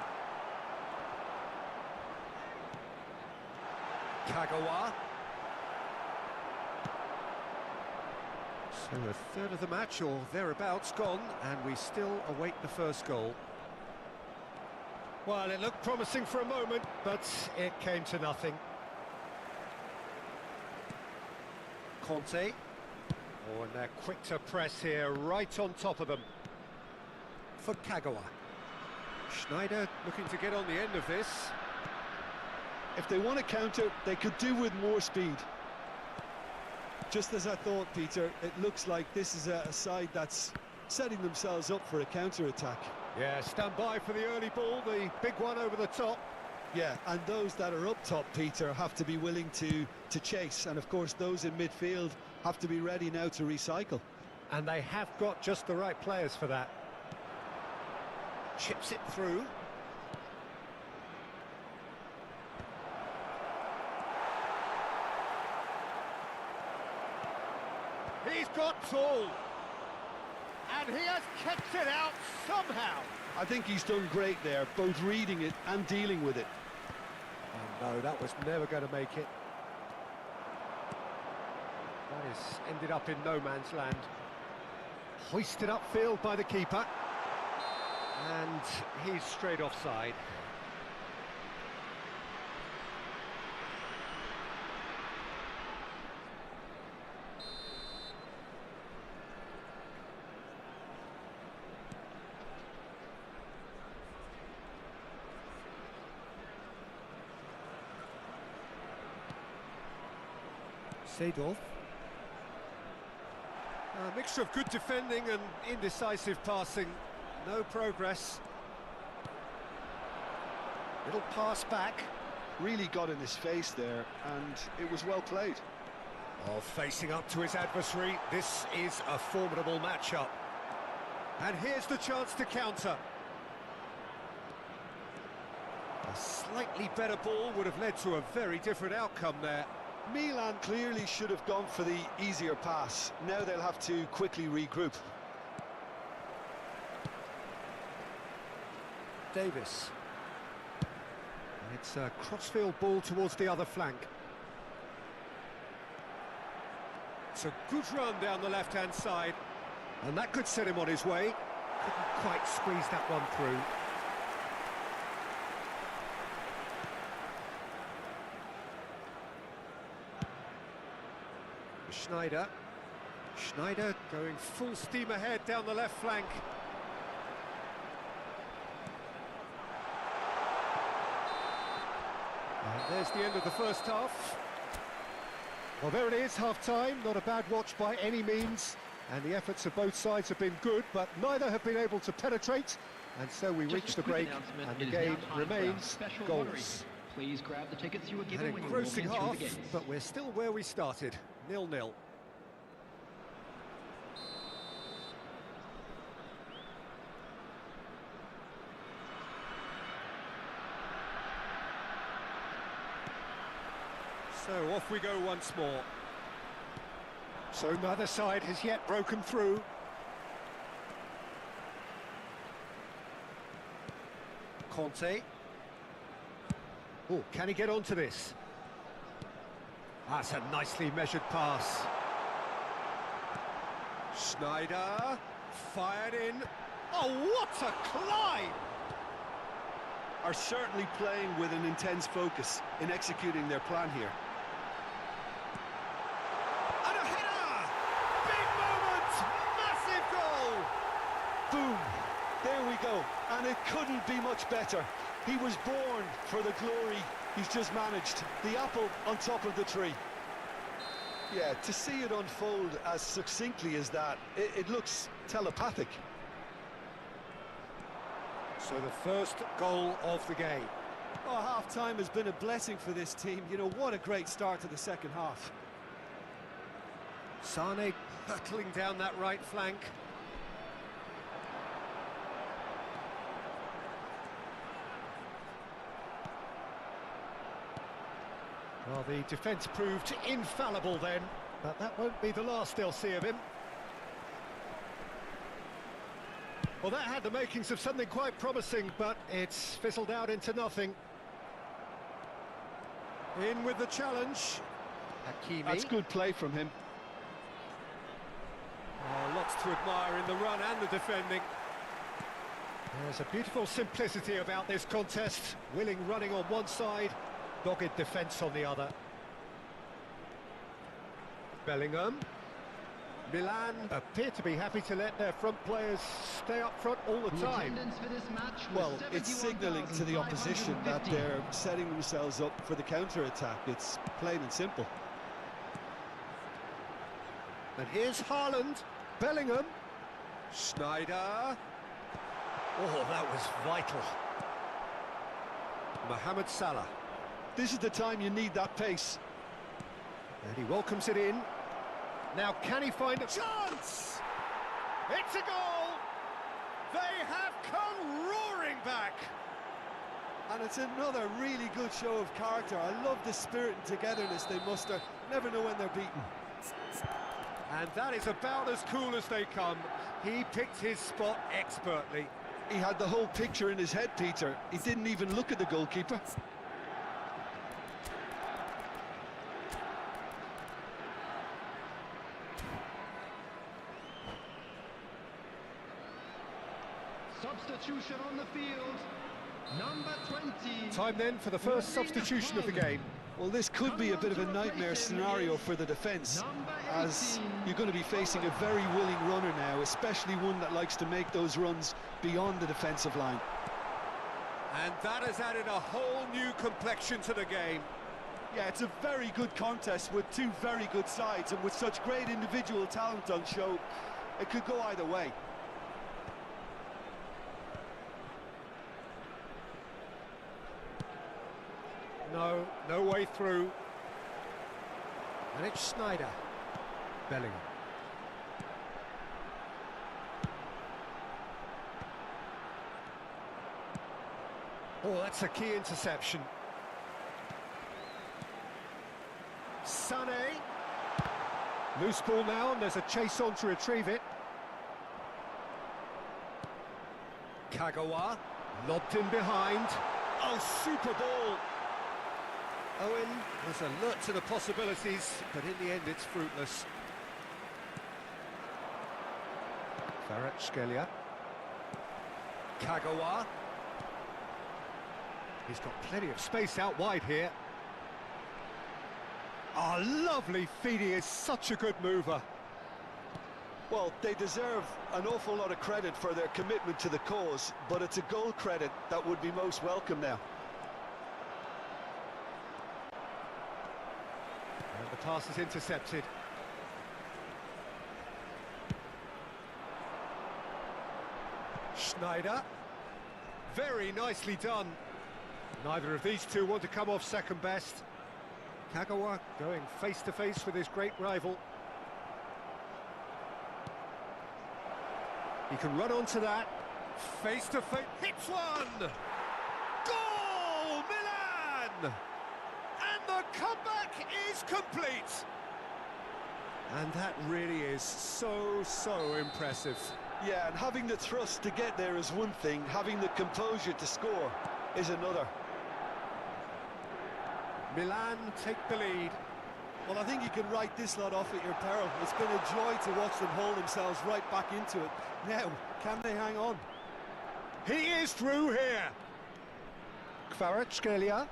Kagawa. So a third of the match or thereabouts gone, and we still await the first goal. Well, it looked promising for a moment, but it came to nothing. Conte. Oh, and they're quick to press here, right on top of them. For Kagawa. Sneijder looking to get on the end of this. If they want to counter, they could do with more speed. Just as I thought, Peter, it looks like this is a side that's setting themselves up for a counter-attack. Yeah, stand by for the early ball, the big one over the top. Yeah, and those that are up top, Peter, have to be willing to chase. And, of course, those in midfield have to be ready now to recycle. And they have got just the right players for that. Chips it through. He's got tall. And he has kept it out somehow. I think he's done great there, both reading it and dealing with it. Oh no, that was never going to make it. That has ended up in no man's land. Hoisted upfield by the keeper. And he's straight offside. Seedorf. A mixture of good defending and indecisive passing. No progress. Little pass back. Really got in his face there, and it was well played. Oh, facing up to his adversary, this is a formidable matchup. And here's the chance to counter. A slightly better ball would have led to a very different outcome there. Milan clearly should have gone for the easier pass. Now they'll have to quickly regroup. Davis. It's a crossfield ball towards the other flank. It's a good run down the left-hand side, and that could set him on his way. Couldn't quite squeeze that one through. Sneijder. Sneijder going full steam ahead down the left flank. And there's the end of the first half. Well, there it is, half-time. Not a bad watch by any means. And the efforts of both sides have been good, but neither have been able to penetrate. And so we reach the break, and the game remains goals. Please grab the tickets you were given An when you walked in engrossing through half, the gates. but we're still where we started, 0-0. So off we go once more. So neither side has yet broken through. Conte. Oh, can he get onto this? That's a nicely measured pass. Sneijder, fired in. Oh, what a climb! Are certainly playing with an intense focus in executing their plan here. And a header! Big moment! Massive goal! Boom! There we go. And it couldn't be much better. He was born for the glory he's just managed. The apple on top of the tree. Yeah, to see it unfold as succinctly as that, it looks telepathic. So the first goal of the game. Oh, half-time has been a blessing for this team. You know, what a great start to the second half. Sane hurtling down that right flank. Well, the defence proved infallible then, but that won't be the last they'll see of him. Well, that had the makings of something quite promising, but it's fizzled out into nothing. In with the challenge. Hakimi. That's good play from him. Oh, lots to admire in the run and the defending. There's a beautiful simplicity about this contest. Willing running on one side, dogged defence on the other. Bellingham. Milan appear to be happy to let their front players stay up front all the time. Well, it's signalling to the opposition that they're setting themselves up for the counter-attack. It's plain and simple. And here's Haaland. Bellingham. Schneider. Oh, that was vital. Mohamed Salah. This is the time you need that pace. And he welcomes it in. Now, can he find a chance? It's a goal! They have come roaring back! And it's another really good show of character. I love the spirit and togetherness they muster. Never know when they're beaten. And that is about as cool as they come. He picked his spot expertly. He had the whole picture in his head, Peter. He didn't even look at the goalkeeper. Substitution on the field, number 20. Time then for the first substitution of the game. Well, this could be a bit of a nightmare scenario for the defence, as you're going to be facing a very willing runner now, especially one that likes to make those runs beyond the defensive line. And that has added a whole new complexion to the game. Yeah, it's a very good contest with two very good sides, and with such great individual talent on show, it could go either way. No way through. And it's Schneider. Bellingham. Oh, that's a key interception. Sane. Loose ball now, and there's a chase on to retrieve it. Kagawa. Lobbed in behind. Oh, super ball. Owen was alert to the possibilities, but in the end it's fruitless. Kvaratskhelia. Kagawa. He's got plenty of space out wide here. Oh, lovely feed. He is such a good mover. Well, they deserve an awful lot of credit for their commitment to the cause, but it's a goal credit that would be most welcome now. And the pass is intercepted. Schneider. Very nicely done. Neither of these two want to come off second best. Kagawa going face-to-face with his great rival. He can run onto that. Face-to-face. Hits one! Goal! Milan! And the comeback is complete! And that really is so impressive. Yeah, and having the thrust to get there is one thing, having the composure to score is another. Milan take the lead. Well, I think you can write this lot off at your peril. It's been a joy to watch them haul themselves right back into it. Now, can they hang on? He is through here. Kvaratskhelia.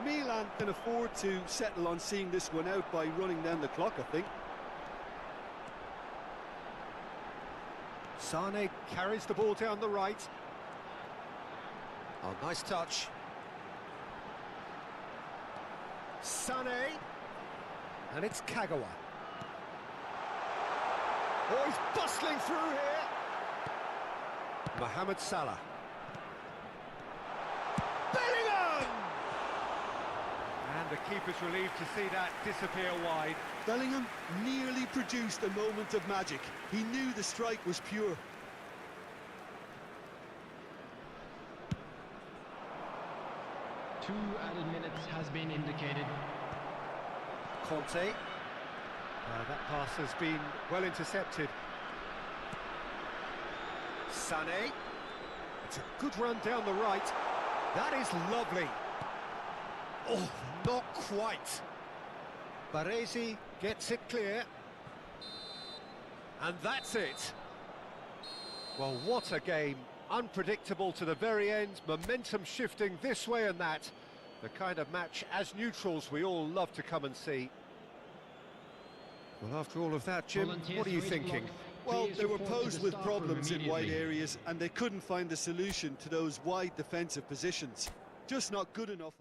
Milan can afford to settle on seeing this one out by running down the clock, I think. Sane carries the ball down the right. Oh, nice touch. Sane. And it's Kagawa. Oh, he's bustling through here. Mohamed Salah. Bellingham! And the keeper's relieved to see that disappear wide. Bellingham nearly produced a moment of magic. He knew the strike was pure. Two added minutes has been indicated. Conte. That pass has been well intercepted. Sané. It's a good run down the right. That is lovely. Oh, not quite. Baresi gets it clear. And that's it. Well, what a game. Unpredictable to the very end, momentum shifting this way and that. The kind of match, as neutrals, we all love to come and see. Well, after all of that, Jim, what are you thinking? Well, they were posed with problems in wide areas and they couldn't find a solution to those wide defensive positions. Just not good enough.